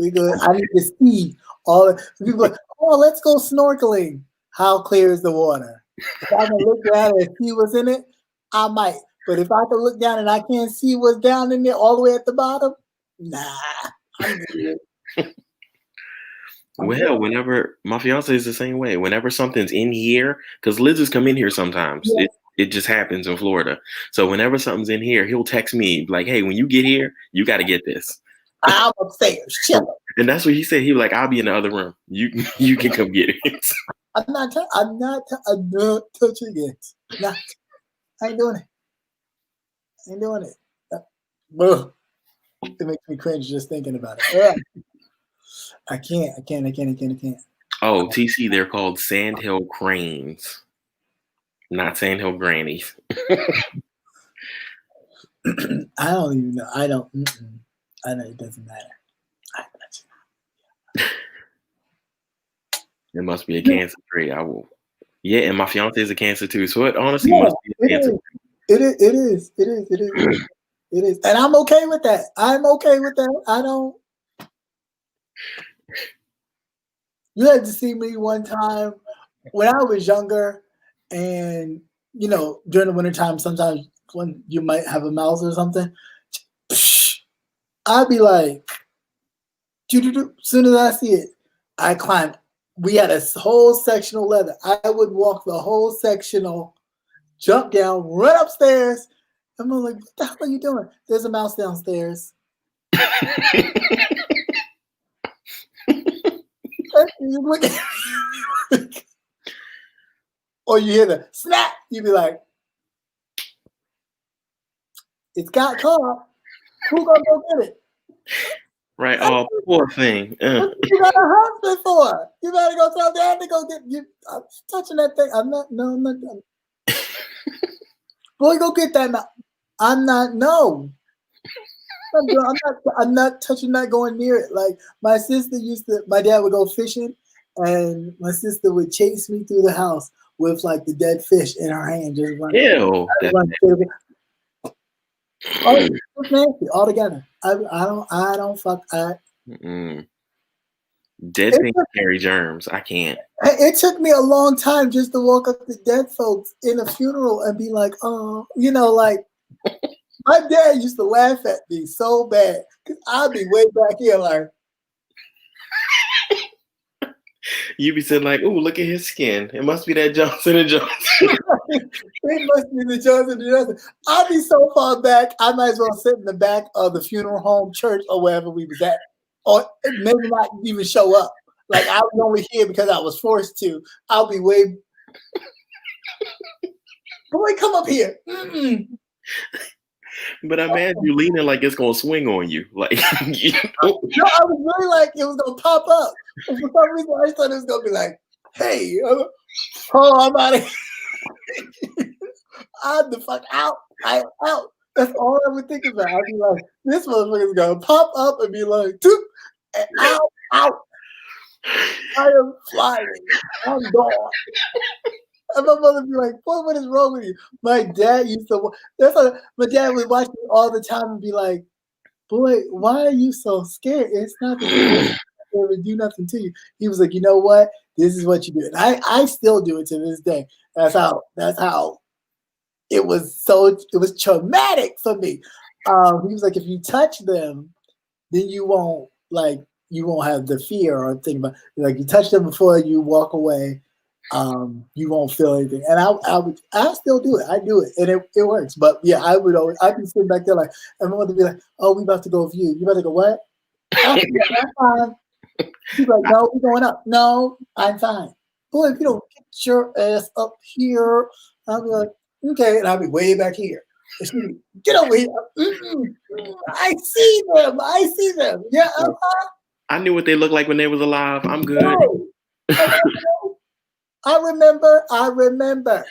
I need to see all people like, oh, let's go snorkeling. How clear is the water? If I can look down and see what's in it, I might. But if I can look down and I can't see what's down in there all the way at the bottom, nah, I'm good. Well, whenever my fiance is the same way, whenever something's in here, because lizards come in here sometimes. Yeah. It just happens in Florida. So whenever something's in here, he'll text me like, "Hey, when you get here, you got to get this." I'm upstairs. Chill. And that's what he said. He was like, "I'll be in the other room. You can come get it." I'm not touching it. Not. I ain't doing it. It makes me cringe just thinking about it. I can't. Oh, TC, they're called sandhill cranes, not sandhill grannies. I don't even know. I know it doesn't matter. It must be a cancer tree. I will. Yeah, and my fiance is a cancer too, so it honestly must be a cancer. It is, and I'm okay with that. I don't. You had to see me one time when I was younger, and during the wintertime, sometimes when you might have a mouse or something, I'd be like, as soon as I see it, I climb. We had a whole sectional leather. I would walk the whole sectional, jump down, run upstairs. I'm like, what the hell are you doing? There's a mouse downstairs. you look at or you hear the snap, you be like, it's got caught. Who gonna go get it? Right. Oh, poor thing. What you got a husband for? You better go tell dad to go get you. I'm touching that thing. I'm not. No, I'm not. Boy, go get that now. I'm not. No. I'm not touching that. Going near it. Like my sister used to. My dad would go fishing, and my sister would chase me through the house with like the dead fish in her hand, just running. Ew. It's nasty altogether. I don't fuck. Dead things carry germs. I can't. It took me a long time just to walk up to dead folks in a funeral and be like, oh, you know, like my dad used to laugh at me so bad because I'd be way back here like. You be saying like, "Ooh, look at his skin. It must be that Johnson and Johnson." It must be the Johnson and Johnson. I'd be so far back, I might as well sit in the back of the funeral home, church, or wherever we was at, or maybe not even show up. Like I was only here because I was forced to. I'll be way. Boy, come up here. But I imagine you leaning like it's gonna swing on you. Like you know? No, I was really like it was gonna pop up. And for some reason, I thought it was gonna be like, "Hey, I'm out of here. I'm the fuck out. I'm out." That's all I would think about. I'd be like, "This motherfucker's gonna pop up and be like, toop, and out. I am flying. I'm gone." And my mother would be like, "Boy, what is wrong with you?" My dad used to. My dad would watch me all the time and be like, "Boy, why are you so scared? It's not that they would do nothing to you." He was like, "You know what? This is what you do." And I still do it to this day. That's how it was traumatic for me. He was like, if you touch them, then you won't have the fear or think about like you touch them before you walk away. You won't feel anything. And I still do it. I do it, and it works. But yeah, I'd be sitting back there like, and my mother would be like, "Oh, we about to go view." You about to go what? I'm fine. She's like, "No, we're going up." "No, I'm fine." "Boy, if you don't get your ass up here," I'll be like, "Okay," and I'll be way back here. And she'd be, "Get over here." I see them. Yeah. I knew what they looked like when they was alive. I'm good. No. I remember.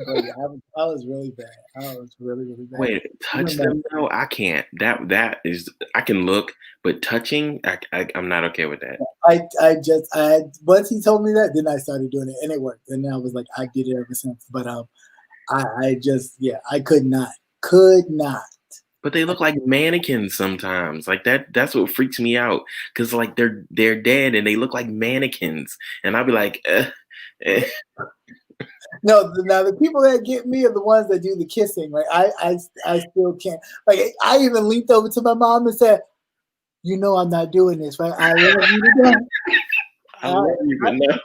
But yeah, I was really bad. I was really, really bad. Wait, touch them though? I can't. That is. I can look, but touching, I'm not okay with that. I once he told me that, then I started doing it, and it worked. And then I was like, I did it ever since. But I could not. But they look like mannequins sometimes. Like that's what freaks me out. Cause like they're dead and they look like mannequins, and I'll be like, No, now the people that get me are the ones that do the kissing. Like I still can't. Like I even leaned over to my mom and said, "You know I'm not doing this, right? I love you to death. I love you, but no."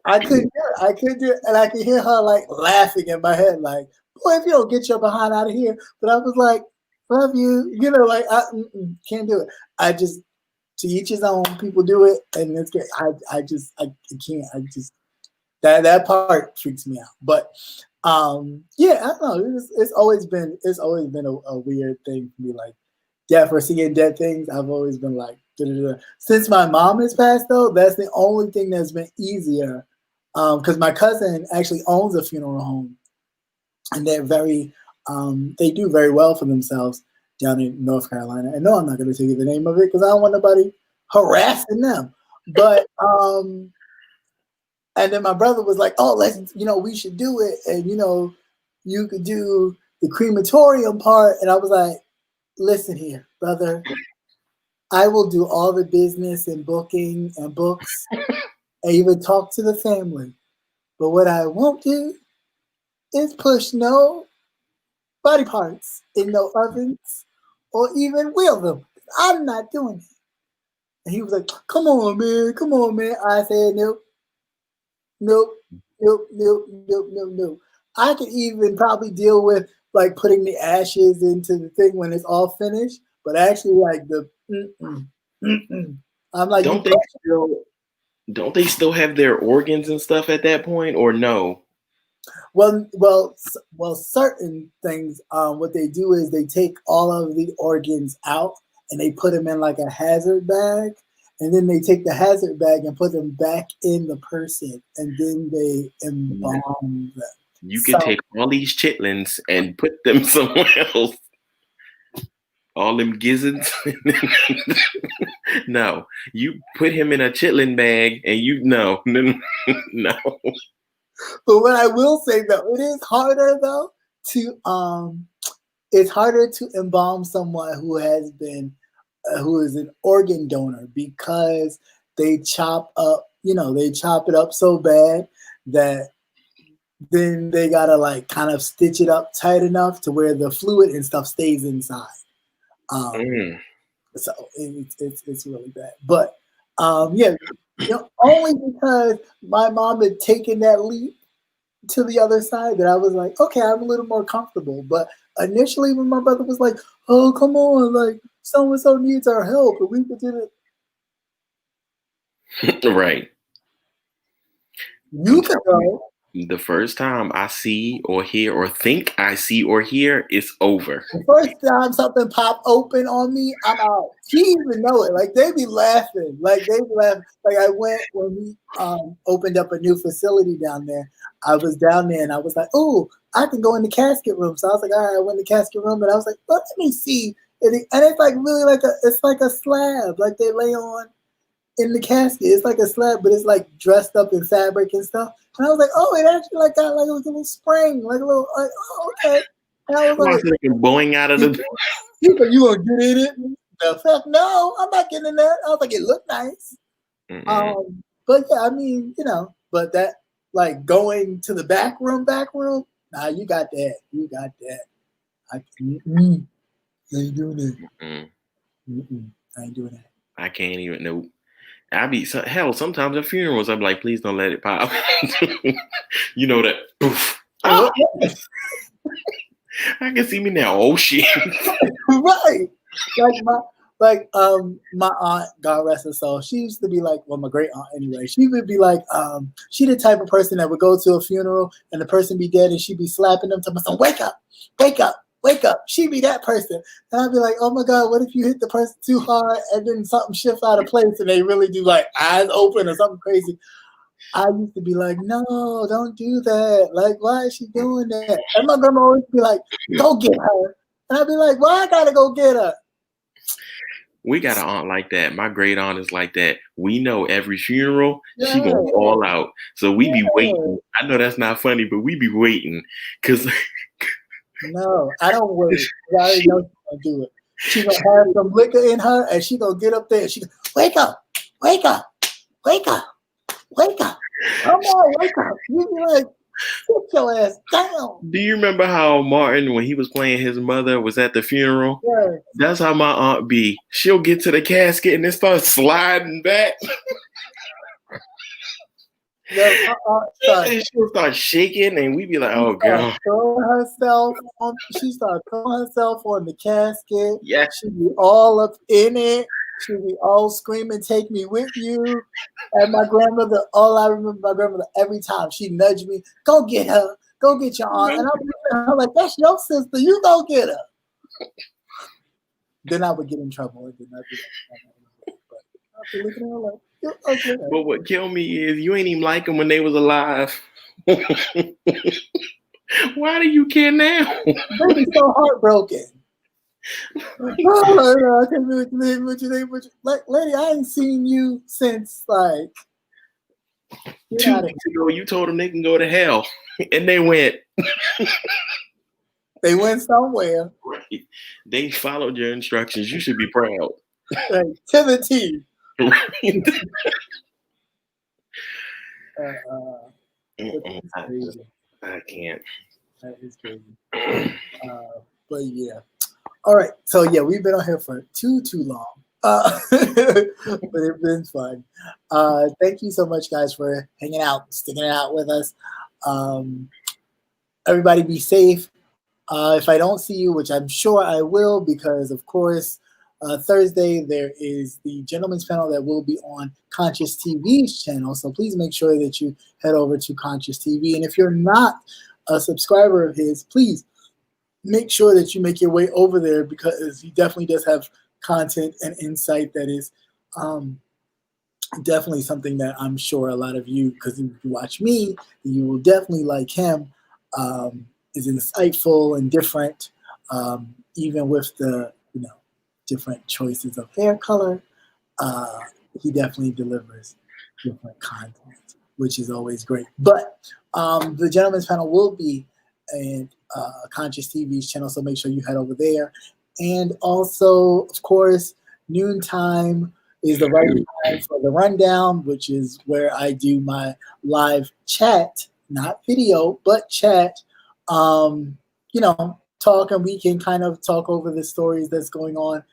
I couldn't do it, and I could hear her like laughing in my head, like, "Boy, if you don't get your behind out of here." But I was like, "Love you," like I can't do it. I just to each his own. People do it, and it's great. I can't. That part freaks me out. But yeah, I don't know. It's always been a weird thing for me. Like death or seeing dead things. I've always been like, da-da-da. Since my mom has passed, though, that's the only thing that's been easier. Because my cousin actually owns a funeral home, and they're they do very well for themselves down in North Carolina. And no, I'm not going to tell you the name of it because I don't want nobody harassing them. But and then my brother was like, "Oh, we should do it, and you could do the crematorium part." And I was like, "Listen here, brother, I will do all the business and booking and books, and even talk to the family. But what I won't do is push no body parts in no ovens or even wheel them. I'm not doing it." And he was like, come on, man. I said, nope. I could even probably deal with like putting the ashes into the thing when it's all finished, but actually like the I'm like, Don't they still don't they still have their organs and stuff at that point, or no? well, certain things. What they do is they take all of the organs out and they put them in like a hazard bag, and then they take the hazard bag and put them back in the person, and then they embalm them. You could So take all these chitlins and put them somewhere else. All them gizzards. No, you put him in a chitlin bag, and no. but what I will say though, it is harder though to it's harder to embalm someone who has been who is an organ donor because they chop up, they chop it up so bad that then they gotta like kind of stitch it up tight enough to where the fluid and stuff stays inside. Mm. So it's really bad. But yeah, only because my mom had taken that leap to the other side that I was like, okay, I'm a little more comfortable. But initially, when my brother was like, "Oh, come on, like so and so needs our help, and we could do it," Right. you could go. The first time I see or hear or think I see or hear, it's over. The first time something pop open on me, I'm out. She even know it. Like they be laughing. Like they be laughing. Like I went when we opened up a new facility down there. I was down there and I was like, "Oh, I can go in the casket room." So I was like, "All right." I went in the casket room and I was like, "Well, let me see." And it's like really like it's like a slab. Like they lay on in the casket. It's like a slab, but it's like dressed up in fabric and stuff. And I was like, oh, it actually like got like a little spring, like a little, like, oh, okay. And I was like, blowing out of the. You gonna get in it? The fuck, no, I'm not getting in there. I was like, it looked nice. But yeah, I mean, but that like going to the back room, nah, you got that. You got that. I ain't doing it. I ain't doing that. I can't even know. Hell, sometimes at funerals, I'm like, please don't let it pop. You know that. Poof. Oh! I can see me now. Oh shit. Right. My aunt, God rest her soul, she used to be like, well, my great aunt anyway. She would be like, she the type of person that would go to a funeral and the person be dead and she'd be slapping them to myself, wake up, wake up, wake up. She'd be that person. And I'd be like, oh my God, what if you hit the person too hard and then something shifts out of place and they really do like eyes open or something crazy? I used to be like, no, don't do that. Like, why is she doing that? And my grandma always be like, go get her. And I'd be like, why I gotta go get her? We got an aunt like that. My great aunt is like that. We know every funeral, she gonna all out. So we be waiting. I know that's not funny, but we be waiting. Cause no, I don't wait. I already know she's gonna do it. She's gonna have some liquor in her and she gonna get up there and she gonna, wake up, wake up, wake up, wake up. Come on, wake up. You be like, sit your ass down. Do you remember how Martin, when he was playing his mother, was at the funeral? Yeah. That's how my aunt be. She'll get to the casket and then start sliding back. Yeah, and she'll start shaking, and we be like, "Oh God!" She started throwing herself on the casket. Yeah, she be all up in it. She be all screaming, "Take me with you!" And my grandmother, all I remember, my grandmother every time she nudged me, "Go get her, go get your aunt." And I'm like, "That's your sister. You go get her." Then I would get in trouble. And then I'd be like, looking at her like, okay. But what killed me is you ain't even like them when they was alive. Why do you care now? They be so heartbroken. Oh, I can't believe what you think. Like, lady, I ain't seen you since like 2 weeks ago. You told them they can go to hell, and they went. They went somewhere. Right. They followed your instructions. You should be proud. Right. To the T. I can't. That is crazy. But yeah. All right. So yeah, we've been on here for too long. But it's been fun. Thank you so much, guys, for hanging out, sticking it out with us. Everybody be safe. If I don't see you, which I'm sure I will, because of course Thursday, there is the gentleman's panel that will be on Conscious TV's channel. So please make sure that you head over to Conscious TV. And if you're not a subscriber of his, please make sure that you make your way over there, because he definitely does have content and insight that is definitely something that I'm sure a lot of you, because if you watch me, you will definitely like him. Is insightful and different, even with the different choices of hair color. He definitely delivers different content, which is always great. But the gentleman's panel will be in Conscious TV's channel, so make sure you head over there. And also, of course, noontime is the right time for the rundown, which is where I do my live chat, not video, but chat. Talk, and we can kind of talk over the stories that's going on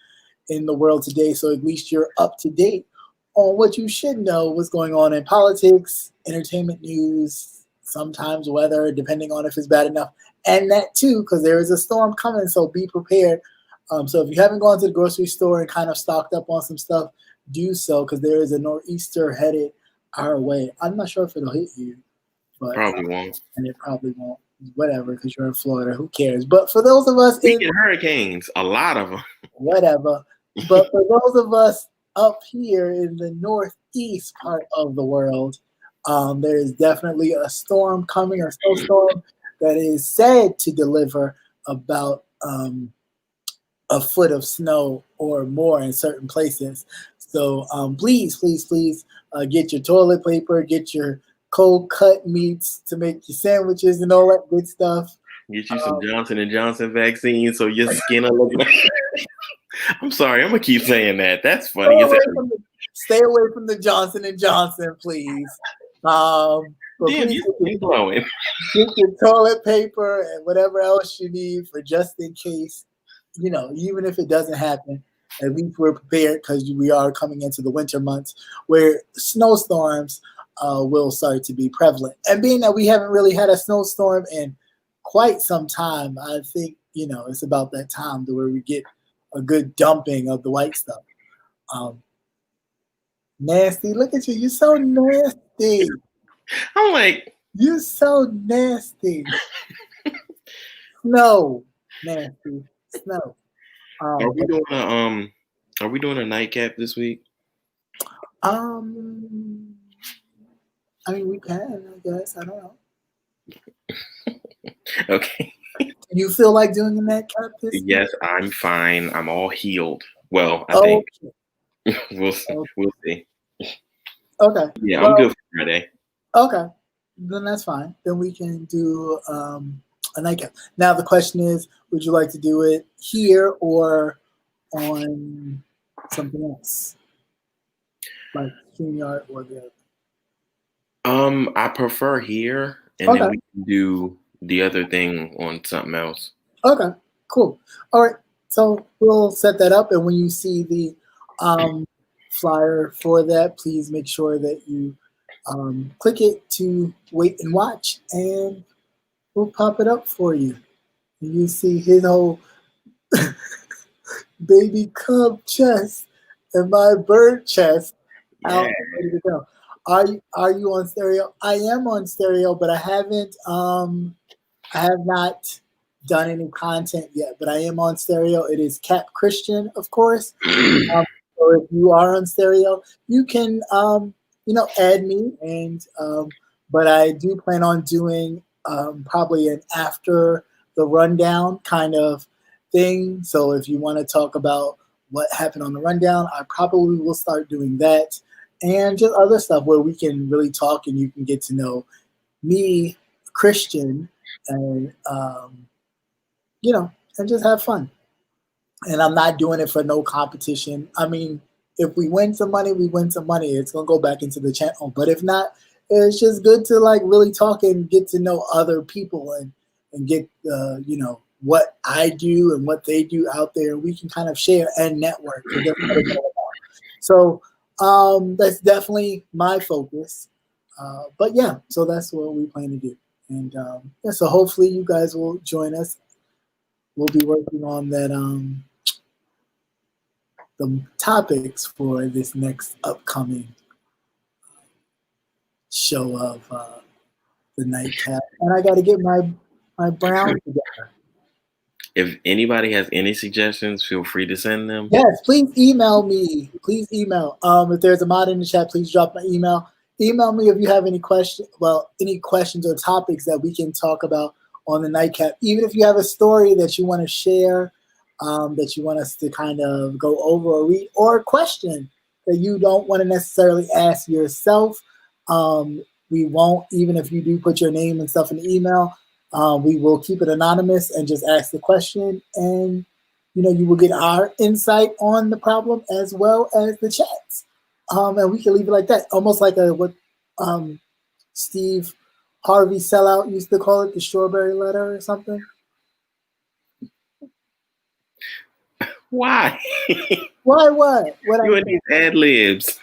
in the world today. So at least you're up to date on what you should know, what's going on in politics, entertainment news, sometimes weather, depending on if it's bad enough. And that too, because there is a storm coming, so be prepared. So if you haven't gone to the grocery store and kind of stocked up on some stuff, do so, because there is a nor'easter headed our way. I'm not sure if it'll hit you, but probably won't. And it probably won't. Whatever, because you're in Florida, who cares? But for those of us in hurricanes, a lot of them. Whatever. But for those of us up here in the northeast part of the world, there is definitely a storm coming, a snowstorm that is said to deliver about a foot of snow or more in certain places. So please get your toilet paper, get your cold cut meats to make your sandwiches and all that good stuff. Get you some Johnson & Johnson vaccine so your skin will look like... I'm sorry, I'm going to keep saying that. That's funny. Stay away from the Johnson & Johnson, please. Damn, you're glowing. Get your toilet paper and whatever else you need for just in case, even if it doesn't happen, at least we're prepared, because we are coming into the winter months where snowstorms will start to be prevalent. And being that we haven't really had a snowstorm in quite some time, I think, it's about that time to where we get a good dumping of the white stuff. Nasty. Look at you. You're so nasty. I'm like, you're so nasty. Snow. Nasty. Snow. Are we doing a nightcap this week? I mean, we can, I guess. I don't know. Okay. Do you feel like doing a nightcap this week? Yes, I'm fine. I'm all healed. Well, I think. We'll see. Okay. Yeah, I'm good for Friday. Okay. Then that's fine. Then we can do a nightcap. Now the question is, would you like to do it here or on something else? Like StreamYard or the other? I prefer here, and then we can do the other thing on something else. Okay, cool. All right, so we'll set that up, and when you see the flyer for that, please make sure that you click it to wait and watch, and we'll pop it up for you. And you see his whole baby cub chest and my bird chest out ready to go. Are you on stereo? I am on stereo, but I have not done any content yet, but I am on stereo. It is Cap Christian, of course. So if you are on stereo, you can add me, and but I do plan on doing probably an after the rundown kind of thing. So if you want to talk about what happened on the rundown, I probably will start doing that, and just other stuff where we can really talk and you can get to know me, Christian, and and just have fun. And I'm not doing it for no competition. I mean, if we win some money, we win some money. It's gonna go back into the channel. But if not, it's just good to like really talk and get to know other people and get what I do and what they do out there, and we can kind of share and network. So that's definitely my focus. But yeah, so that's what we plan to do. And so hopefully you guys will join us. We'll be working on that the topics for this next upcoming show of the Nightcap, and I got to get my brown together. If anybody has any suggestions, feel free to send them. Yes, please email me. Please email. If there's a mod in the chat, please drop my email. Email me if you have any questions or topics that we can talk about on the Nightcap. Even if you have a story that you want to share, that you want us to kind of go over or read, or a question that you don't want to necessarily ask yourself. We won't, even if you do put your name and stuff in the email, we will keep it anonymous and just ask the question, and you will get our insight on the problem as well as the chats. And we can leave it like that, almost like what Steve Harvey Sellout used to call it, the strawberry letter or something. Why? Why what? What You and these ad libs.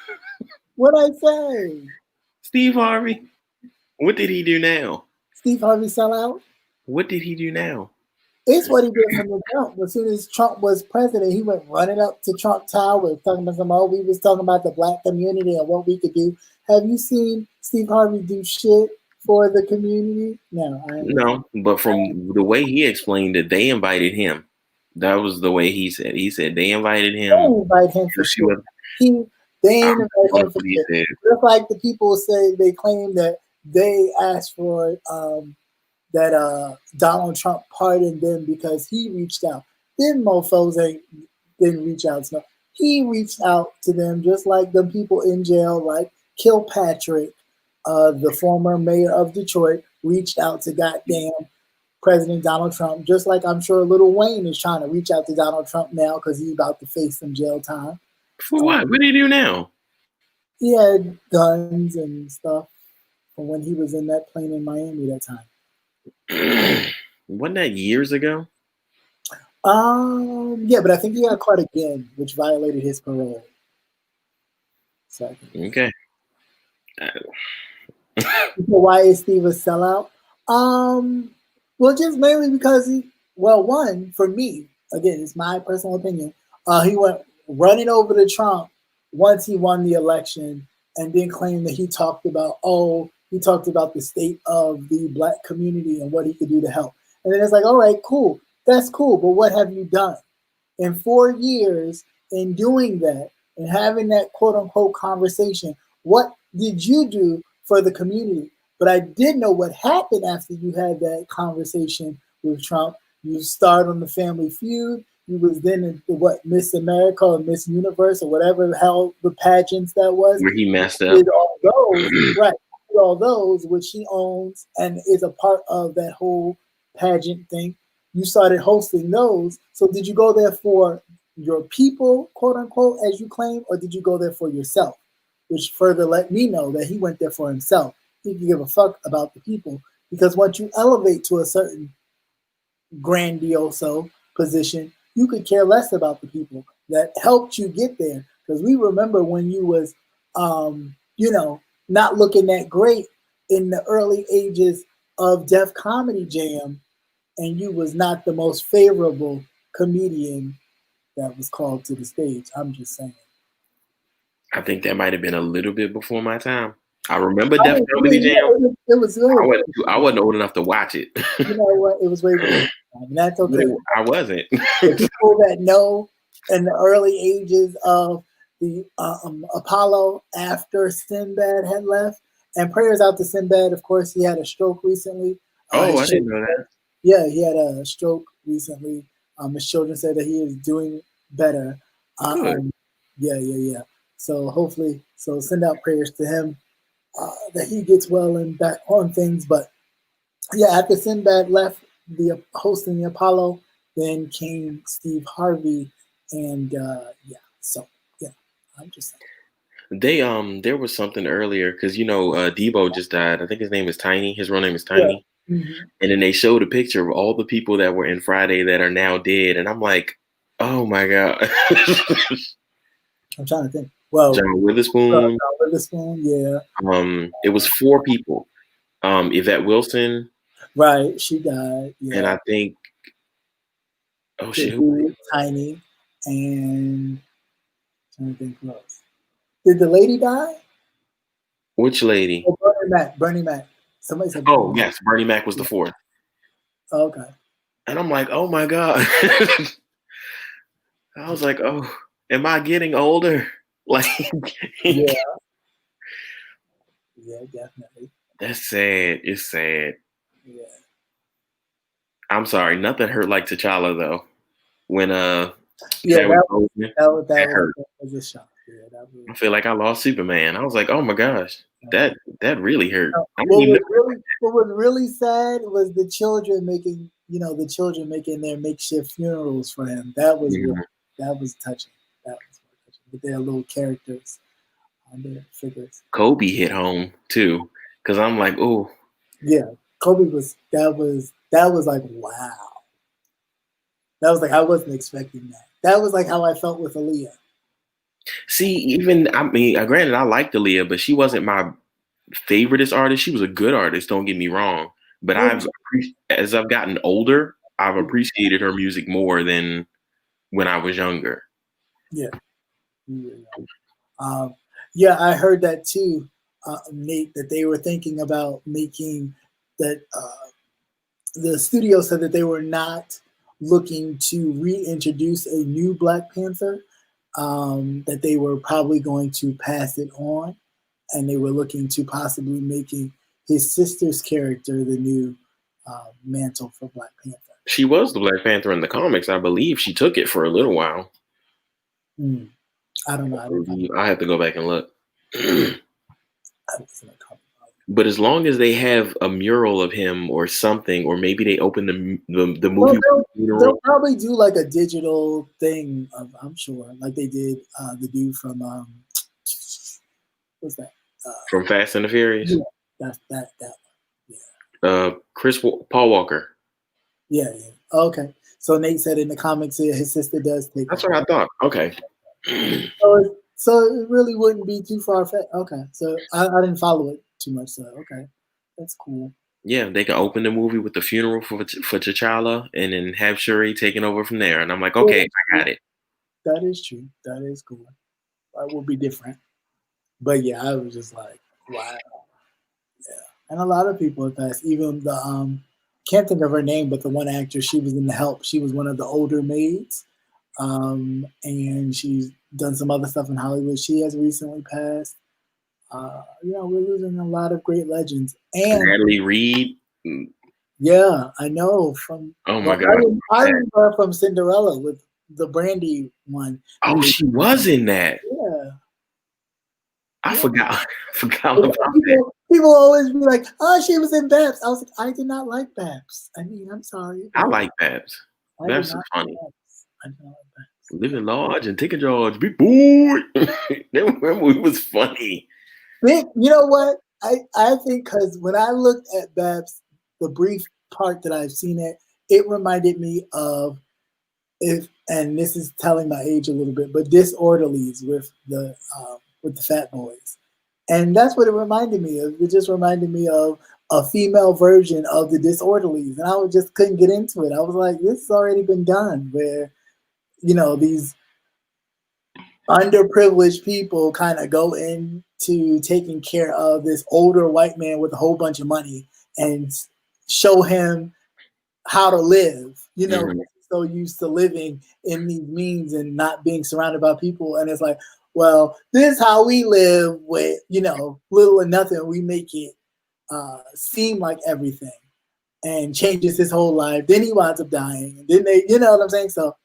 What I say? Steve Harvey. What did he do now? Steve Harvey Sellout? What did he do now? It's what he did from the jump. As soon as Trump was president, he went running up to Trump Tower talking about we was talking about the black community and what we could do. Have you seen Steve Harvey do shit for the community? No, but from the way he explained it, they invited him. That was the way he said. He said they invited him. They invite him for sure. They invite him for shit. Just like the people say, they claim that they asked for that Donald Trump pardoned them because he reached out. Them mofos didn't reach out to them. He reached out to them just like the people in jail, like Kilpatrick, the former mayor of Detroit, reached out to goddamn President Donald Trump, just like I'm sure Lil Wayne is trying to reach out to Donald Trump now because he's about to face some jail time. For what? What did he do now? He had guns and stuff from when he was in that plane in Miami that time. Wasn't that years ago? Yeah, but I think he got caught again, which violated his parole. So, okay. Why is Steve a sellout? Well, just mainly because one, for me, again, it's my personal opinion, he went running over to Trump once he won the election and then claimed that he talked about the state of the black community and what he could do to help. And then it's like, all right, cool. That's cool. But what have you done? In 4 years in doing that and having that quote unquote conversation, what did you do for the community? But I did know what happened after you had that conversation with Trump. You starred on the Family Feud. You was then in Miss America or Miss Universe or whatever the hell the pageants that was. Where he messed up. Did all those, right? Did all those, which he owns and is a part of that whole pageant thing. You started hosting those. So did you go there for your people, quote unquote, as you claim, or did you go there for yourself? Which further let me know that he went there for himself. He can give a fuck about the people, because once you elevate to a certain grandioso position, you could care less about the people that helped you get there. Because we remember when you was, not looking that great in the early ages of Def Comedy Jam, and you was not the most favorable comedian that was called to the stage. I'm just saying. I think that might have been a little bit before my time. I remember Def Comedy Jam. It was good. I wasn't old enough to watch it. You know what? It was way before. And that's okay. I wasn't. The people that know in the early ages of the Apollo after Sinbad had left, and prayers out to Sinbad. Of course, he had a stroke recently. I didn't know that. Yeah, he had a stroke recently. His children said that he is doing better. Yeah. So hopefully, send out prayers to him that he gets well and back on things. But yeah, after Sinbad left the hosting the Apollo, then came Steve Harvey, and I'm just saying. There was something earlier because Debo just died. I think his name is Tiny. His real name is Tiny. Yeah. Mm-hmm. And then they showed a picture of all the people that were in Friday that are now dead, and I'm like, oh my god. I'm trying to think. Well, John Witherspoon. Yeah. It was 4 people. Yvette Wilson. Right, she died. Yeah. And I think, Tiny, and Trying to think who else. Did the lady die? Which lady? Oh, Bernie Mac. Bernie Mac. Somebody said Bernie Oh, Mac. yes, Bernie Mac was the fourth. Okay. And I'm like, oh my God. I was like, oh, am I getting older? Like, Yeah. Yeah, definitely. that's sad. It's sad. Yeah. I'm sorry. Nothing hurt like T'Challa though. When Yeah, Chadwick Boseman, that hurt. that was a shock. Yeah, that was. I feel like I lost Superman. I was like, oh my gosh, that really hurt. I didn't What even was really sad was the children making, their makeshift funerals for him. That was know. that was touching. That was touching. But their little characters on their figures. Kobe hit home too, because I'm like, oh. Yeah, Kobe was that was like, wow. That was like, I wasn't expecting that. That was like how I felt with Aaliyah. See, even granted, I liked Aaliyah, but she wasn't my favoriteest artist. She was a good artist. Don't get me wrong. But as I've gotten older, I've appreciated her music more than when I was younger. Yeah. Yeah, I heard that too, Nate. That they were thinking about making that. The studio said that they were not looking to reintroduce a new Black Panther, that they were probably going to pass it on, and they were looking to possibly making his sister's character the new mantle for Black Panther. She was the Black Panther in the comics. I believe she took it for a little while. I don't know. I have to go back and look. But as long as they have a mural of him or something, or maybe they open the movie. Well, they'll probably do like a digital thing. I'm sure, like they did the dude from what's that? From Fast and the Furious. Yeah, that's that one. Yeah. Paul Walker. Yeah. Okay. So Nate said in the comics his sister does take. That's what I thought. Okay. So it really wouldn't be too far fetched. Okay. So I didn't follow it too much. So okay, that's cool. Yeah, they can open the movie with the funeral for T'Challa, and then have Shuri taking over from there. And I'm like, okay, I got it. That is true. That is cool. That will be different. But yeah, I was just like, wow. Yeah. And a lot of people have passed. Even the can't think of her name, but the one actress, she was in The Help. She was one of the older maids. And she's done some other stuff in Hollywood. She has recently passed. We're losing a lot of great legends. And Natalie Reed. Yeah, I know. Oh my God. I remember her from Cinderella with the Brandy one. Oh, she was in that. Yeah. I forgot about that. People always be like, "Oh, she was in Babs." I was like, I did not like Babs. I mean, I'm sorry. I like Babs. Babs is funny. I don't like Babs. Living large and taking charge, big boy. That movie was funny. You know what? I think because when I looked at Babs, the brief part that I've seen it reminded me of and this is telling my age a little bit, but Disorderlies with the Fat Boys. And that's what it reminded me of. It just reminded me of a female version of the Disorderlies. And I just couldn't get into it. I was like, this has already been done, where, these underprivileged people kind of go into taking care of this older white man with a whole bunch of money and show him how to live. So used to living in these means and not being surrounded by people. And it's like, well, this is how we live with, little or nothing. We make it seem like everything, and changes his whole life. Then he winds up dying. And then they, you know what I'm saying? So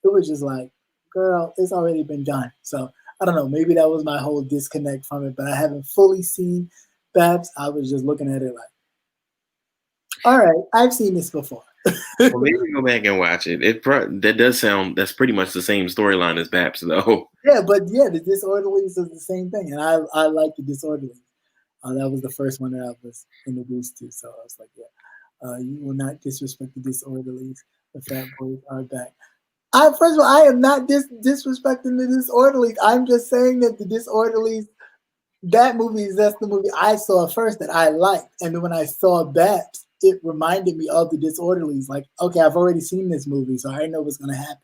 it was just like, girl, it's already been done. So I don't know. Maybe that was my whole disconnect from it, but I haven't fully seen Babs. I was just looking at it like, all right, I've seen this before. Well, maybe go back and watch it. That's pretty much the same storyline as Babs, though. Yeah, but the Disorderlies is the same thing, and I like the Disorderlies. That was the first one that I was introduced to, so I was like, you will not disrespect the Disorderlies. The Fat Boys are back. First of all, I am not disrespecting the Disorderlies. I'm just saying that the Disorderlies, that's the movie I saw first that I liked, and then when I saw Babs, it reminded me of the Disorderlies. Like, okay, I've already seen this movie, so I know what's going to happen.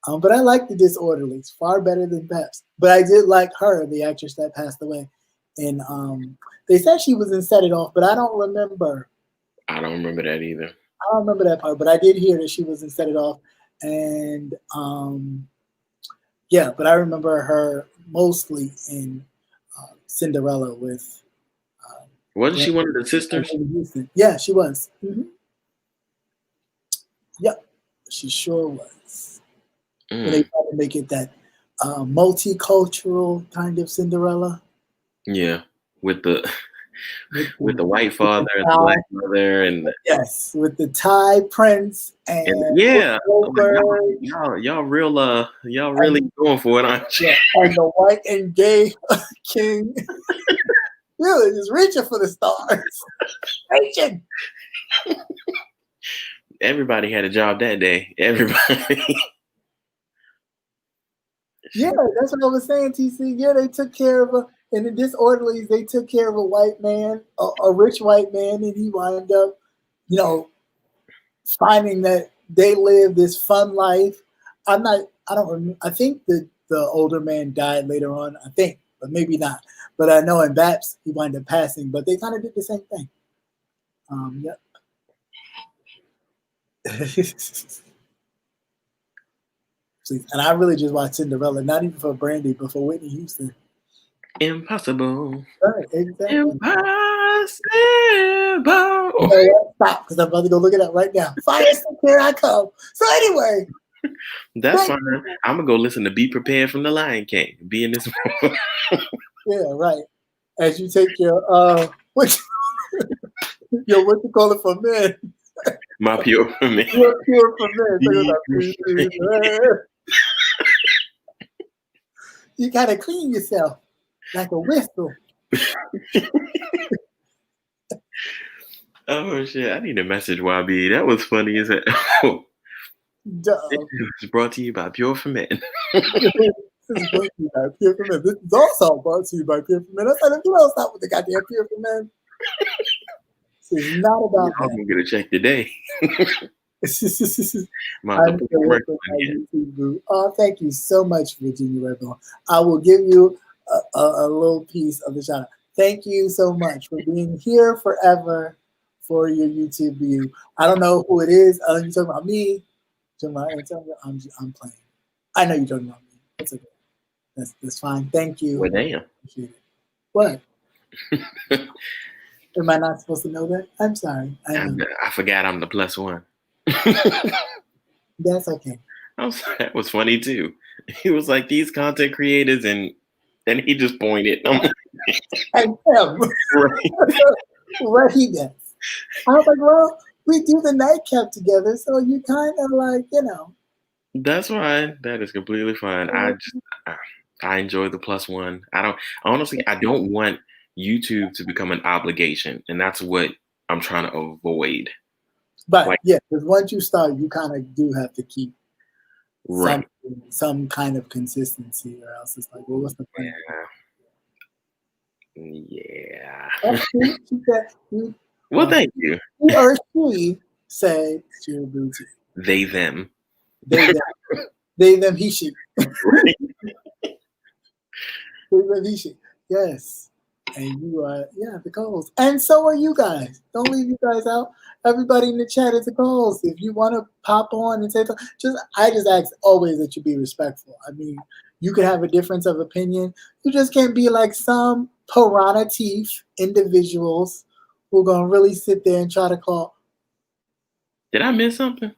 But I like the Disorderlies far better than Peps. But I did like her, the actress that passed away. And they said she was in Set It Off, but I don't remember. I don't remember that either. I don't remember that part, but I did hear that she was in Set It Off. And yeah, but I remember her mostly in Cinderella with. Wasn't she one of the sisters? Yeah, she was. Mm-hmm. Yep, she sure was. When they tried to make it that multicultural kind of Cinderella. Yeah, with the white father and the black mother, and yes, with the Thai prince and yeah, y'all really going for it, aren't you? Yeah, and the white and gay king. Really, just reaching for the stars. Reaching. Everybody had a job that day. Everybody. Yeah, that's what I was saying, TC. Yeah, they took care of in the Disorderlies, they took care of a white man, a rich white man, and he wound up, finding that they live this fun life. I don't remember. I think the older man died later on, I think, but maybe not. But I know in Baps, he wound up passing, but they kind of did the same thing. Yep. And I really just watched Cinderella, not even for Brandy, but for Whitney Houston. Impossible. Right, exactly. Impossible. Stop, because I'm about to go look it up right now. Fire, here I come. So anyway. That's fine. I'm going to go listen to Be Prepared from the Lion King. Be in this room. Yeah, right. As you take your, what you call it for men? My Pure for Men. Your Pure for Men. You got to clean yourself like a whistle. Oh, shit. I need a message, YB. That was funny as hell. This is brought to you by Pure for Men. This is brought to you by Pure for Men. This is also brought to you by Pure for Men. I said, if you don't stop with the goddamn Pure for Men, this is not about that. I'm going to get a check today. Oh, thank you so much, Virginia Redbone. I will give you a little piece of the shout out. Thank you so much for being here forever for your YouTube view. I don't know who it is. You're talking about me. I'm playing. I know you're talking about me. That's okay. That's fine. Thank you. Well, damn. Appreciate it. What? Am I not supposed to know that? I'm sorry. I forgot I'm the +1. That's okay. That was funny too. He was like, these content creators, and he just pointed. And him. Right. What he does. I was like, well, we do the nightcap together, so you kind of like, That's fine. That is completely fine. I enjoy the +1. I don't want YouTube to become an obligation, and that's what I'm trying to avoid. But because once you start, you kind of do have to keep some kind of consistency, or else it's like, well, what's the point? Yeah. Well, thank you. He or she said she'll do too. They, them. They, them, he, she. They, them, he, she. Yes. And you are, the goals. And so are you guys. Don't leave you guys out. Everybody in the chat is the goals. If you want to pop on and say something, I just ask always that you be respectful. I mean, you could have a difference of opinion. You just can't be like some piranha teeth individuals who are going to really sit there and try to call. Did I miss something?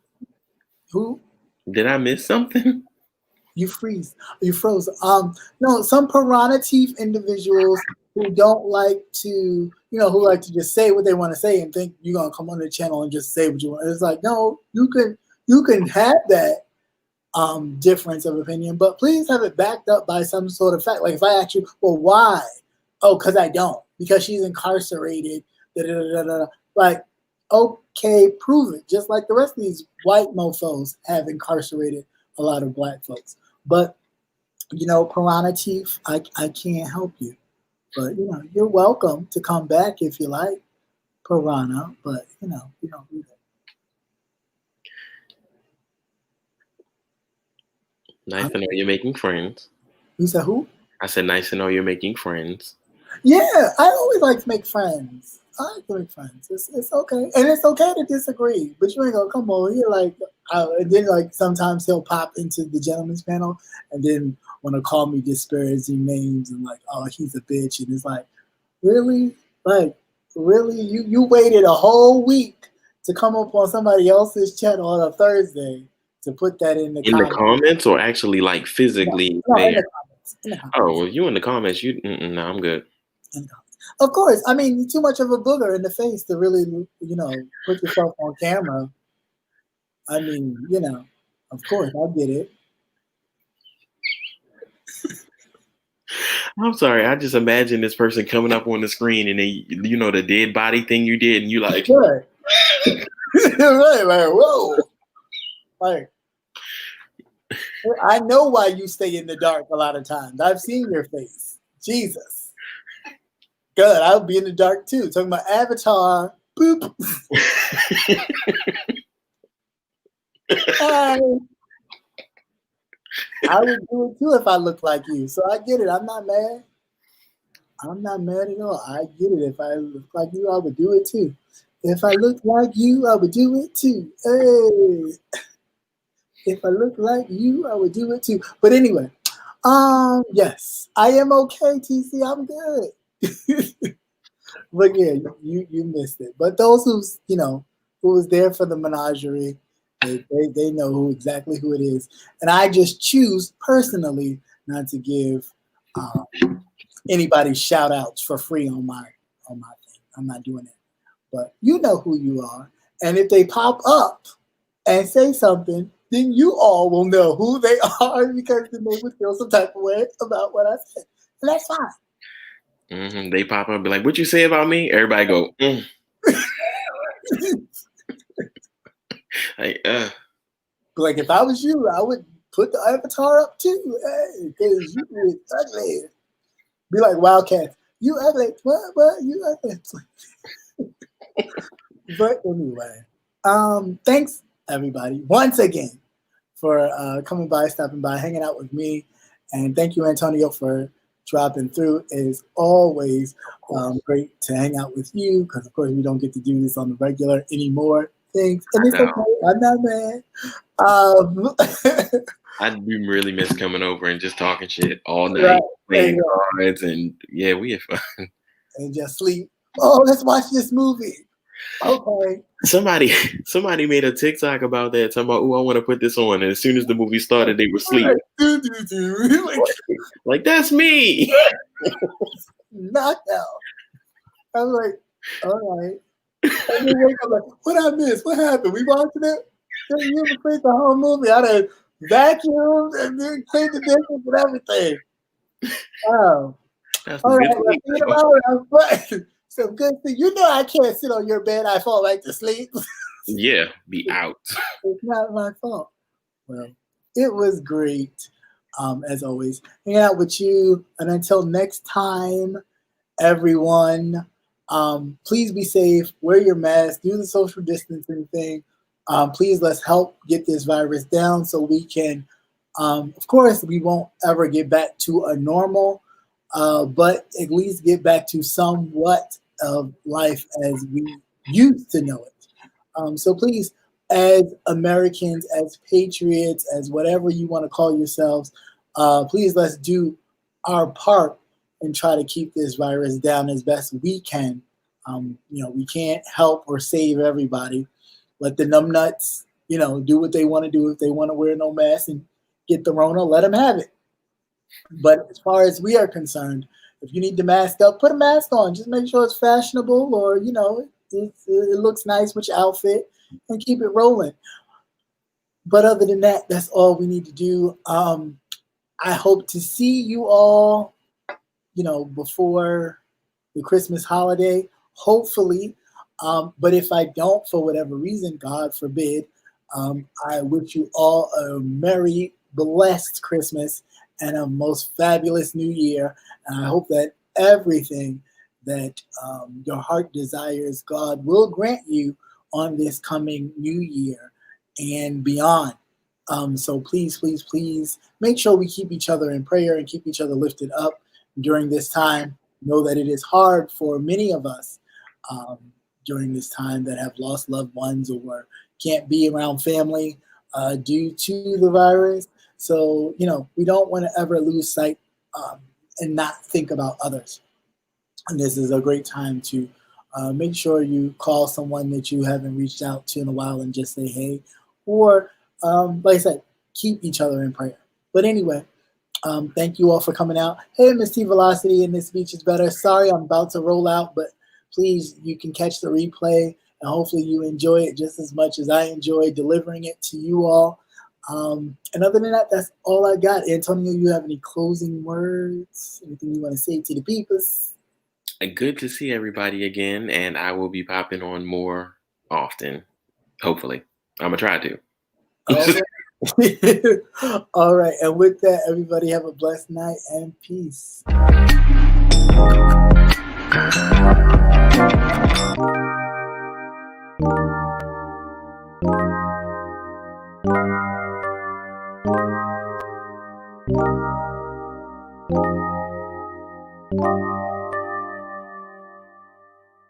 Who? Did I miss something? You freeze. You froze. No, some piranha teeth individuals who don't like to, who like to just say what they want to say and think you're gonna come on the channel and just say what you want. It's like, no, you can have that difference of opinion, but please have it backed up by some sort of fact. Like if I ask you, well, why? Oh, because I don't. Because she's incarcerated. Like, okay, prove it. Just like the rest of these white mofos have incarcerated a lot of black folks. But piranha teeth, I can't help you. But you're welcome to come back if you like, piranha. But you don't do that. Nice to know you're making friends. You said who? I said, nice to know you're making friends. Yeah, I always like to make friends. I like to make friends. It's okay, and it's okay to disagree. But you ain't gonna come over here like, and then like sometimes he'll pop into the gentleman's panel, and then want to call me disparaging names and like, oh, he's a bitch, and it's like, really, like, really, you waited a whole week to come up on somebody else's channel on a Thursday to put that in the In the comments. comments or actually like physically No, there? in the comments. In the comments. Oh, well, you in the comments, no, I'm good. In the comments. Of course, I mean, too much of a booger in the face to really, put yourself on camera. I mean, of course, I get it. I'm sorry. I just imagine this person coming up on the screen and they, the dead body thing you did, and you like, Right. Right, like, whoa. Like, I know why you stay in the dark a lot of times. I've seen your face. Jesus. Good. I would be in the dark too. Talking about Avatar. Boop. Hi. I would do it too if I looked like you. So I get it. I'm not mad. I'm not mad at all. I get it. If I look like you, I would do it too. If I look like you, I would do it too. Hey. If I look like you, I would do it too. But anyway, yes, I am okay, TC. I'm good. But yeah, you missed it. But those who was there for the menagerie, they know exactly who it is. And I just choose personally not to give anybody shout outs for free on my thing. I'm not doing it. But you know who you are. And if they pop up and say something, then you all will know who they are, because then they would feel some type of way about what I said. And that's fine. Mm-hmm. They pop up and be like, what you say about me? Everybody go, Like, if I was you, I would put the avatar up too. Hey, because you is ugly. Be like Wildcats. You ugly. What? You ugly. But anyway, thanks everybody once again for coming by, stopping by, hanging out with me. And thank you, Antonio, for dropping through. It is always great to hang out with you, because, of course, we don't get to do this on the regular anymore. Things. And it's okay. I'm not mad. I do really miss coming over and just talking shit all night, playing cards, and yeah, we have fun. And just sleep. Oh, let's watch this movie. Okay. Somebody made a TikTok about that, talking about, oh, I want to put this on. And as soon as the movie started, they were asleep. Like, that's me. Knocked out. I was like, all right. And then wake up like, what I missed? What happened? We watching it? You ever played the whole movie? I done vacuumed and then cleaned the dishes and everything. Oh. That's all right. So good thing. You know I can't sit on your bed. I fall right to sleep. Yeah, be out. It's not my fault. Well, it was great, as always, hanging out with you. And until next time, everyone, please be safe. Wear your mask. Do the social distancing thing. Please, let's help get this virus down so we can, of course, we won't ever get back to a normal, but at least get back to somewhat of life as we used to know it. So please, as Americans, as patriots, as whatever you want to call yourselves, please let's do our part and try to keep this virus down as best we can. We can't help or save everybody. Let the numbnuts, do what they want to do. If they want to wear no mask and get the Rona, let them have it. But as far as we are concerned, if you need to mask up, put a mask on. Just make sure it's fashionable, or it looks nice with your outfit, and keep it rolling. But other than that, that's all we need to do. I hope to see you all, before the Christmas holiday, hopefully. But if I don't, for whatever reason, God forbid, I wish you all a merry, blessed Christmas and a most fabulous new year. And I hope that everything that your heart desires, God will grant you on this coming new year and beyond. So please, please, please make sure we keep each other in prayer and keep each other lifted up during this time. Know that it is hard for many of us um, during this time that have lost loved ones or can't be around family due to the virus. So, we don't want to ever lose sight and not think about others. And this is a great time to make sure you call someone that you haven't reached out to in a while and just say hey. Or, like I said, keep each other in prayer. But anyway, thank you all for coming out. Hey, Miss T Velocity, and this speech is better. Sorry, I'm about to roll out, but please, you can catch the replay, and hopefully you enjoy it just as much as I enjoy delivering it to you all. And other than that, that's all I got. Antonio, you have any closing words? Anything you want to say to the peoples? Good to see everybody again, and I will be popping on more often. Hopefully, I'm gonna try to. All right, and with that, everybody have a blessed night and peace.